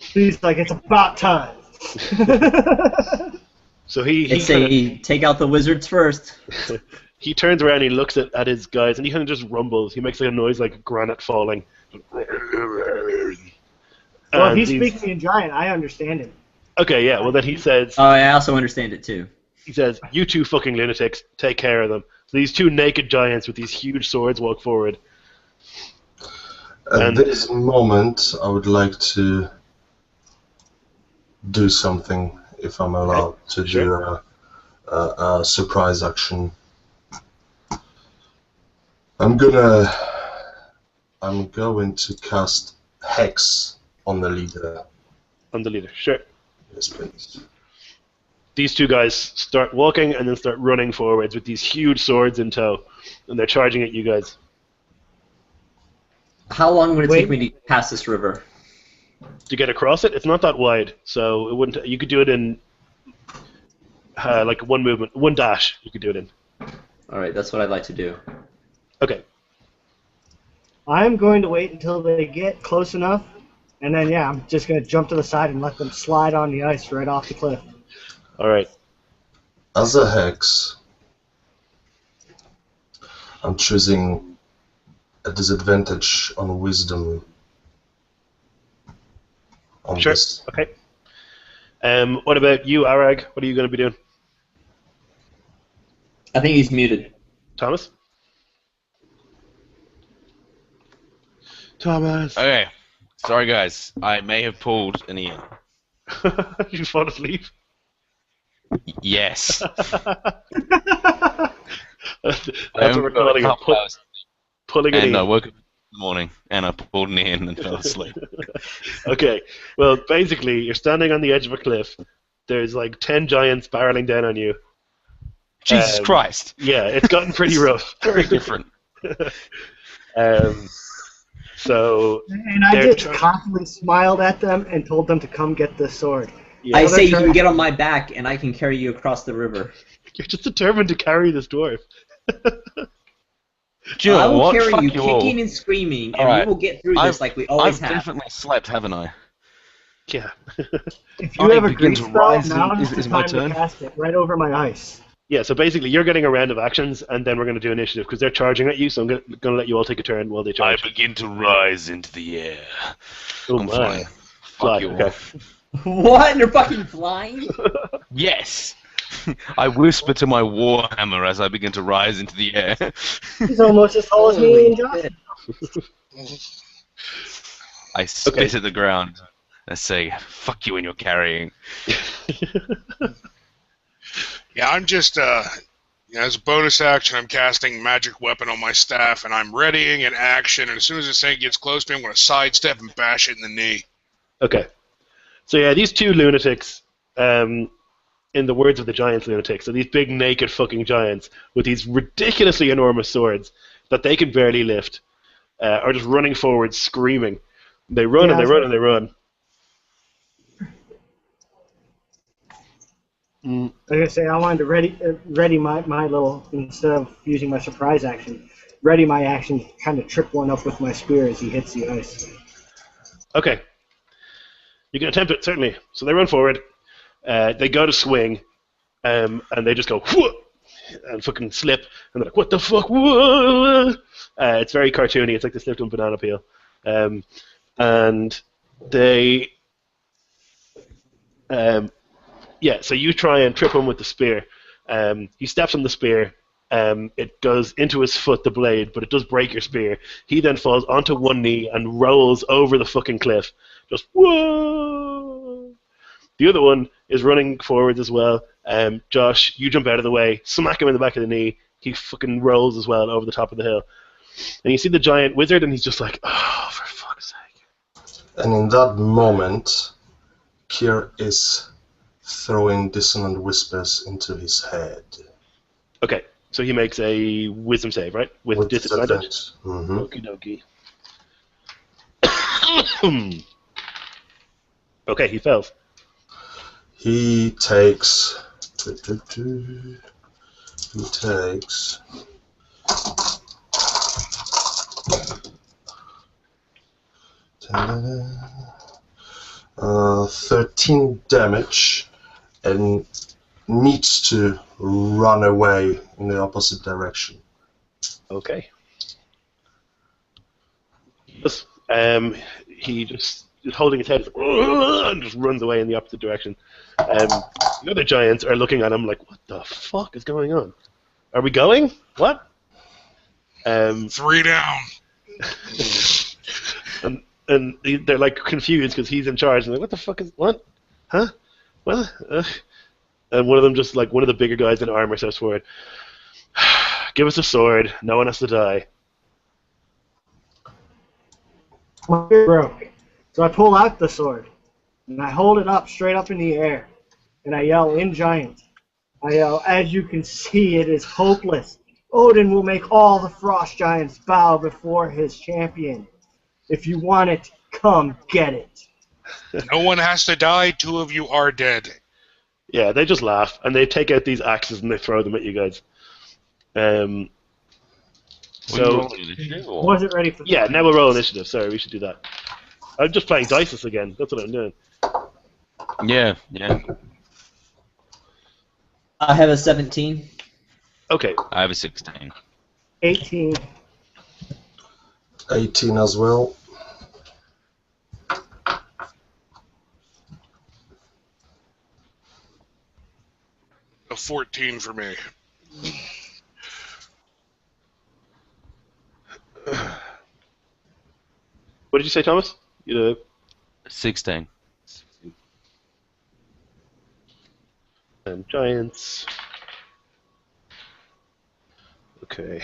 Speaker 2: He's like, it's about time.
Speaker 1: So he
Speaker 4: Take out the wizards first.
Speaker 1: he turns around and he looks at his guys and he kind of just rumbles. He makes like a noise like granite falling.
Speaker 2: Well,
Speaker 1: And
Speaker 2: he's speaking in giant. I understand it.
Speaker 1: Okay, yeah, well then he says,
Speaker 4: Oh, I also understand it too.
Speaker 1: you two fucking lunatics, take care of them. So these 2 naked giants with these huge swords walk forward.
Speaker 5: At
Speaker 1: And-
Speaker 5: this moment, I would like to do something, if I'm allowed to do a surprise action. I'm going to cast Hex on the leader.
Speaker 1: On the leader, sure.
Speaker 5: Yes, please.
Speaker 1: These two guys start walking and then start running forwards with these huge swords in tow, and they're charging at you guys.
Speaker 4: How long would it
Speaker 2: Wait.
Speaker 4: take me to pass this river?
Speaker 1: To get across it, it's not that wide, so it wouldn't. You could do it in like one movement, one dash. You could do it in.
Speaker 4: All right, that's what I'd like to do.
Speaker 1: Okay.
Speaker 2: I'm going to wait until they get close enough, and then yeah, I'm just going to jump to the side and let them slide on the ice right off the cliff.
Speaker 1: All right.
Speaker 5: As a Hex, I'm choosing a disadvantage on Wisdom. On
Speaker 1: Sure.
Speaker 5: this.
Speaker 1: Okay. What about you, Arag? What are you going to be doing?
Speaker 4: I think he's muted.
Speaker 1: Thomas? Thomas.
Speaker 3: Okay. Sorry, guys. I may have pulled an ear.
Speaker 1: You fall asleep?
Speaker 3: Yes.
Speaker 1: That's what we're calling it. Pulling it in.
Speaker 3: And I woke up in the morning and I pulled an ear and then fell asleep.
Speaker 1: Okay. Well, basically, you're standing on the edge of a cliff. There's like 10 giants barreling down on you.
Speaker 3: Jesus Christ.
Speaker 1: Yeah, it's gotten pretty rough.
Speaker 3: Very different.
Speaker 1: So
Speaker 2: And I
Speaker 1: they're
Speaker 2: just confidently smiled at them and told them to come get the sword.
Speaker 1: yeah,
Speaker 4: I say you
Speaker 2: trying-
Speaker 4: can get on my back and I can carry you across the river.
Speaker 1: you're just determined to carry this dwarf.
Speaker 3: Do you know
Speaker 4: I will
Speaker 3: what?
Speaker 4: carry
Speaker 3: Fuck
Speaker 4: you
Speaker 3: you all.
Speaker 4: kicking and screaming, and
Speaker 3: Alright.
Speaker 4: we will get through this like we always
Speaker 3: I've
Speaker 4: have.
Speaker 3: definitely slept, haven't I?
Speaker 1: Yeah.
Speaker 2: If you
Speaker 3: I
Speaker 2: have a
Speaker 3: begin
Speaker 2: great
Speaker 3: to
Speaker 2: spell,
Speaker 3: rise
Speaker 2: now
Speaker 3: in-
Speaker 2: is
Speaker 3: is
Speaker 2: the
Speaker 3: my
Speaker 2: time
Speaker 3: turn?
Speaker 2: to cast it right over my ice.
Speaker 1: Yeah, so basically you're getting a round of actions, and then we're going to do initiative, because they're charging at you, so I'm going to let you all take a turn while they
Speaker 3: I
Speaker 1: charge.
Speaker 3: begin to rise into the air.
Speaker 1: Oh
Speaker 3: I'm
Speaker 1: my.
Speaker 3: flying.
Speaker 1: Fly,
Speaker 3: Fuck you all.
Speaker 1: okay.
Speaker 4: What? You're fucking flying?
Speaker 3: Yes! I whisper to my warhammer as I begin to rise into the air.
Speaker 2: He's almost as tall as me and Josh.
Speaker 3: I spit at the ground. I say, fuck you and your carrying.
Speaker 6: Yeah, I'm just, as a bonus action, I'm casting Magic Weapon on my staff, and I'm readying an action, and as soon as this thing gets close to me, I'm going to sidestep and bash it in the knee.
Speaker 1: Okay. So yeah, these two lunatics, in the words of the giants lunatics, so these big naked fucking giants with these ridiculously enormous swords that they can barely lift, are just running forward screaming. They run and they run and they run.
Speaker 2: Like I say, I wanted to ready my little, instead of using my surprise action, ready my action, kind of trip one up with my spear as he hits the ice.
Speaker 1: Okay. You can attempt it, certainly. So they run forward, they go to swing, and they just go, whoa, and fucking slip, and they're like, what the fuck? Whoa! It's very cartoony, it's like they slipped on banana peel. And they, yeah, so you try and trip him with the spear. He steps on the spear. It goes into his foot, the blade, but it does break your spear. He then falls onto one knee and rolls over the fucking cliff. Just whoa! The other one is running forwards as well. Josh, you jump out of the way, smack him in the back of the knee. He fucking rolls as well over the top of the hill. And you see the giant wizard, and he's just like, oh, for fuck's sake.
Speaker 5: And in that moment, Kier is throwing dissonant whispers into his head.
Speaker 1: Okay, so he makes a wisdom save, right? With disadvantage?
Speaker 5: Mm-hmm.
Speaker 1: Okie dokie. Okay, he fails.
Speaker 5: He takes... He takes... 13 damage and needs to run away in the opposite direction.
Speaker 1: Okay. Yes. He just is holding his head and just runs away in the opposite direction. The other giants are looking at him like, what the fuck is going on? Are we going? What?
Speaker 6: 3 down.
Speaker 1: and they're like confused because he's in charge. And they're like, what the fuck is, what? Huh? What? And one of them just like, one of the bigger guys in armor steps forward. Give us a sword. No one has to die.
Speaker 2: My spear broke. So I pull out the sword, and I hold it up straight up in the air, and I yell in giant. I yell, as you can see, it is hopeless. Odin will make all the frost giants bow before his champion. If you want it, come get it.
Speaker 6: No one has to die. 2 of you are dead.
Speaker 1: Yeah, they just laugh and they take out these axes and they throw them at you guys. So
Speaker 2: Wasn't ready for
Speaker 1: yeah, now we'll roll initiative. Sorry, we should do that. I'm just playing Dices again. That's what I'm doing.
Speaker 3: Yeah.
Speaker 4: I have a 17.
Speaker 1: Okay.
Speaker 3: I have a 16.
Speaker 2: 18.
Speaker 5: 18 as well.
Speaker 6: A 14 for me.
Speaker 1: What did you say, Thomas? You
Speaker 3: 16.
Speaker 1: and giants. Okay.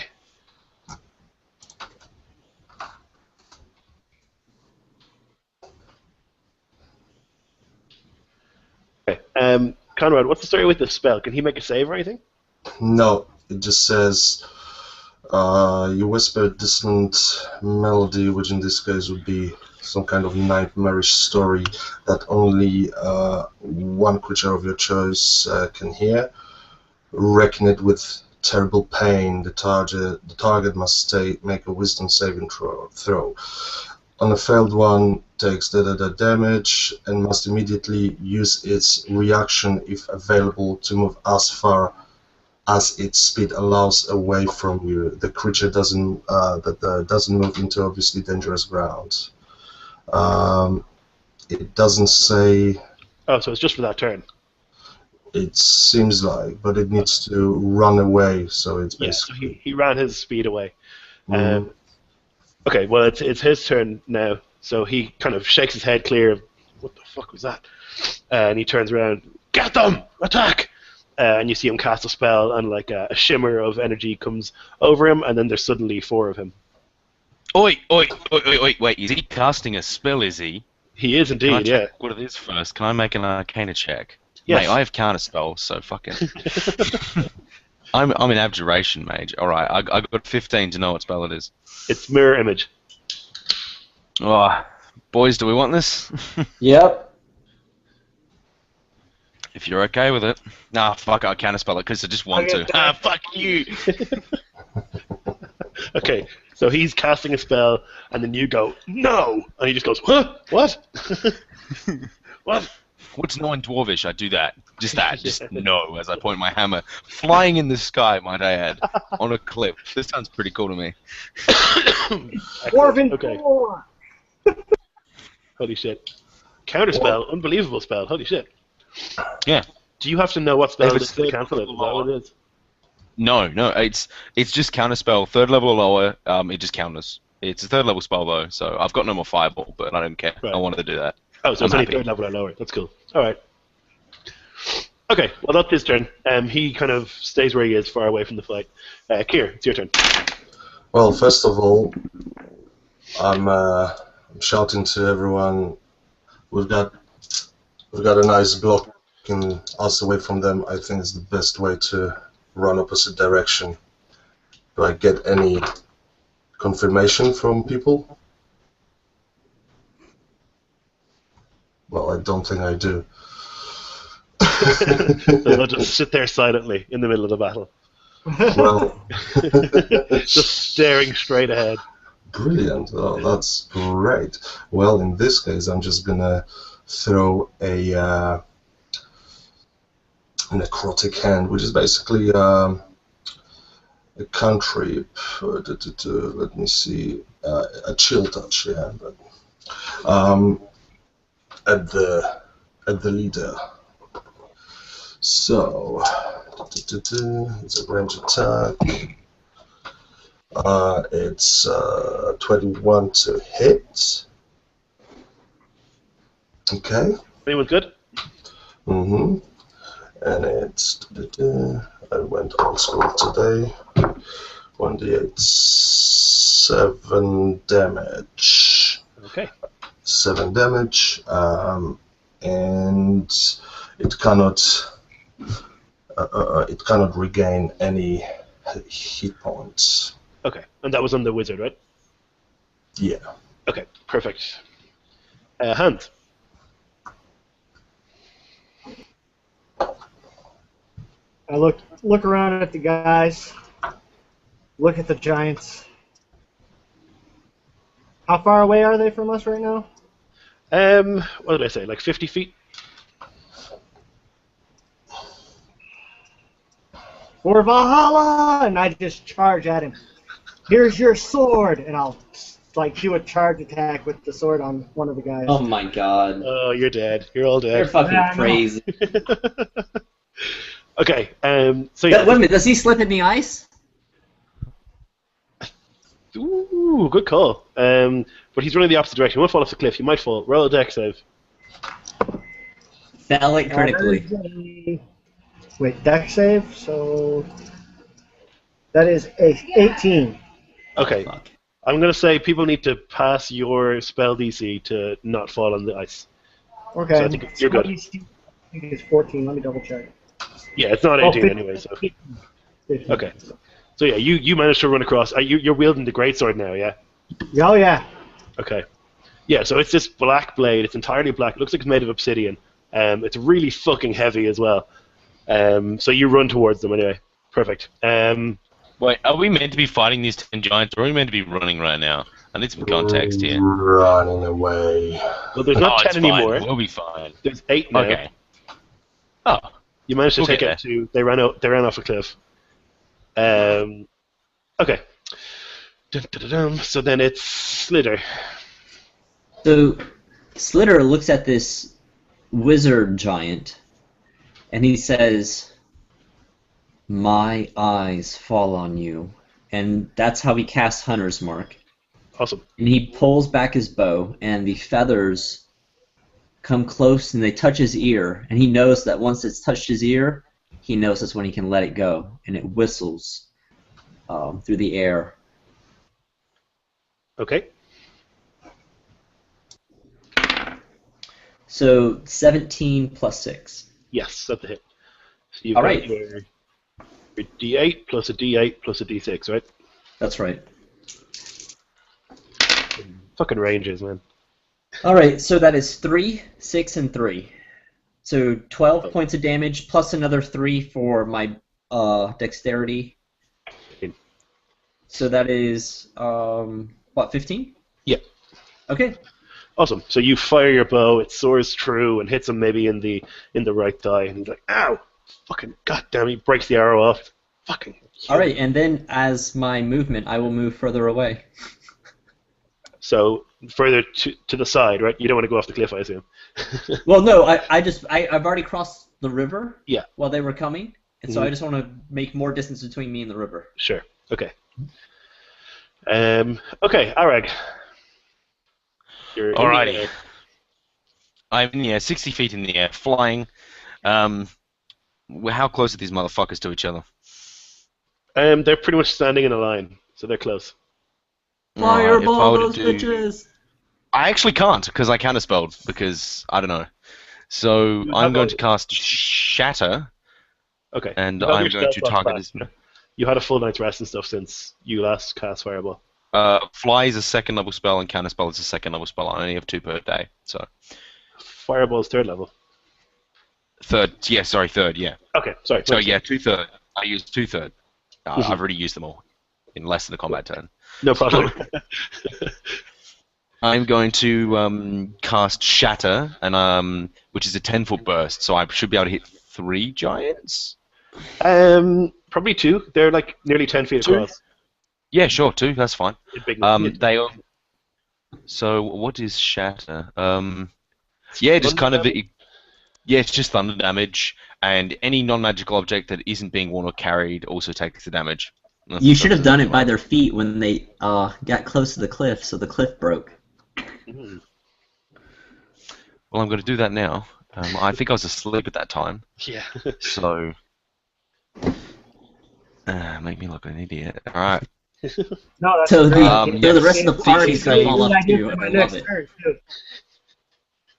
Speaker 1: Okay. Conrad, what's the story with the spell? Can he make a save or anything?
Speaker 5: No, it just says you whisper a dissonant melody, which in this case would be some kind of nightmarish story that only one creature of your choice can hear. Wrecking it with terrible pain, the target must make a wisdom saving throw. On a failed one, takes the damage and must immediately use its reaction, if available, to move as far as its speed allows away from you. The creature doesn't move into obviously dangerous ground. It doesn't say.
Speaker 1: Oh, so it's just for that turn.
Speaker 5: It seems like, but it needs to run away. So it's
Speaker 1: Yeah, so
Speaker 5: basically.
Speaker 1: he ran his speed away. Okay, well it's his turn now. So he kind of shakes his head clear of what the fuck was that, and he turns around. Get them! Attack! And you see him cast a spell, and like a shimmer of energy comes over him, and then there's suddenly 4 of him.
Speaker 3: Wait, is he casting a spell, is he?
Speaker 1: He is
Speaker 3: Can I
Speaker 1: indeed, yeah.
Speaker 3: check what it is first? Can I make an Arcana check?
Speaker 1: Yes.
Speaker 3: Mate, I have counterspell, so fuck it. I'm an Abjuration mage. Alright, I got 15 to know what spell it is.
Speaker 1: It's mirror image.
Speaker 3: Oh, boys, do we want this?
Speaker 4: Yep.
Speaker 3: If you're okay with it. Nah, fuck, I counterspell it because I just want to. Ah, fuck you!
Speaker 1: Okay, so he's casting a spell, and then you go, no! And he just goes, huh? What? What?
Speaker 3: What's 9 Dwarvish? I do that. Just that. Just no, as I point my hammer. Flying in the sky, might I add. On a cliff. This sounds pretty cool to me.
Speaker 2: Dwarven
Speaker 1: Okay.
Speaker 2: floor.
Speaker 1: Holy shit. Counterspell, unbelievable spell, holy shit.
Speaker 3: Yeah.
Speaker 1: Do you have to know what spell
Speaker 3: If
Speaker 1: it
Speaker 3: it's
Speaker 1: is to cancel it? Is that what it is?
Speaker 3: No, it's just counterspell. 3rd level or lower, it just counters. It's a 3rd level spell though, so I've got no more fireball, but I don't care.
Speaker 1: Right.
Speaker 3: I wanted to do that.
Speaker 1: Oh, so
Speaker 3: I'm
Speaker 1: it's only
Speaker 3: happy.
Speaker 1: 3rd level or lower. That's cool. Alright. Okay, well that's his turn. He kind of stays where he is, far away from the fight. Kier, it's your turn.
Speaker 5: Well, first of all, I'm shouting to everyone. We've got a nice block in us away from them. I think it's the best way to run opposite direction. Do I get any confirmation from people? Well, I don't think I do.
Speaker 1: So they'll just sit there silently in the middle of the battle.
Speaker 5: Well,
Speaker 1: Just staring straight ahead.
Speaker 5: brilliant. Oh, that's great. Well, in this case, I'm just gonna throw a necrotic hand, which is basically a cantrip. Let me see, a chill touch. Yeah, but at the leader. So it's a range attack. It's 21 to hit. Okay.
Speaker 1: Anyone good?
Speaker 5: Mm-hmm. And it's I went old school today. 1d8, 7 damage.
Speaker 1: Okay.
Speaker 5: 7 damage, and it cannot regain any hit points.
Speaker 1: Okay. And that was on the wizard, right?
Speaker 5: Yeah.
Speaker 1: Okay. Perfect. Hans.
Speaker 2: I look around at the guys. Look at the giants. How far away are they from us right now?
Speaker 1: What did I say? Like 50 feet?
Speaker 2: For Valhalla! And I just charge at him. Here's your sword! And I'll like do a charge attack with the sword on one of the guys.
Speaker 4: Oh my god.
Speaker 1: Oh, you're dead. You're all
Speaker 4: You're
Speaker 1: dead.
Speaker 4: fucking
Speaker 2: Yeah, I know.
Speaker 4: crazy.
Speaker 1: Okay. So yeah.
Speaker 4: Wait a minute, does he slip in the ice?
Speaker 1: Ooh, good call. But he's running the opposite direction. He won't fall off the cliff. He might fall. Roll a deck save.
Speaker 4: Fell it critically.
Speaker 2: Wait, deck save? So that is a 18.
Speaker 1: Okay.
Speaker 4: Fuck.
Speaker 1: I'm going to say people need to pass your spell DC to not fall on the ice.
Speaker 2: Okay.
Speaker 1: So I think you're good.
Speaker 2: I think it's 14. Let me double check.
Speaker 1: Yeah, it's not 18 anyway. So
Speaker 2: 15.
Speaker 1: okay. So yeah, you managed to run across. You're wielding the greatsword now, yeah?
Speaker 2: Oh, yeah.
Speaker 1: Okay. Yeah, so it's this black blade. It's entirely black. It looks like it's made of obsidian. It's really fucking heavy as well. So you run towards them anyway. Perfect.
Speaker 3: Wait, are we meant to be fighting these 10 giants, or are we meant to be running right now? I need some context here.
Speaker 5: Running away.
Speaker 1: Well, there's not 10
Speaker 3: it's fine.
Speaker 1: anymore.
Speaker 3: We'll be fine.
Speaker 1: There's 8 now.
Speaker 3: Okay. Oh,
Speaker 1: You managed to
Speaker 3: We'll
Speaker 1: take
Speaker 3: get
Speaker 1: out 2. They ran off a cliff. Okay. Dun, dun, dun, dun. So then it's Slitter.
Speaker 4: So, Slitter looks at this wizard giant, and he says, "My eyes fall on you." And that's how he casts Hunter's Mark.
Speaker 1: Awesome.
Speaker 4: And he pulls back his bow, and the feathers come close, and they touch his ear. And he knows that once it's touched his ear, he knows that's when he can let it go. And it whistles through the air.
Speaker 1: Okay.
Speaker 4: So 17 plus 6.
Speaker 1: Yes, that's a hit. So you've
Speaker 4: All
Speaker 1: got
Speaker 4: right.
Speaker 1: your D8 plus a D8 plus a D6, right?
Speaker 4: That's right.
Speaker 1: Fucking ranges, man.
Speaker 4: All right, so that is 3, 6, and 3. So 12 points of damage plus another 3 for my dexterity.
Speaker 1: 15.
Speaker 4: So that is, what, 15?
Speaker 1: Yeah.
Speaker 4: Okay.
Speaker 1: Awesome. So you fire your bow, it soars true and hits him maybe in the right thigh, and he's like, "Ow! Fucking goddamn!" He breaks the arrow off. Fucking.
Speaker 4: All right, and then as my movement, I will move further away.
Speaker 1: So further to the side, right? You don't want to go off the cliff, I assume.
Speaker 4: Well, no, I've already crossed the river.
Speaker 1: Yeah.
Speaker 4: While they were coming, and so I just want to make more distance between me and the river.
Speaker 1: Sure. Okay. Okay, Arag.
Speaker 3: Alrighty. I'm in the air, 60 feet in the air, flying. How close are these motherfuckers to each other?
Speaker 1: They're pretty much standing in a line, so they're close.
Speaker 3: Alright, if I
Speaker 4: Fireball
Speaker 3: were to
Speaker 4: those
Speaker 3: do-
Speaker 4: bitches!
Speaker 3: I actually can't, because I counterspelled, because I don't know. So I'm going to cast Shatter,
Speaker 1: Okay.
Speaker 3: and
Speaker 1: You have
Speaker 3: I'm
Speaker 1: your
Speaker 3: going to
Speaker 1: spell
Speaker 3: target
Speaker 1: slots
Speaker 3: his...
Speaker 1: back. You had a full night's rest and stuff since you last cast Fireball.
Speaker 3: Fly is a second level spell, and counterspell is a second level spell. I only have 2 per day, so...
Speaker 1: Fireball's 3rd level.
Speaker 3: Third, yeah.
Speaker 1: Okay, sorry.
Speaker 3: So yeah, 2/3. I used 2/3. I've already used them all in less than a combat turn.
Speaker 1: No problem.
Speaker 3: I'm going to cast Shatter, and which is a 10-foot burst, so I should be able to hit 3 giants.
Speaker 1: Probably 2. They're like nearly 10 feet
Speaker 3: 2?
Speaker 1: across.
Speaker 3: Yeah, sure, 2. That's fine.
Speaker 1: Big
Speaker 3: They are. So what is Shatter? Yeah, just kind of. Yeah, it's just thunder damage, and any non-magical object that isn't being worn or carried also takes the damage.
Speaker 4: You should have done it by their feet when they got close to the cliff, so the cliff broke.
Speaker 1: Mm.
Speaker 3: Well, I'm going to do that now. I think I was asleep at that time,
Speaker 1: Yeah.
Speaker 3: so make me look like an idiot. All right.
Speaker 2: No, that's
Speaker 4: So
Speaker 2: great.
Speaker 4: the rest of the party's
Speaker 3: It's
Speaker 4: gonna
Speaker 3: a
Speaker 4: fall
Speaker 2: Good
Speaker 4: off
Speaker 2: idea
Speaker 4: too,
Speaker 2: for
Speaker 4: and
Speaker 2: my
Speaker 4: I love
Speaker 2: next
Speaker 4: it.
Speaker 2: turn, too.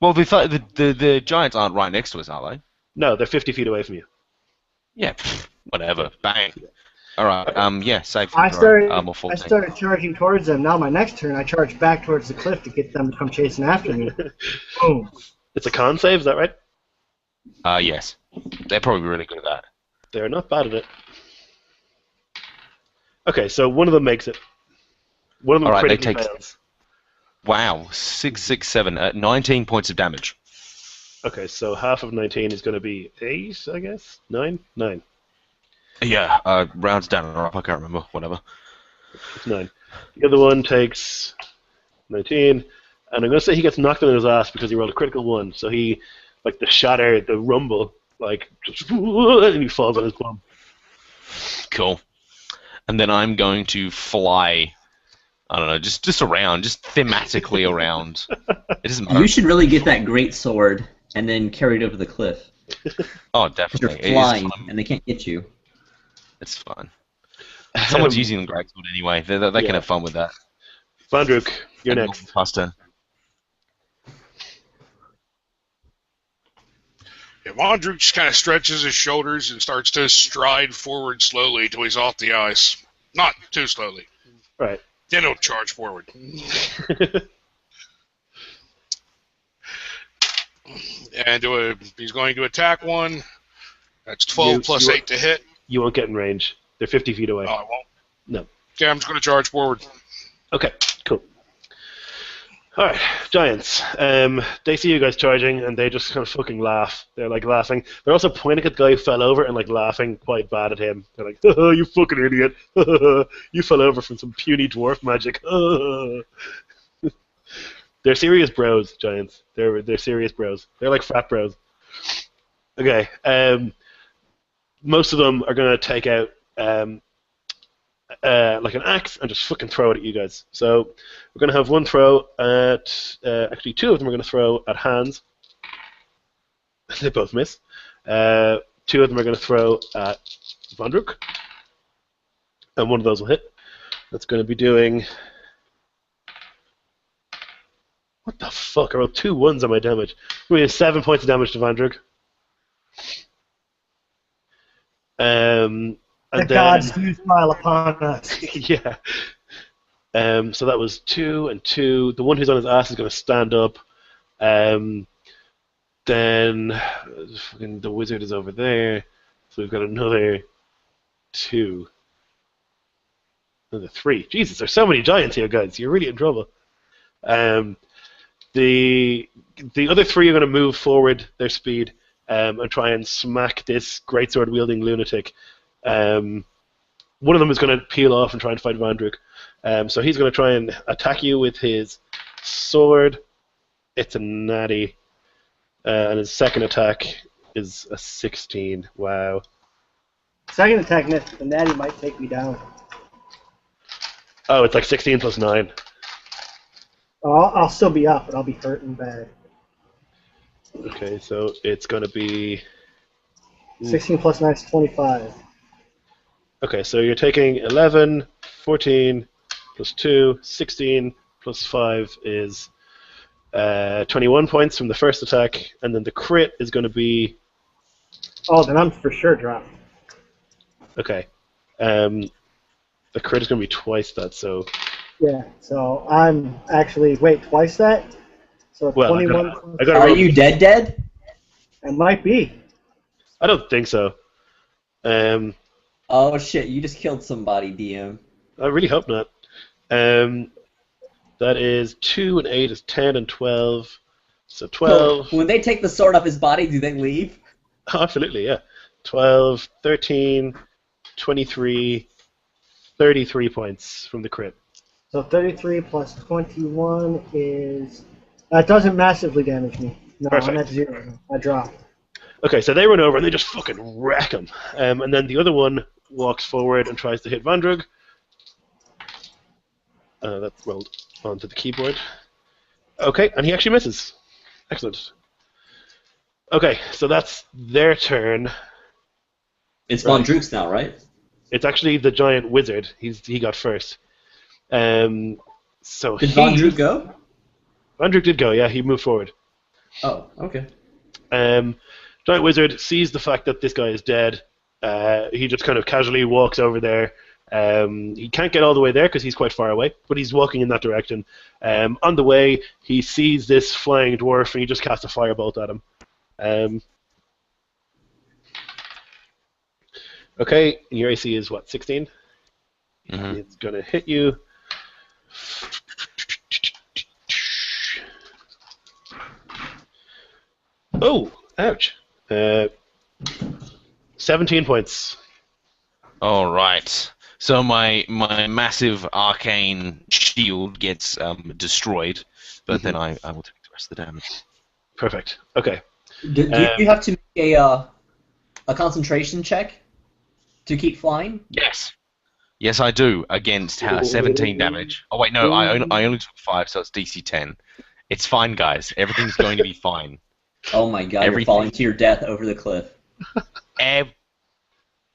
Speaker 3: Well, the giants aren't right next to us, are they?
Speaker 1: No, they're 50 feet away from you.
Speaker 3: Yeah, whatever. Bang. All right. Yeah, save
Speaker 2: I
Speaker 3: throw.
Speaker 2: started,
Speaker 3: Or
Speaker 2: I
Speaker 3: 14.
Speaker 2: started charging towards them. Now my next turn, I charge back towards the cliff to get them to come chasing after me. Boom.
Speaker 1: It's a con save, is that right?
Speaker 3: Yes. They're probably really good at that.
Speaker 1: They're not bad at it. Okay, so one of them makes it. One of them
Speaker 3: All right, they
Speaker 1: critically
Speaker 3: take-
Speaker 1: fails.
Speaker 3: Wow. 6, 6, 7. 19 points of damage.
Speaker 1: Okay, so half of 19 is going to be 8, I guess? 9? 9.
Speaker 3: Yeah, rounds down or up, I can't remember. Whatever.
Speaker 1: It's 9. The other one takes 19, and I'm going to say he gets knocked on his ass because he rolled a critical 1. So he, like the shatter, the rumble, like, just, and he falls on his bum.
Speaker 3: Cool. And then I'm going to fly. I don't know, just around, just thematically around. It doesn't matter.
Speaker 4: You should really get that great sword and then carry it over the cliff.
Speaker 3: Oh,
Speaker 4: 'Cause
Speaker 3: definitely.
Speaker 4: you're flying and they can't get you.
Speaker 3: It's fun. Someone's using the greatsword anyway. They
Speaker 1: Yeah.
Speaker 3: can have fun with that.
Speaker 1: Vandruk, you're
Speaker 3: And
Speaker 1: next.
Speaker 3: Faster.
Speaker 6: Yeah, Mondruk just kind of stretches his shoulders and starts to stride forward slowly till he's off the ice. Not too slowly.
Speaker 1: Right.
Speaker 6: Then he'll charge forward. And he's going to attack one. That's 12 plus 8 to hit.
Speaker 1: You won't get in range. They're 50 feet away.
Speaker 6: Oh, I won't.
Speaker 1: No.
Speaker 6: Okay, I'm just going to charge forward.
Speaker 1: Okay, cool. Alright, giants. They see you guys charging, and they just kind of fucking laugh. They're like laughing. They're also pointing at the guy who fell over and like laughing quite bad at him. They're like, oh, you fucking idiot. You fell over from some puny dwarf magic. They're serious bros, giants. They're serious bros. They're like frat bros. Okay, most of them are going to take out like an axe and just fucking throw it at you guys. So we're going to have one throw at, actually 2 of them are going to throw at Hans. They both miss. 2 of them are going to throw at Vandruk. And one of those will hit. That's going to be doing... What the fuck? I rolled 2 1s on my damage. We have 7 points of damage to Vandruk. And
Speaker 2: The
Speaker 1: then,
Speaker 2: gods do smile upon us.
Speaker 1: yeah. So that was 2 and 2. The one who's on his ass is going to stand up. Then fucking the wizard is over there. So we've got another 2. Another 3. Jesus, there's so many giants here, guys. You're really in trouble. The other 3 are going to move forward their speed and try and smack this greatsword wielding lunatic. One of them is going to peel off and try and fight Vandruk. So he's going to try and attack you with his sword. It's a natty. And his second attack is a 16. Wow.
Speaker 2: Second attack, the natty might take me down.
Speaker 1: Oh, it's like 16 plus 9.
Speaker 2: Oh, I'll still be up, but I'll be hurting bad.
Speaker 1: Okay, so it's going to be...
Speaker 2: 16 plus 9 is 25.
Speaker 1: Okay, so you're taking 11, 14, plus 2, 16, plus 5 is 21 points from the first attack, and then the crit is going to be...
Speaker 2: Oh, then I'm for sure dropped.
Speaker 1: Okay. The crit is going to be twice that, so...
Speaker 2: Yeah, so I'm actually, wait, twice that? So
Speaker 1: Well,
Speaker 2: 21.
Speaker 1: I gotta
Speaker 4: Are
Speaker 1: roll-
Speaker 4: you dead?
Speaker 2: It might be.
Speaker 1: I don't think so.
Speaker 4: Oh shit, you just killed somebody, DM.
Speaker 1: I really hope not. That is 2 and 8 is 10 and 12. So 12.
Speaker 4: So when they take the sword off his body, do they leave?
Speaker 1: Absolutely, yeah. 12, 13, 23, 33 points from the crit.
Speaker 2: So 33 plus 21 is... That doesn't massively damage me. No, I'm
Speaker 1: Perfect.
Speaker 2: at 0. I drop.
Speaker 1: Okay, so they run over and they just fucking wreck him. And then the other one walks forward and tries to hit Vandrug. That's rolled onto the keyboard. Okay, and he actually misses. Excellent. Okay, so that's their turn.
Speaker 4: It's
Speaker 1: Right.
Speaker 4: Von Drooks now, right?
Speaker 1: It's actually the giant wizard. He got first. So
Speaker 4: Did Von Drew go?
Speaker 1: Von Drew did go. Yeah, he moved forward.
Speaker 4: Oh, okay.
Speaker 1: Giant wizard sees the fact that this guy is dead. He just kind of casually walks over there. He can't get all the way there because he's quite far away, but he's walking in that direction. On the way, he sees this flying dwarf, and he just casts a firebolt at him. Okay, your AC is what, 16?
Speaker 3: Mhm.
Speaker 1: It's gonna hit you. Oh, ouch. 17 points.
Speaker 3: All right. So my massive arcane shield gets destroyed, but then I will take the rest of the damage.
Speaker 1: Perfect. Okay.
Speaker 4: Do you have to make a concentration check to keep flying?
Speaker 3: Yes. Yes, I do. Against 17 damage. Oh wait, no, I only took 5, so it's DC 10. It's fine, guys. Everything's going to be fine.
Speaker 4: Oh my god, you're falling to your death over the cliff.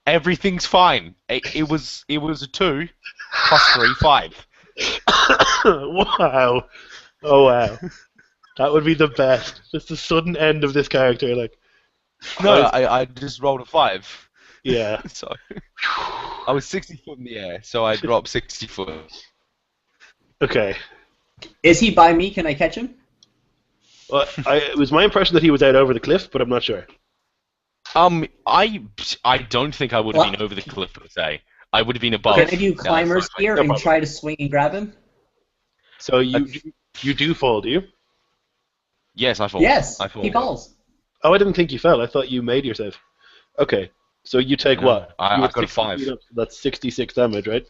Speaker 3: Everything's fine. It was a 2 plus 3, 5.
Speaker 1: Wow. Oh, wow. That would be the best. Just the sudden end of this character, like.
Speaker 3: No, I just rolled a 5.
Speaker 1: Yeah.
Speaker 3: So I was 60 foot in the air, so I dropped 60 foot.
Speaker 1: Okay.
Speaker 4: Is he by me? Can I catch him?
Speaker 1: Well, it was my impression that he was out over the cliff, but I'm not sure.
Speaker 3: I don't think I would have been over the cliff per se. I would have been above.
Speaker 4: Can I do climber's gear
Speaker 1: No
Speaker 4: and
Speaker 1: problem.
Speaker 4: try to swing and grab him?
Speaker 1: So you do fall, do you?
Speaker 3: Yes, I fall.
Speaker 4: Yes,
Speaker 3: I fall.
Speaker 4: he falls.
Speaker 1: Oh, I didn't think you fell. I thought you made yourself. Okay. So you take
Speaker 3: No,
Speaker 1: what?
Speaker 3: I
Speaker 1: You were
Speaker 3: got a
Speaker 1: 60
Speaker 3: 5.
Speaker 1: feet up, so that's 66 damage, right?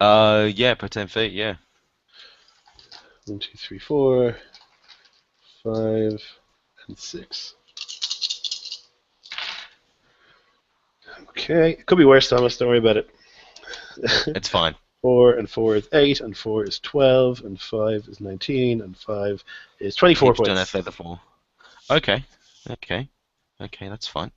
Speaker 3: Yeah, per 10 feet, yeah.
Speaker 1: 1, 2, 3, 4, 5, and 6. Okay. It could be worse, Thomas. Don't worry about it.
Speaker 3: It's fine.
Speaker 1: 4 and 4 is 8, and 4 is 12, and 5 is 19, and 5 is 24
Speaker 3: Keeps doing that
Speaker 1: points.
Speaker 3: feather fall. Okay, that's fine.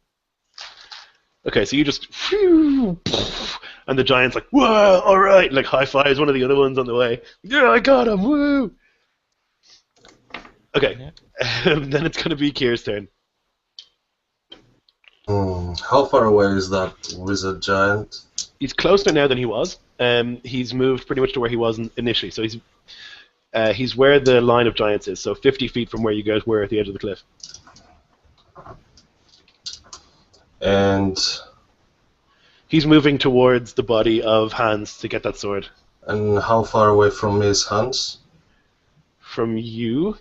Speaker 1: Okay, so you just, and the giant's like, whoa, all right, like high fives one of the other ones on the way. Yeah, I got him, woo. Okay, then it's gonna be Kier's turn.
Speaker 5: How far away is that wizard giant?
Speaker 1: He's closer now than he was. He's moved pretty much to where he was initially. So he's where the line of giants is. So 50 feet from where you guys were at the edge of the cliff.
Speaker 5: And
Speaker 1: He's moving towards the body of Hans to get that sword.
Speaker 5: how far away from me is Hans?
Speaker 1: From you,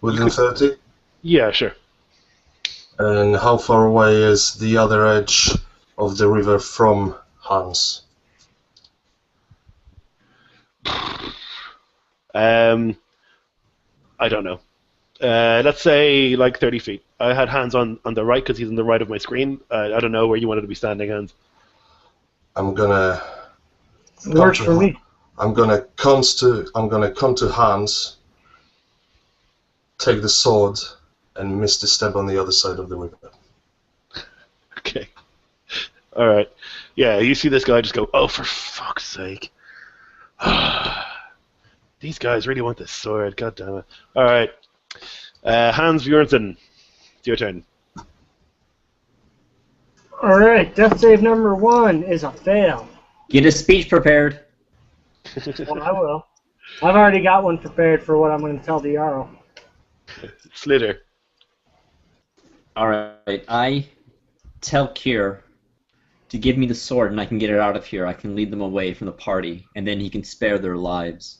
Speaker 5: Within 30?
Speaker 1: yeah, sure.
Speaker 5: And how far away is the other edge of the river from Hans?
Speaker 1: I don't know. Let's say like 30 feet. I had Hans on the right because he's on the right of my screen. I don't know where you wanted to be standing, Hans.
Speaker 5: I'm gonna.
Speaker 2: It works for me.
Speaker 5: I'm gonna come to Hans, take the sword, and misty step on the other side of the river.
Speaker 1: Okay. All right. Yeah, you see this guy just go, oh, for fuck's sake. These guys really want this sword. God damn it. All right. Hans Bjornsson, it's your turn.
Speaker 2: All right, death save number 1 is a fail.
Speaker 4: Get a speech prepared.
Speaker 2: Well, I will. I've already got one prepared for what I'm going to tell the Jarl.
Speaker 1: Slitter.
Speaker 4: Alright, I tell Kier to give me the sword and I can get it out of here. I can lead them away from the party, and then he can spare their lives.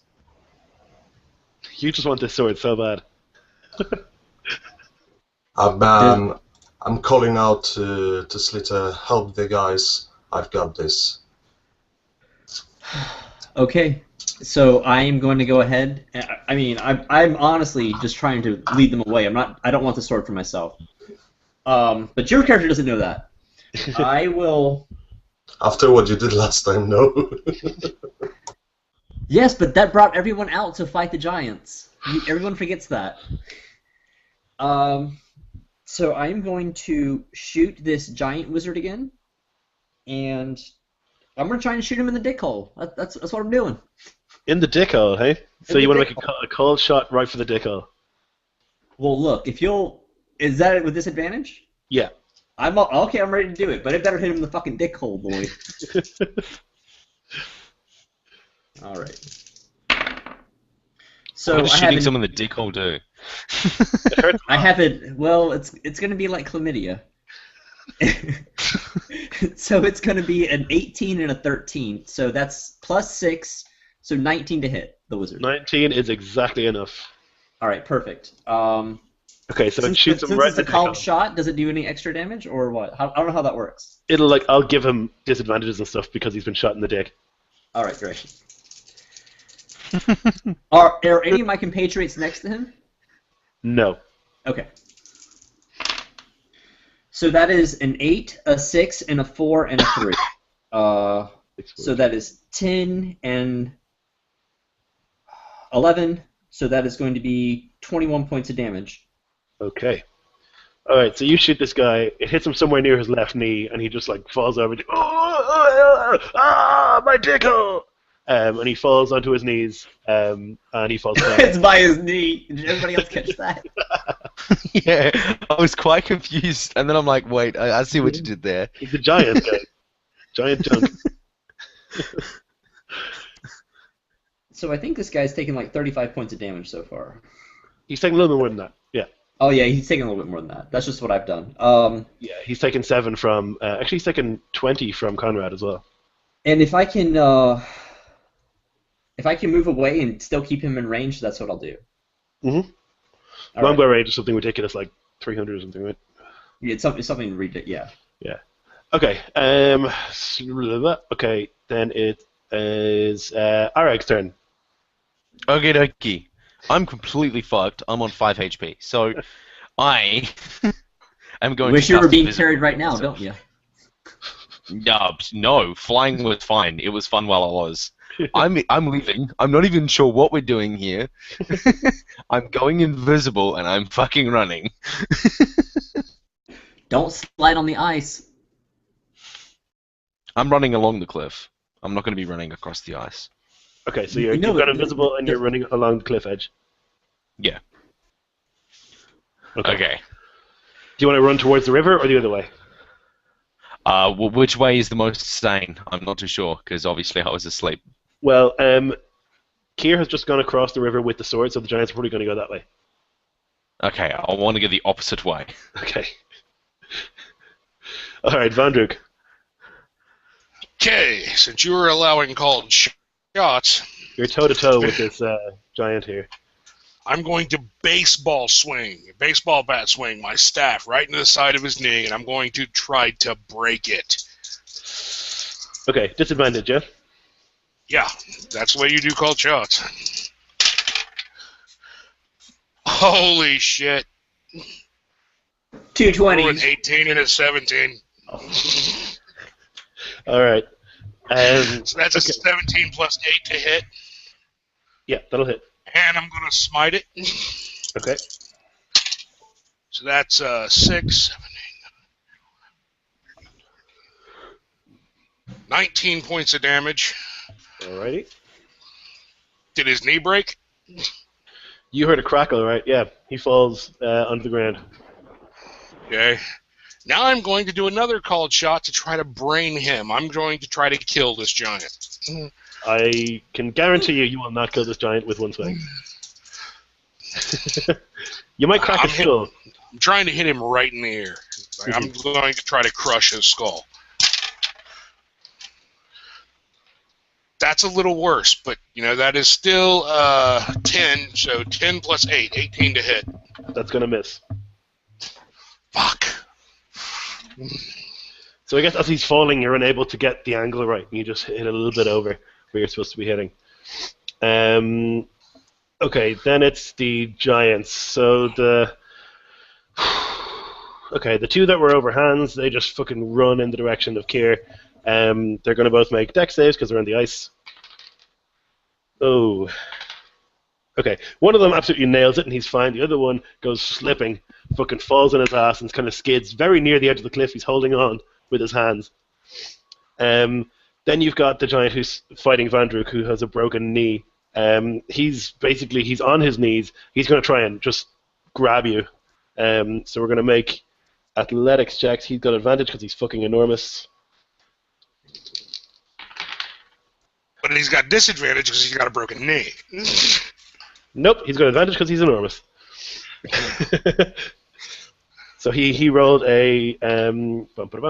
Speaker 1: You just want this sword so bad.
Speaker 5: I'm calling out to Slitter, help the guys, I've got this.
Speaker 4: Okay, so I am going to go ahead. I mean, I'm honestly just trying to lead them away. I don't want the sword for myself. But your character doesn't know that. I will.
Speaker 5: After what you did last time, no.
Speaker 4: Yes, but that brought everyone out to fight the giants. Everyone forgets that. So I'm going to shoot this giant wizard again. and I'm gonna try and shoot him in the dick hole. That's what I'm doing.
Speaker 1: In the dick hole, hey? So
Speaker 4: In
Speaker 1: you
Speaker 4: the
Speaker 1: want to
Speaker 4: dick
Speaker 1: make a cold shot right for the dick hole?
Speaker 4: Well, look, is that with disadvantage?
Speaker 1: Yeah.
Speaker 4: Okay. I'm ready to do it, but it better hit him in the fucking dick hole, boy. All right. So
Speaker 3: What does
Speaker 4: I
Speaker 3: shooting
Speaker 4: have
Speaker 3: someone in the dick hole do?
Speaker 1: It hurts.
Speaker 4: I have it. Well, it's gonna be like chlamydia. So it's gonna be an 18 and a 13. So that's +6. So 19 to hit the wizard.
Speaker 1: 19 is exactly enough.
Speaker 4: All right, perfect.
Speaker 1: Okay, so it shoots him
Speaker 4: Since
Speaker 1: right
Speaker 4: it's
Speaker 1: in
Speaker 4: a
Speaker 1: the dick
Speaker 4: called
Speaker 1: hole.
Speaker 4: shot, does it do any extra damage or what? I don't know how that works.
Speaker 1: I'll give him disadvantages and stuff because he's been shot in the dick.
Speaker 4: All right, great. Are any of my compatriots next to him?
Speaker 1: No.
Speaker 4: Okay. So that is an 8, a 6, and a 4, and a 3. So that is 10 and 11. So that is going to be 21 points of damage.
Speaker 1: Okay. All right, so you shoot this guy. It hits him somewhere near his left knee, and he just like falls over. My dick hole! And he falls onto his knees, and he falls down.
Speaker 4: It's by his knee. Did everybody else catch that?
Speaker 7: Yeah, I was quite confused, and then I'm like, wait, I see what you did there.
Speaker 1: He's a giant guy. Giant junk.
Speaker 4: So I think this guy's taken like 35 points of damage so far.
Speaker 1: He's taking a little bit more than that. Yeah.
Speaker 4: Oh yeah, he's taking a little bit more than that. That's just what I've done.
Speaker 1: Yeah, he's taken 7 from. Actually, he's taken 20 from Conrad as well.
Speaker 4: And if I can move away and still keep him in range, that's what I'll do.
Speaker 1: Mm-hmm.
Speaker 4: All
Speaker 1: Longbow
Speaker 4: right.
Speaker 1: range is something ridiculous, like 300 or something, right?
Speaker 4: Yeah, it's something ridiculous. Yeah.
Speaker 1: Yeah. Okay. Okay. Then it is Areg's turn.
Speaker 7: Okie dokie. I'm completely fucked. I'm on 5 HP. So I am going
Speaker 4: Wish
Speaker 7: to
Speaker 4: you were
Speaker 7: cast
Speaker 4: being
Speaker 7: invisible
Speaker 4: carried right now,
Speaker 7: myself.
Speaker 4: don't you?
Speaker 7: No, flying was fine. It was fun while I was. I'm leaving. I'm not even sure what we're doing here. I'm going invisible and I'm fucking running.
Speaker 4: Don't slide on the ice.
Speaker 7: I'm running along the cliff. I'm not going to be running across the ice.
Speaker 1: Okay, so
Speaker 4: You
Speaker 1: you've
Speaker 4: know
Speaker 1: got
Speaker 4: that-
Speaker 1: invisible and you're running along the cliff edge.
Speaker 7: Yeah.
Speaker 1: Okay.
Speaker 7: Okay.
Speaker 1: Do you want to run towards the river or the other way?
Speaker 7: Well, which way is the most sane? I'm not too sure because obviously I was asleep.
Speaker 1: Well, Kier has just gone across the river with the sword, so the giants are probably going to go that way.
Speaker 7: Okay, I want to go the opposite way.
Speaker 1: Okay. All right, Vandruk.
Speaker 6: Okay, since you were allowing called shots,
Speaker 1: You're toe-to-toe with this giant here.
Speaker 6: I'm going to baseball bat swing my staff right into the side of his knee, and I'm going to try to break it.
Speaker 1: Okay, disadvantage, yeah?
Speaker 6: Yeah, that's the way you do called shots. Holy shit.
Speaker 4: 220.
Speaker 6: An 18 and a 17.
Speaker 1: All right.
Speaker 6: So that's a 17 plus 8 to hit,
Speaker 1: Yeah, that'll hit.
Speaker 6: and I'm going to smite it.
Speaker 1: Okay.
Speaker 6: So that's 6, 7, 8, 19 points of damage.
Speaker 1: Alrighty.
Speaker 6: Did his knee break?
Speaker 1: You heard a crackle, right? Yeah, he falls onto the ground.
Speaker 6: Okay. Now I'm going to do another called shot to try to brain him. I'm going to try to kill this giant.
Speaker 1: I can guarantee you will not kill this giant with one swing. You might crack his skull.
Speaker 6: I'm trying to hit him right in the ear. Like, I'm going to try to crush his skull. That's a little worse, but that is still 10. So 10 plus 8, 18 to hit.
Speaker 1: That's gonna miss.
Speaker 6: Fuck.
Speaker 1: So I guess as he's falling, you're unable to get the angle right, and you just hit a little bit over where you're supposed to be hitting. Okay, then it's the giants. So the two that were over hands, they just fucking run in the direction of Kier. They're going to both make dex saves because they're on the ice. Oh. Okay, one of them absolutely nails it and he's fine. The other one goes slipping, fucking falls on his ass and kind of skids very near the edge of the cliff. He's holding on with his hands. Then you've got the giant who's fighting Vandruk, who has a broken knee. He's on his knees. He's going to try and just grab you. So we're going to make athletics checks. He's got advantage because he's fucking enormous.
Speaker 6: But he's got disadvantage because he's got a broken knee.
Speaker 1: Nope, he's got advantage because he's enormous. So he rolled a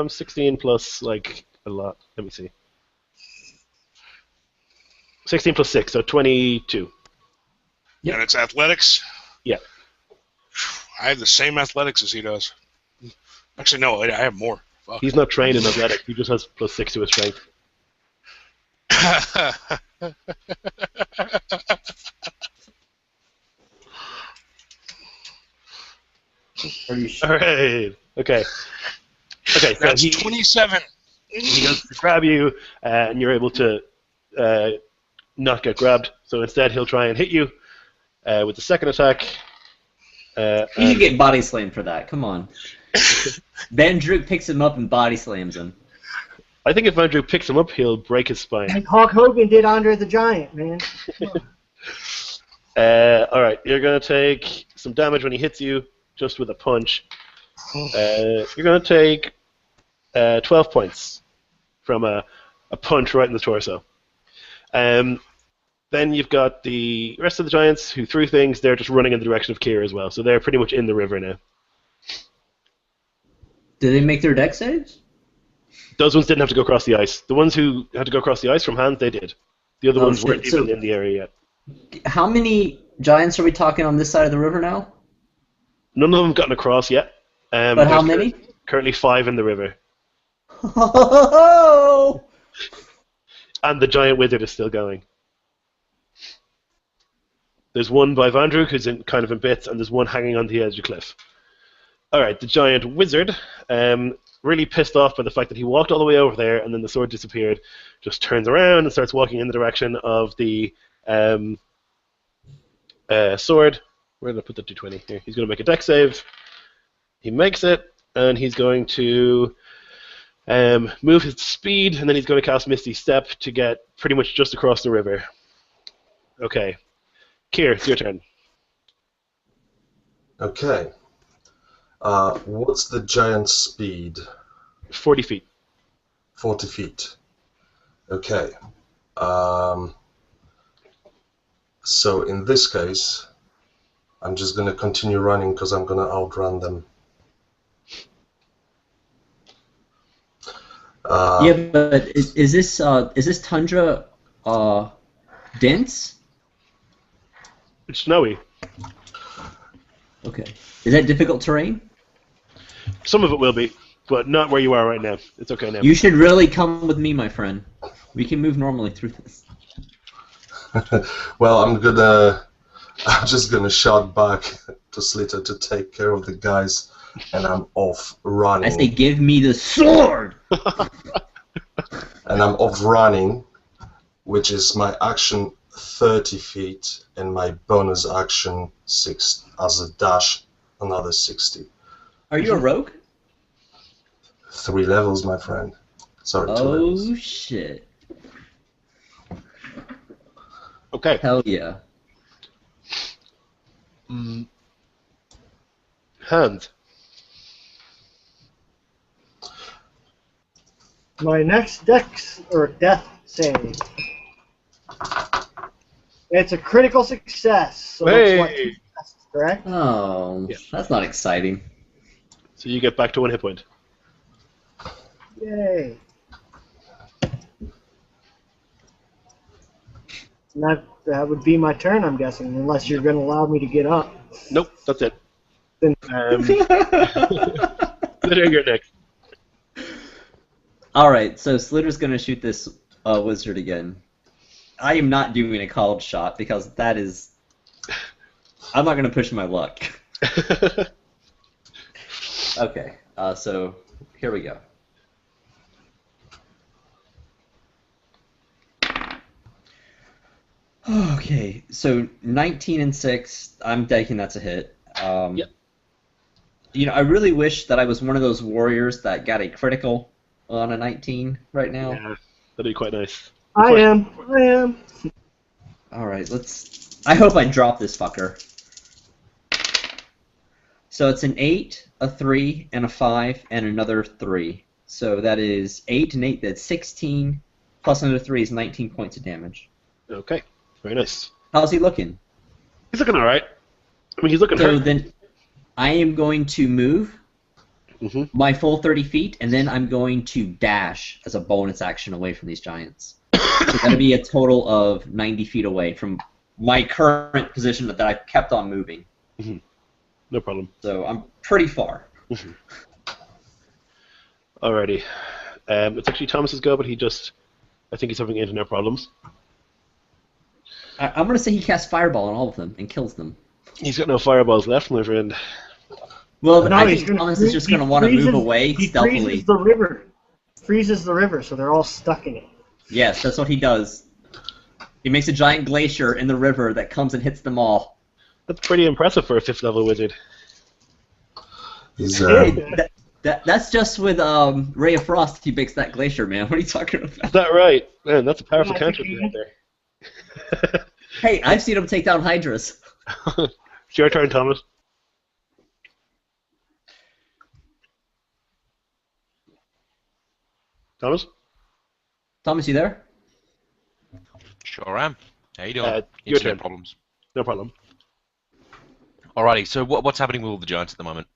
Speaker 1: 16 plus like a lot. Let me see. 16 plus 6, so 22.
Speaker 6: Yep. And it's athletics?
Speaker 1: Yeah.
Speaker 6: I have the same athletics as he does. Actually, no, I have more. Fuck.
Speaker 1: He's not trained in athletics. He just has plus 6 to his strength.
Speaker 2: Are you sure?
Speaker 1: All right. Okay. Okay. So
Speaker 6: That's 27.
Speaker 1: He goes to grab you, and you're able to not get grabbed. So instead, he'll try and hit you with the second attack.
Speaker 4: You should get body slammed for that. Come on. Vandruk picks him up and body slams him.
Speaker 1: I think if Andrew picks him up, he'll break his spine.
Speaker 2: Like Hulk Hogan did Andre the Giant, man.
Speaker 1: All right, you're gonna take some damage when he hits you, just with a punch. You're gonna take 12 points from a punch right in the torso. Then you've got the rest of the giants who threw things. They're just running in the direction of Kier as well, so they're pretty much in the river now.
Speaker 4: Did they make their deck saves?
Speaker 1: Those ones didn't have to go across the ice. The ones who had to go across the ice from hand, they did. The other ones weren't even in the area yet.
Speaker 4: How many giants are we talking on this side of the river now?
Speaker 1: None of them have gotten across yet.
Speaker 4: But how many?
Speaker 1: Currently 5 in the river.
Speaker 4: Oh!
Speaker 1: And the giant wizard is still going. There's one by Vandruk who's kind of in bits, and there's one hanging on the edge of the cliff. All right, the giant wizard, really pissed off by the fact that he walked all the way over there and then the sword disappeared, just turns around and starts walking in the direction of the sword. Where did I put the 220? Here. He's going to make a deck save. He makes it, and he's going to move his speed, and then he's going to cast Misty Step to get pretty much just across the river. Okay. Kier, it's your turn.
Speaker 5: Okay. What's the giant's speed?
Speaker 1: 40 feet.
Speaker 5: 40 feet. Okay. So in this case, I'm just going to continue running because I'm going to outrun them.
Speaker 4: Yeah, but is this tundra dense?
Speaker 1: It's snowy.
Speaker 4: Okay. Is that difficult terrain?
Speaker 1: Some of it will be, but not where you are right now. It's okay now.
Speaker 4: You should really come with me, my friend. We can move normally through this.
Speaker 5: Well, I'm just gonna shout back to Slitter to take care of the guys, and I'm off running.
Speaker 4: I say, give me the sword!
Speaker 5: And I'm off running, which is my action 30 feet, and my bonus action 6 as a dash, another 60.
Speaker 4: Are you a rogue?
Speaker 5: 3 levels, my friend. Sorry, 2 levels.
Speaker 4: Oh, shit.
Speaker 1: Okay.
Speaker 4: Hell yeah.
Speaker 1: Hand.
Speaker 2: My next dex or death save. It's a critical success. So that's what, 2 successes, correct?
Speaker 4: Oh,
Speaker 1: Yeah.
Speaker 4: That's not exciting.
Speaker 1: So you get back to 1 hit point.
Speaker 2: Yay. That would be my turn, I'm guessing, unless you're going to allow me to get up.
Speaker 1: Nope, that's it.
Speaker 2: Then
Speaker 1: Slitter, you're next.
Speaker 4: Alright, so Slitter's gonna shoot this wizard again. I am not doing a called shot because that is... I'm not gonna push my luck. Okay, so here we go. Okay, so 19 and 6, I'm decking that's a hit.
Speaker 1: Yep.
Speaker 4: You know, I really wish that I was one of those warriors that got a critical on a 19 right now.
Speaker 1: Yeah, that'd be quite nice.
Speaker 2: I am.
Speaker 4: All right, let's. I hope I drop this fucker. So it's an 8, a 3, and a 5, and another 3. So that is 8 and 8. That's 16. Plus another 3 is 19 points of damage.
Speaker 1: Okay, very nice.
Speaker 4: How's he looking?
Speaker 1: He's looking all right. I mean, he's looking
Speaker 4: So
Speaker 1: hurt.
Speaker 4: then, I am going to move my full 30 feet, and then I'm going to dash as a bonus action away from these giants. So that'll be a total of 90 feet away from my current position that I kept on moving.
Speaker 1: No problem.
Speaker 4: So I'm pretty far.
Speaker 1: Alrighty. It's actually Thomas's go, but I think he's having internet problems.
Speaker 4: I'm going to say he casts Fireball on all of them and kills them.
Speaker 1: He's got no fireballs left, my friend.
Speaker 4: Well,
Speaker 2: No,
Speaker 4: I
Speaker 2: he's
Speaker 4: think
Speaker 2: gonna
Speaker 4: Thomas is just
Speaker 2: he
Speaker 4: going to want to
Speaker 2: freezes-
Speaker 4: move away
Speaker 2: He
Speaker 4: stealthily.
Speaker 2: freezes the river. Freezes the river, so they're all stuck in it.
Speaker 4: Yes, that's what he does. He makes a giant glacier in the river that comes and hits them all.
Speaker 1: That's pretty impressive for a 5th level wizard.
Speaker 5: He's
Speaker 4: Hey, that's just with Ray of Frost. He makes that glacier, man. What are you talking about?
Speaker 1: Is that right? Man, that's a powerful
Speaker 2: Yeah, I
Speaker 1: cantrip
Speaker 2: think
Speaker 1: you have there.
Speaker 4: Hey, I've seen him take down Hydras.
Speaker 1: It's your turn, Thomas. Thomas?
Speaker 4: Thomas, you there?
Speaker 3: Sure am. How you doing?
Speaker 1: Your
Speaker 3: Internet
Speaker 1: turn.
Speaker 3: problems.
Speaker 1: No problem.
Speaker 3: Alrighty, so what's happening with all the giants at the moment?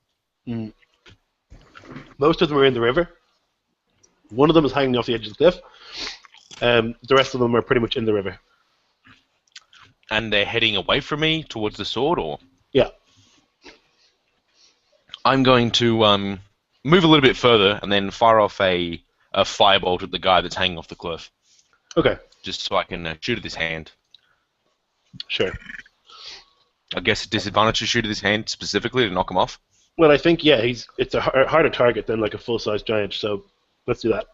Speaker 1: Most of them are in the river. One of them is hanging off the edge of the cliff. The rest of them are pretty much in the river.
Speaker 3: And they're heading away from me towards the sword, or?
Speaker 1: Yeah.
Speaker 3: I'm going to move a little bit further and then fire off a firebolt at the guy that's hanging off the cliff,
Speaker 1: Okay.
Speaker 3: just so I can shoot at his hand.
Speaker 1: Sure.
Speaker 3: I guess a disadvantage to shoot at his hand specifically to knock him off.
Speaker 1: Well, I think, yeah, it's a harder target than like a full-size giant, so let's do that.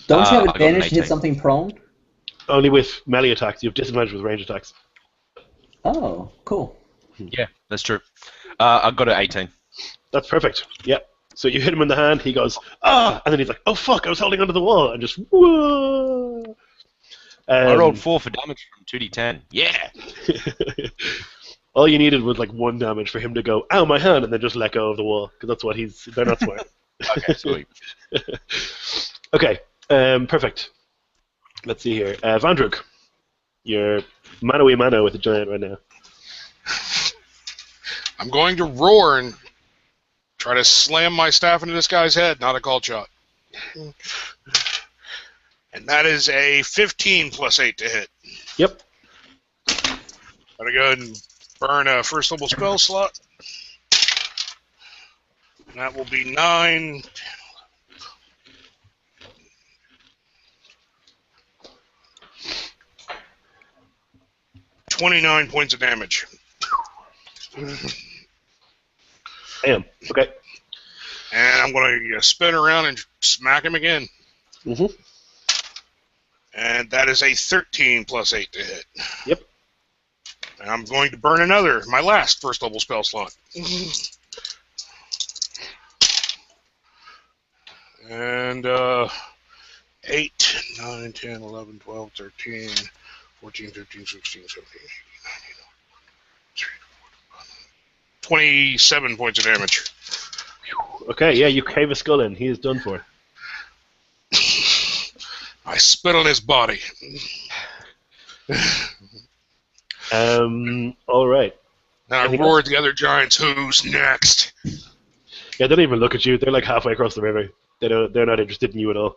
Speaker 4: Don't you have
Speaker 3: I got an
Speaker 4: advantage to hit
Speaker 3: 18.
Speaker 4: something prone?
Speaker 1: Only with melee attacks. You have disadvantage with range attacks.
Speaker 4: Oh, cool.
Speaker 3: Yeah, that's true. I got an 18.
Speaker 1: That's perfect. Yeah. So you hit him in the hand, he goes, ah! And then he's like, oh fuck, I was holding onto the wall, and just, whoa!
Speaker 3: I rolled 4 for damage from 2d10. Yeah!
Speaker 1: All you needed was like 1 damage for him to go, ow, my hand, and then just let go of the wall, because that's what they're not smart.
Speaker 3: Okay, sweet.
Speaker 1: Okay, perfect. Let's see here. Vandruk, you're mano-a-mano with the giant right now.
Speaker 6: I'm going to roar and try to slam my staff into this guy's head, not a called shot. And that is a 15 plus 8 to hit.
Speaker 1: Yep.
Speaker 6: Gotta go ahead and burn a first level spell slot. And that will be 9. $29 points of damage.
Speaker 1: Damn. Okay.
Speaker 6: And I'm going to spin around and smack him again.
Speaker 1: Mm-hmm.
Speaker 6: And that is a 13 plus 8 to hit.
Speaker 1: Yep.
Speaker 6: And I'm going to burn another, my last first level spell slot. And 8, 9, 10, 11, 12, 13, 14, 15, 16, 17, 18, 19, 27 points of damage.
Speaker 1: Okay, yeah, you cave a skull in. He is done for.
Speaker 6: I spit on his body.
Speaker 1: All right.
Speaker 6: And I
Speaker 1: Anything
Speaker 6: roar
Speaker 1: else?
Speaker 6: at the other giants, who's next?
Speaker 1: Yeah, they don't even look at you. They're like halfway across the river. They're not interested in you at all.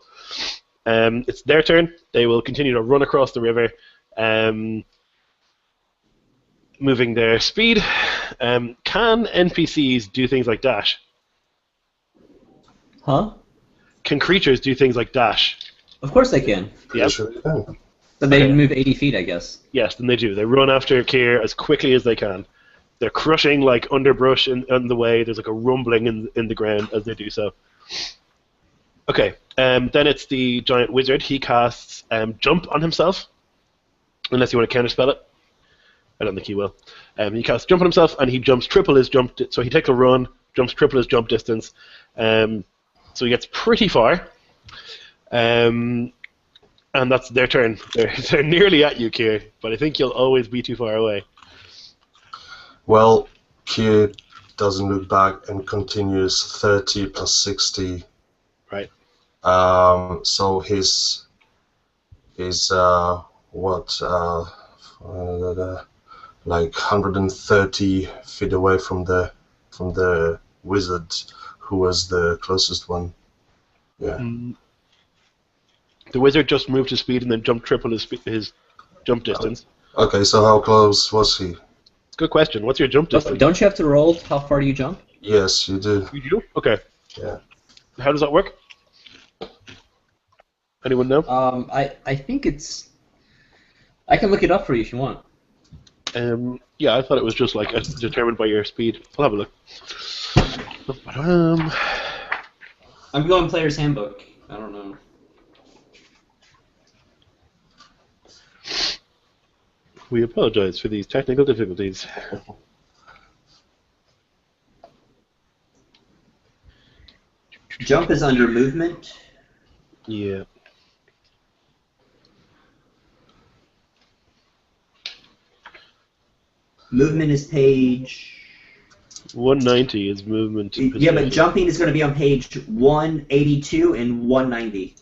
Speaker 1: It's their turn. They will continue to run across the river, moving their speed. Can NPCs do things like dash?
Speaker 4: Huh?
Speaker 1: Can creatures do things like dash?
Speaker 4: Of course they can.
Speaker 1: Yep.
Speaker 5: Sure you can.
Speaker 4: But they
Speaker 1: Okay.
Speaker 4: move 80 feet, I guess.
Speaker 1: Yes, then they do. They run after Kier as quickly as they can. They're crushing like underbrush in the way. There's like a rumbling in the ground as they do so. Okay, then it's the giant wizard. He casts jump on himself, unless you want to counterspell it. I don't think he will. He casts jump on himself, and he jumps triple his jump. So he takes a run, jumps triple his jump distance. So he gets pretty far. And that's their turn. They're nearly at you, Kier, but I think you'll always be too far away.
Speaker 5: Well, Kier doesn't look back and continues 30 plus 60.
Speaker 1: Right.
Speaker 5: So his like 130 feet away from the wizard, who was the closest one. Yeah.
Speaker 1: The wizard just moved his speed and then jumped triple his jump distance.
Speaker 5: Okay, so how close was he?
Speaker 1: Good question. What's your jump distance?
Speaker 4: Don't you have to roll how far do you jump?
Speaker 5: Yes, you do.
Speaker 1: You do? Okay.
Speaker 5: Yeah.
Speaker 1: How does that work? Anyone know?
Speaker 4: I think it's. I can look it up for you if you want.
Speaker 1: Yeah, I thought it was just like determined by your speed. I'll have a look.
Speaker 4: I'm going player's handbook. I don't know.
Speaker 1: We apologize for these technical difficulties.
Speaker 4: Jump is under movement.
Speaker 1: Yeah.
Speaker 4: Movement is page.
Speaker 1: 190 is movement.
Speaker 4: Yeah, but jumping is going to be on page 182 and 190.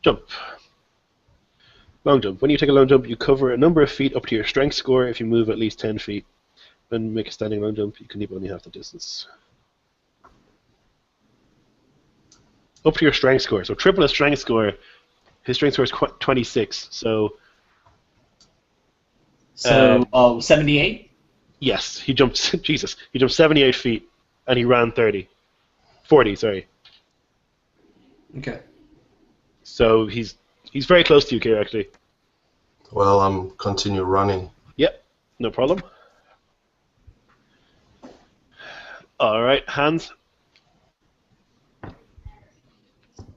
Speaker 1: Jump. Long jump. When you take a long jump, you cover a number of feet up to your strength score if you move at least 10 feet. When you make a standing long jump, you can leap only half the distance. Up to your strength score. So triple his strength score. His strength score is 26. So
Speaker 4: 78?
Speaker 1: yes, he jumped. Jesus, he jumped 78 feet, and he ran 40. Sorry.
Speaker 4: Okay.
Speaker 1: So he's very close to you, Kier, actually.
Speaker 5: Well, I'm continue running.
Speaker 1: Yep, no problem. All right, Hans.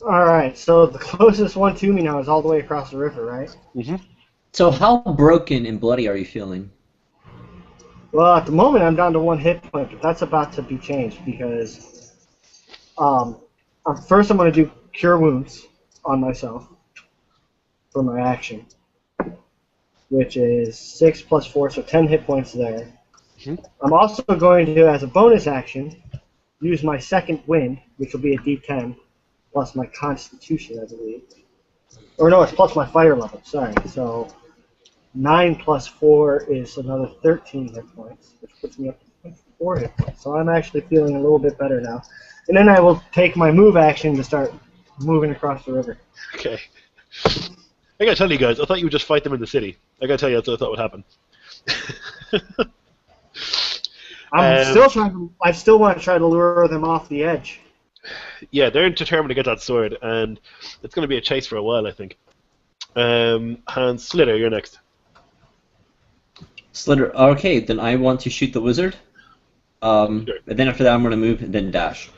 Speaker 2: All right, so the closest one to me now is all the way across the river, right?
Speaker 1: Mm-hmm.
Speaker 4: So how broken and bloody are you feeling?
Speaker 2: Well, at the moment I'm down to 1 hit point, but that's about to be changed because first I'm going to do Cure Wounds on myself for my action, which is 6 plus 4, so 10 hit points there.
Speaker 1: Mm-hmm.
Speaker 2: I'm also going to, as a bonus action, use my second wind, which will be a D10, plus my Constitution, I believe. Or no, it's plus my fire level, sorry. So 9 plus 4 is another 13 hit points, which puts me up to 4 hit points. So I'm actually feeling a little bit better now. And then I will take my move action to start moving across the river.
Speaker 1: Okay. I gotta tell you guys, I thought you would just fight them in the city. I gotta tell you, that's what I thought would happen.
Speaker 2: I still want to try to lure them off the edge.
Speaker 1: Yeah, they're determined to get that sword, and it's going to be a chase for a while, I think. Hans Slitter, you're next.
Speaker 4: Slitter. Okay, then I want to shoot the wizard.
Speaker 1: Sure.
Speaker 4: And then after that, I'm going to move and then dash.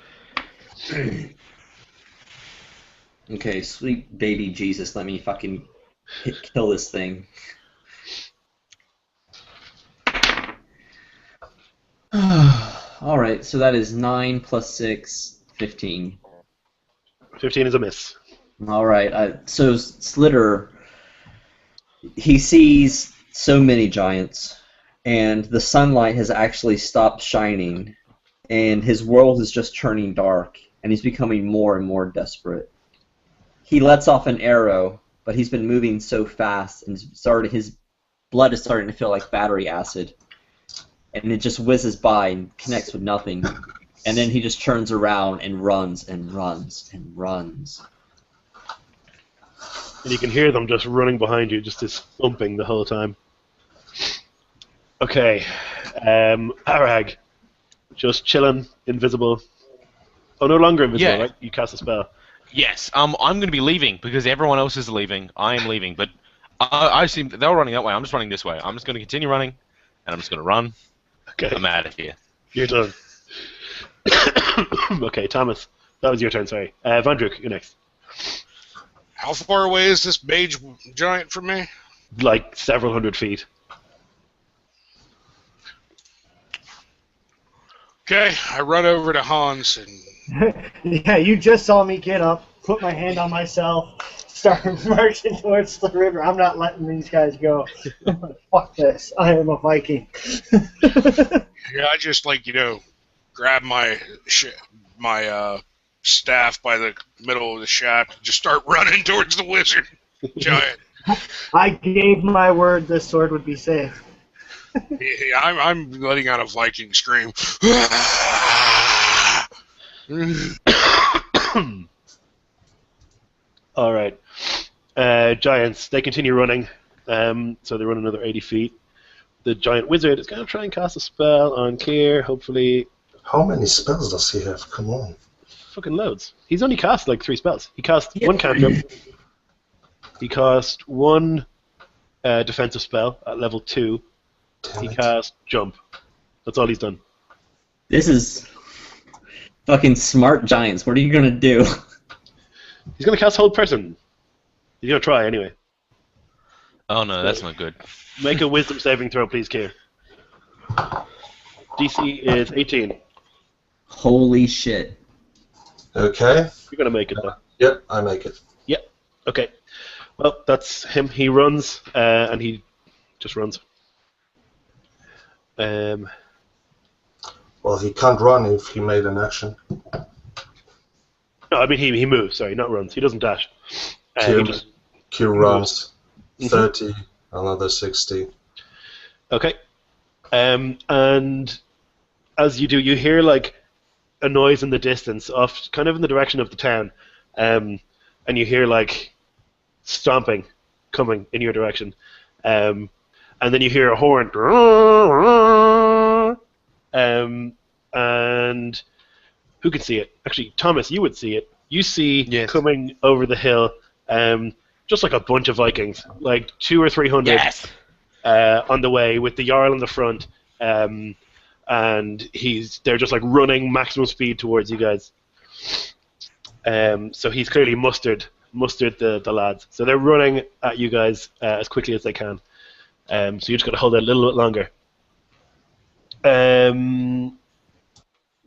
Speaker 4: Okay, sweet baby Jesus, let me fucking kill this thing. Alright, so that is 9 plus 6, 15.
Speaker 1: 15 is a miss.
Speaker 4: Alright, so Slitter, he sees so many giants, and the sunlight has actually stopped shining, and his world is just turning dark, and he's becoming more and more desperate. He lets off an arrow, but he's been moving so fast, and his blood is starting to feel like battery acid. And it just whizzes by and connects with nothing. And then he just turns around and runs and runs and runs.
Speaker 1: And you can hear them just running behind you, just this thumping the whole time. Okay. Arag. Just chilling, invisible. Oh, no longer invisible,
Speaker 3: Yeah.
Speaker 1: right? You cast a spell.
Speaker 3: Yes, I'm going to be leaving because everyone else is leaving. I am leaving, but I assume they're running that way. I'm just running this way. I'm just going to continue running, and I'm just going to run.
Speaker 1: Okay.
Speaker 3: I'm out of here.
Speaker 1: You're done. Okay, Thomas. That was your turn, sorry. Vandruk, you're next.
Speaker 6: How far away is this mage giant from me?
Speaker 1: Like several hundred feet.
Speaker 6: Okay, I run over to Hans and
Speaker 2: Yeah, you just saw me get up, put my hand on myself, start marching towards the river. I'm not letting these guys go. I'm like, fuck this. I am a Viking.
Speaker 6: yeah, I just grab my staff by the middle of the shaft and just start running towards the wizard giant.
Speaker 2: I gave my word this sword would be safe.
Speaker 6: Yeah, I'm letting out a Viking scream.
Speaker 1: All right. Giants, they continue running. So they run another 80 feet. The giant wizard is going to try and cast a spell on Kier, hopefully.
Speaker 5: How many spells does he have? Come on.
Speaker 1: Fucking loads. He's only cast like 3 spells. He cast one cantrip. He cast one defensive spell at level 2.
Speaker 5: Damn
Speaker 1: He
Speaker 5: it.
Speaker 1: cast jump. That's all he's done.
Speaker 4: This is fucking smart giants. What are you gonna do?
Speaker 1: He's going to cast hold person. He's going to try anyway.
Speaker 3: Oh no, that's not good.
Speaker 1: Make a wisdom saving throw, please, Kier. DC is 18.
Speaker 4: Holy shit.
Speaker 5: Okay.
Speaker 1: You're going to make it, though.
Speaker 5: Yep, I make it.
Speaker 1: Yep. Okay. Well, that's him. He runs, and he just runs.
Speaker 5: Well, he can't run if he made an action.
Speaker 1: No, I mean he moves. Sorry, not runs. He doesn't dash. He just
Speaker 5: Q runs.
Speaker 1: Mhm.
Speaker 5: 30, another 60.
Speaker 1: okay. And as you do, you hear like a noise in the distance, off kind of in the direction of the town, and you hear like stomping coming in your direction, and then you hear a horn, and who can see it? Actually, Thomas, you would see it. You see
Speaker 7: Yes.
Speaker 1: coming over the hill, just like a bunch of Vikings, like 200 or 300
Speaker 3: Yes.
Speaker 1: on the way with the Jarl in the front, and they're just like running maximum speed towards you guys. So he's clearly mustered the lads. So they're running at you guys as quickly as they can. So you just got to hold it a little bit longer.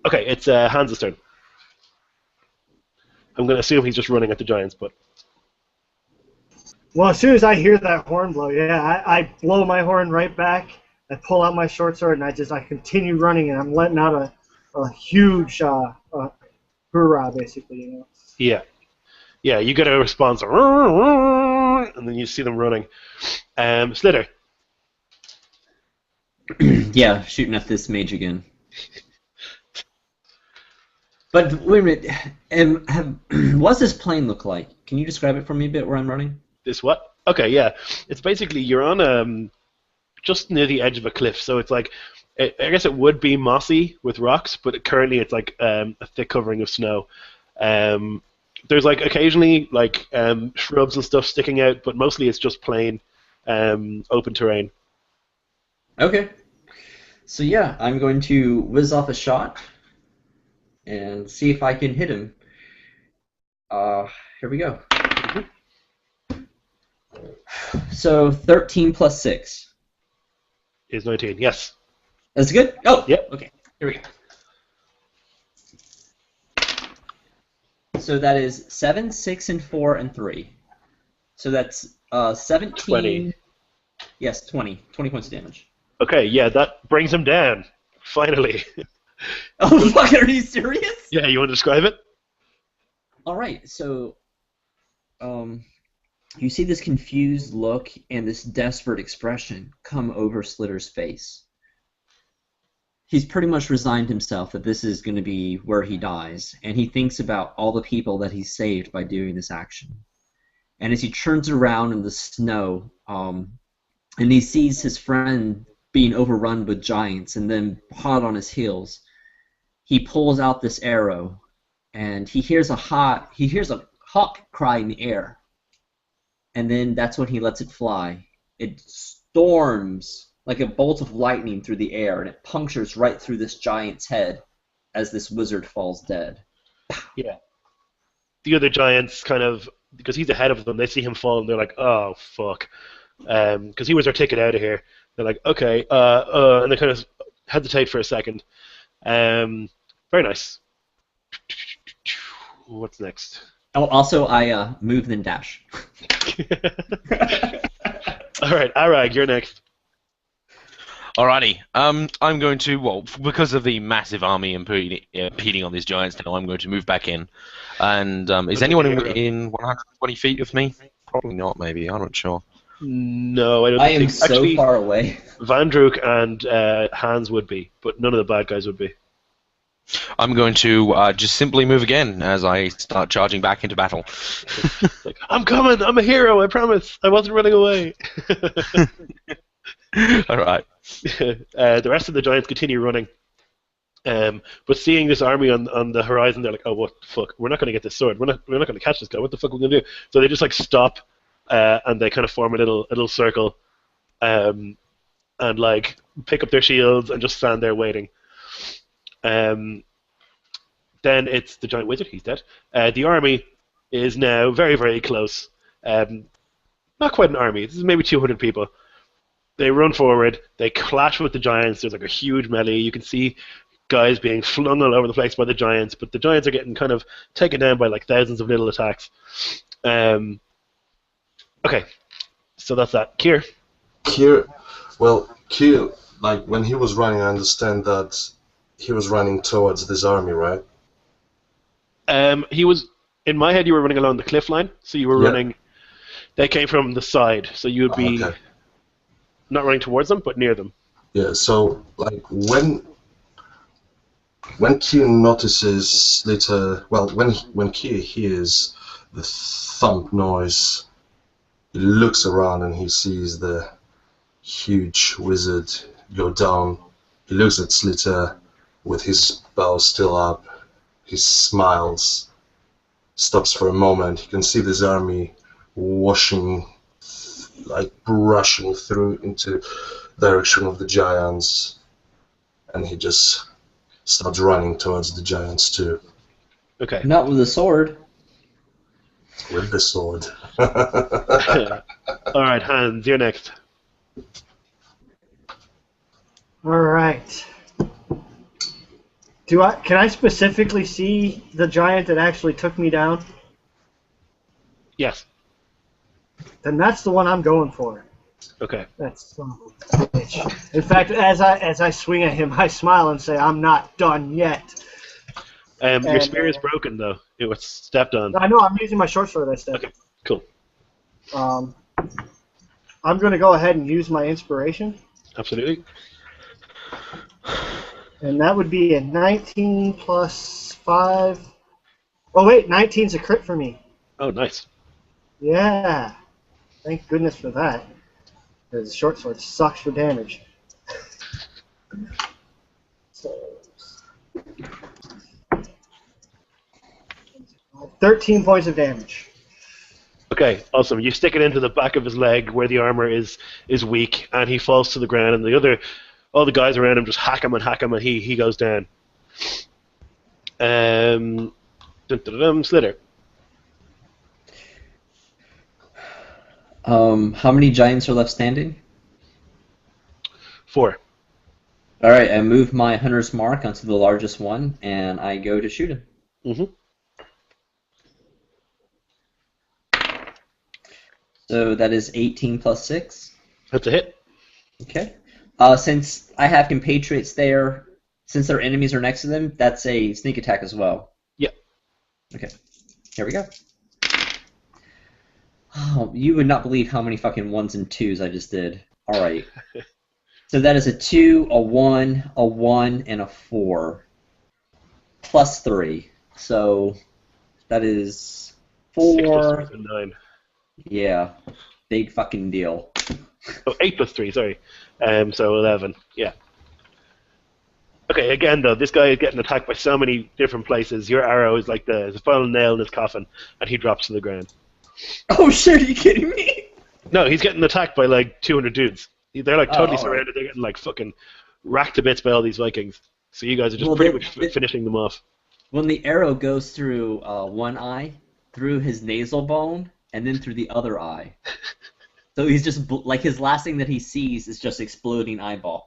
Speaker 1: Okay, it's Hans' turn. I'm going to assume he's just running at the giants, but
Speaker 2: Well, as soon as I hear that horn blow, yeah, I blow my horn right back. I pull out my short sword and I continue running, and I'm letting out a huge hoorah, basically. You know.
Speaker 1: yeah, you get a response, and then you see them running. Slitter.
Speaker 4: Yeah, shooting at this mage again. But wait a minute, what's this plane look like? Can you describe it for me a bit where I'm running?
Speaker 1: This what? Okay, yeah. It's basically you're on just near the edge of a cliff, so it's like I guess it would be mossy with rocks, but currently it's like a thick covering of snow. There's like occasionally like shrubs and stuff sticking out, but mostly it's just plain open terrain.
Speaker 4: Okay. So yeah, I'm going to whiz off a shot and see if I can hit him. Here we go. So 13 plus 6.
Speaker 1: Is 19? Yes.
Speaker 4: That's good? Oh,
Speaker 1: Yep.
Speaker 4: Okay. Here we go. So that is 7, 6, and 4, and 3. So that's 17.
Speaker 1: 20.
Speaker 4: Yes, 20. 20 points of damage.
Speaker 1: Okay, yeah, that brings him down. Finally.
Speaker 4: Oh, fuck, are you serious?
Speaker 1: Yeah, you want to describe it?
Speaker 4: Alright, so you see this confused look and this desperate expression come over Slitter's face. He's pretty much resigned himself that this is going to be where he dies, and he thinks about all the people that he saved by doing this action. And as he turns around in the snow, and he sees his friend being overrun with giants and then hot on his heels, he pulls out this arrow, and he hears a hawk cry in the air. And then that's when he lets it fly. It storms like a bolt of lightning through the air, and it punctures right through this giant's head as this wizard falls dead.
Speaker 1: Yeah. The other giants kind of, because he's ahead of them, they see him fall and they're like, oh, fuck. Because he was our ticket out of here. They're like, okay, and they kind of hesitate for a second. Very nice. What's next?
Speaker 4: Oh, also, I move then dash.
Speaker 1: All right, Arag, you're next.
Speaker 3: Alrighty. I'm going to, well, because of the massive army impeding on these giants now, I'm going to move back in. And is anyone in 120 feet of me? Probably not, maybe. I'm not sure.
Speaker 1: No, I don't
Speaker 4: I am
Speaker 1: think.
Speaker 4: so
Speaker 1: Actually,
Speaker 4: far away.
Speaker 1: Vandruk and Hans would be, but none of the bad guys would be.
Speaker 3: I'm going to just simply move again as I start charging back into battle.
Speaker 1: Like, I'm coming! I'm a hero, I promise! I wasn't running away!
Speaker 3: Alright.
Speaker 1: The rest of the giants continue running. But seeing this army on the horizon, they're like, oh, what the fuck? We're not going to get this sword. We're not going to catch this guy. What the fuck are we going to do? So they just like stop and they kind of form a little circle and like pick up their shields and just stand there waiting. Then it's the giant wizard. He's dead. The army is now very, very close. Not quite an army. This is maybe 200 people. They run forward. They clash with the giants. There's like a huge melee. You can see guys being flung all over the place by the giants, but the giants are getting kind of taken down by like thousands of little attacks. Okay, so that's that. Kier.
Speaker 5: Kier, like when he was running, I understand that he was running towards this army, right?
Speaker 1: He was, in my head, you were running along the cliff line, so you were running, they came from the side, so you would be not running towards them, but near them.
Speaker 5: Yeah, so like when Kier notices later, well, when Kier hears the thump noise, he looks around and he sees the huge wizard go down. He looks at Slitter with his bow still up. He smiles, stops for a moment. He can see this army brushing through into the direction of the giants, and he just starts running towards the giants too.
Speaker 1: Okay.
Speaker 4: Not with a sword.
Speaker 5: With the sword.
Speaker 1: All right, Hans, you're next.
Speaker 2: All right. Can I specifically see the giant that actually took me down?
Speaker 1: Yes.
Speaker 2: Then that's the one I'm going for.
Speaker 1: Okay.
Speaker 2: That's son of a bitch. In fact, as I swing at him, I smile and say, "I'm not done yet."
Speaker 1: Your spear is broken though. It was stepped on.
Speaker 2: I know. I'm using my short sword. I stepped.
Speaker 1: Okay. Cool.
Speaker 2: I'm going to go ahead and use my inspiration.
Speaker 1: Absolutely.
Speaker 2: And that would be a 19 plus 5. Oh, wait, 19's a crit for me.
Speaker 1: Oh, nice.
Speaker 2: Yeah. Thank goodness for that. Because the short sword sucks for damage. So, 13 points of damage.
Speaker 1: Okay, awesome. You stick it into the back of his leg where the armor is weak, and he falls to the ground, and all the guys around him just hack him, and he goes down. Slitter.
Speaker 4: How many giants are left standing?
Speaker 1: 4.
Speaker 4: Alright, I move my hunter's mark onto the largest one, and I go to shoot him.
Speaker 1: Mm-hmm.
Speaker 4: So that is 18 plus 6.
Speaker 1: That's a hit.
Speaker 4: Okay. Since I have compatriots there, since their enemies are next to them, that's a sneak attack as well.
Speaker 1: Yep.
Speaker 4: Okay. Here we go. Oh, you would not believe how many fucking 1s and 2s I just did. Alright. So that is a 2, a 1, a 1, and a 4. Plus 3. So that is 4.
Speaker 1: 6 plus 3 is 9.
Speaker 4: Yeah. Big fucking deal.
Speaker 1: Oh, 8 plus 3, sorry. So 11. Yeah. Okay, again though, this guy is getting attacked by so many different places. Your arrow is like the final nail in his coffin, and he drops to the ground.
Speaker 4: Oh shit, are you kidding me?
Speaker 1: No, he's getting attacked by like 200 dudes. They're like totally surrounded. They're getting like fucking racked to bits by all these Vikings. So you guys are just pretty much finishing them off.
Speaker 4: When the arrow goes through one eye, through his nasal bone, and then through the other eye. So he's just, like, his last thing that he sees is just exploding eyeball.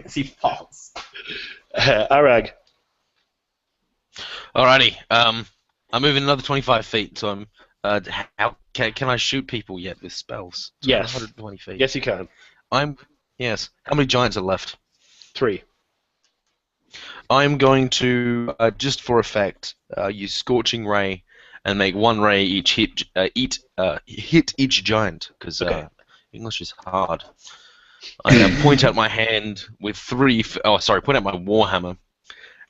Speaker 4: As he falls.
Speaker 1: Arag.
Speaker 3: Alrighty. I'm moving another 25 feet, so I'm. How can I shoot people yet with spells? So I'm
Speaker 1: Yes.
Speaker 3: 120 feet.
Speaker 1: Yes, you can.
Speaker 3: Yes. How many giants are left?
Speaker 1: 3.
Speaker 3: I'm going to just for effect use Scorching Ray and make 1 ray each hit each giant because
Speaker 1: Okay.
Speaker 3: English is hard. I point out my hand with 3. Point out my warhammer,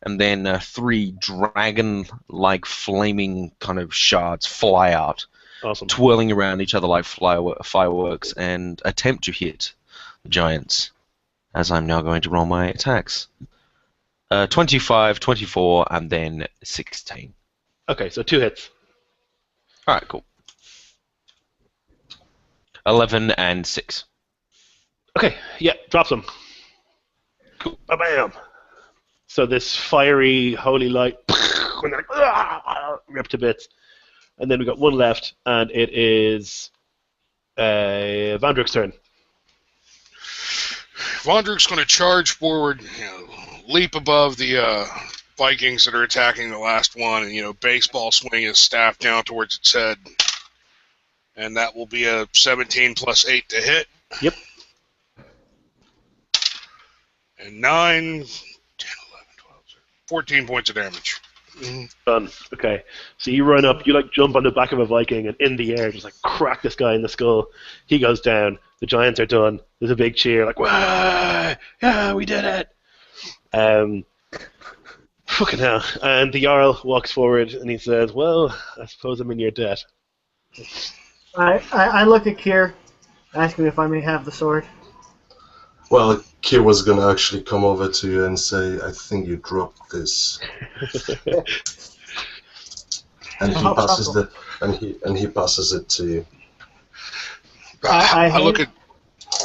Speaker 3: and then 3 dragon-like flaming kind of shards fly out,
Speaker 1: Awesome.
Speaker 3: twirling around each other like fireworks, and attempt to hit the giants. As I'm now going to roll my attacks. 25, 24, and then 16.
Speaker 1: Okay, so 2 hits.
Speaker 3: Alright, cool. 11 and 6.
Speaker 1: Okay, yeah, drops them.
Speaker 3: Cool.
Speaker 1: Bam! So this fiery, holy light, when they're like, ripped to bits. And then we got 1 left, and it is Vandruk's turn.
Speaker 6: Vondruk's going to charge forward, leap above the Vikings that are attacking the last one, and baseball swing his staff down towards its head, and that will be a 17 plus 8 to hit.
Speaker 1: Yep.
Speaker 6: And 9, 10, 11, 12, 14 points of damage.
Speaker 1: Done. Okay. So you run up, you jump on the back of a Viking, and in the air, just crack this guy in the skull. He goes down. The giants are done. There's a big cheer, "Wah! Yeah, we did it!" Fucking hell. And the Jarl walks forward and he says, "Well, I suppose I'm in your debt."
Speaker 2: I look at Kier, ask him if I may have the sword.
Speaker 5: Well, Kier was gonna actually come over to you and say, "I think you dropped this," and he passes it to you.
Speaker 6: I look at.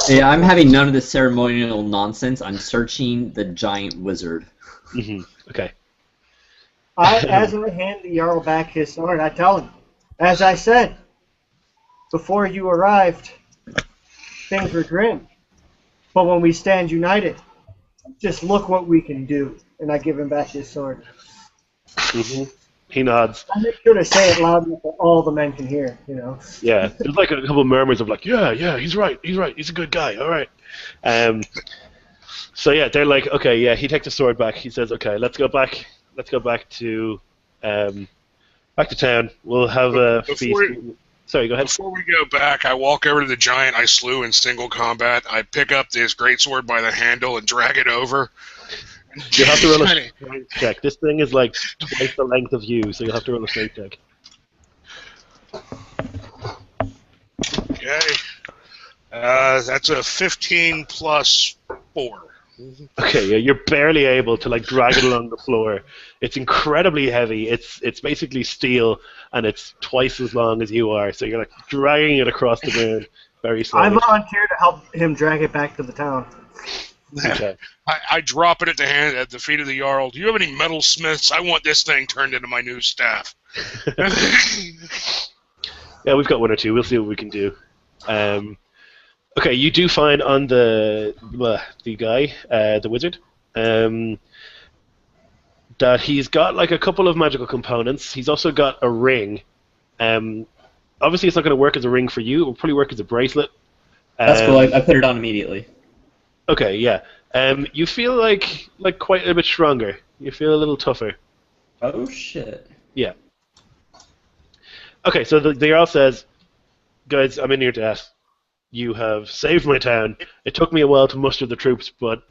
Speaker 4: Yeah, I'm having none of this ceremonial nonsense. I'm searching the giant wizard.
Speaker 1: Mm-hmm. Okay.
Speaker 2: As I hand the Jarl back his sword, I tell him, as I said, before you arrived, things were grim. But when we stand united, just look what we can do. And I give him back his sword.
Speaker 1: Mm-hmm. He nods.
Speaker 2: I make sure to say it loud enough that all the men can hear,
Speaker 1: Yeah, there's a couple of murmurs of yeah, he's right, he's a good guy, all right. So yeah, they're like, okay, yeah, he takes the sword back. He says, okay, let's go back to town. We'll have a feast. Sorry, go ahead.
Speaker 6: Before we go back, I walk over to the giant I slew in single combat. I pick up this greatsword by the handle and drag it over.
Speaker 1: You have to roll a strength check. This thing is like twice the length of you, so you'll have to roll a strength check.
Speaker 6: Okay. That's a 15 plus 4.
Speaker 1: Okay, yeah, you're barely able to drag it along the floor. It's incredibly heavy. It's basically steel, and it's twice as long as you are. So you're dragging it across the ground very slowly.
Speaker 2: I volunteer to help him drag it back to the town.
Speaker 1: Okay.
Speaker 6: I drop it at the feet of the Jarl. Do you have any metalsmiths? I want this thing turned into my new staff.
Speaker 1: Yeah, we've got 1 or 2. We'll see what we can do. Okay, you do find on the guy, the wizard, that he's got a couple of magical components. He's also got a ring. Obviously, it's not going to work as a ring for you. It will probably work as a bracelet.
Speaker 4: That's cool. I put it on immediately.
Speaker 1: Okay, yeah. You feel like quite a bit stronger. You feel a little tougher.
Speaker 4: Oh shit.
Speaker 1: Yeah. Okay, so the Jarl says, guys, I'm in your debt. You have saved my town. It took me a while to muster the troops, but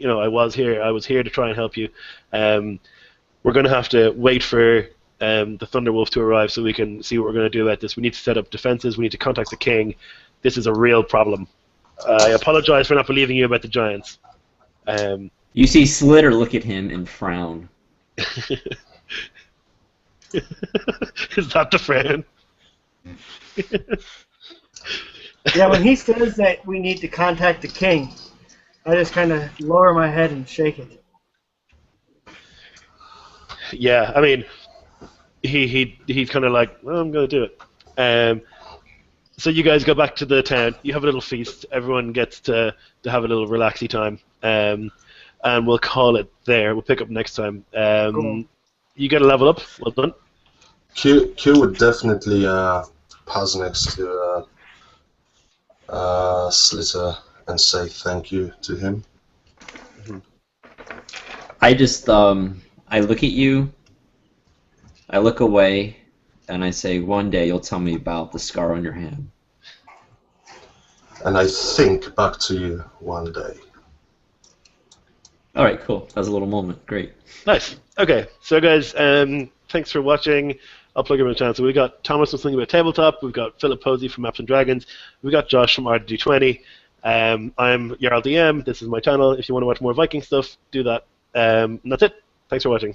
Speaker 1: I was here. I was here to try and help you. We're going to have to wait for the Thunderwolf to arrive so we can see what we're going to do about this. We need to set up defenses. We need to contact the king. This is a real problem. I apologize for not believing you about the giants.
Speaker 4: You see Slitter look at him and frown.
Speaker 1: Is that the frown?
Speaker 2: Yeah, when he says that we need to contact the king, I just kind of lower my head and shake it.
Speaker 1: Yeah, I mean, he's kind of like, well, I'm going to do it. So you guys go back to the town. You have a little feast. Everyone gets to have a little relaxy time. and we'll call it there. We'll pick up next time.
Speaker 2: Cool.
Speaker 1: You get a level up. Well done.
Speaker 5: Q would definitely pass next to Slitter and say thank you to him.
Speaker 4: I just, I look at you, I look away, and I say, one day you'll tell me about the scar on your hand.
Speaker 5: And I think back to you one day.
Speaker 4: Alright, cool. That was a little moment. Great.
Speaker 1: Nice. Okay, so guys, thanks for watching. I'll plug in my channel. So we got Thomas from Something About Tabletop. We've got Philip Posey from Maps and Dragons. We've got Josh from RDG20. I'm Jarl DM. This is my channel. If you want to watch more Viking stuff, do that. And that's it. Thanks for watching.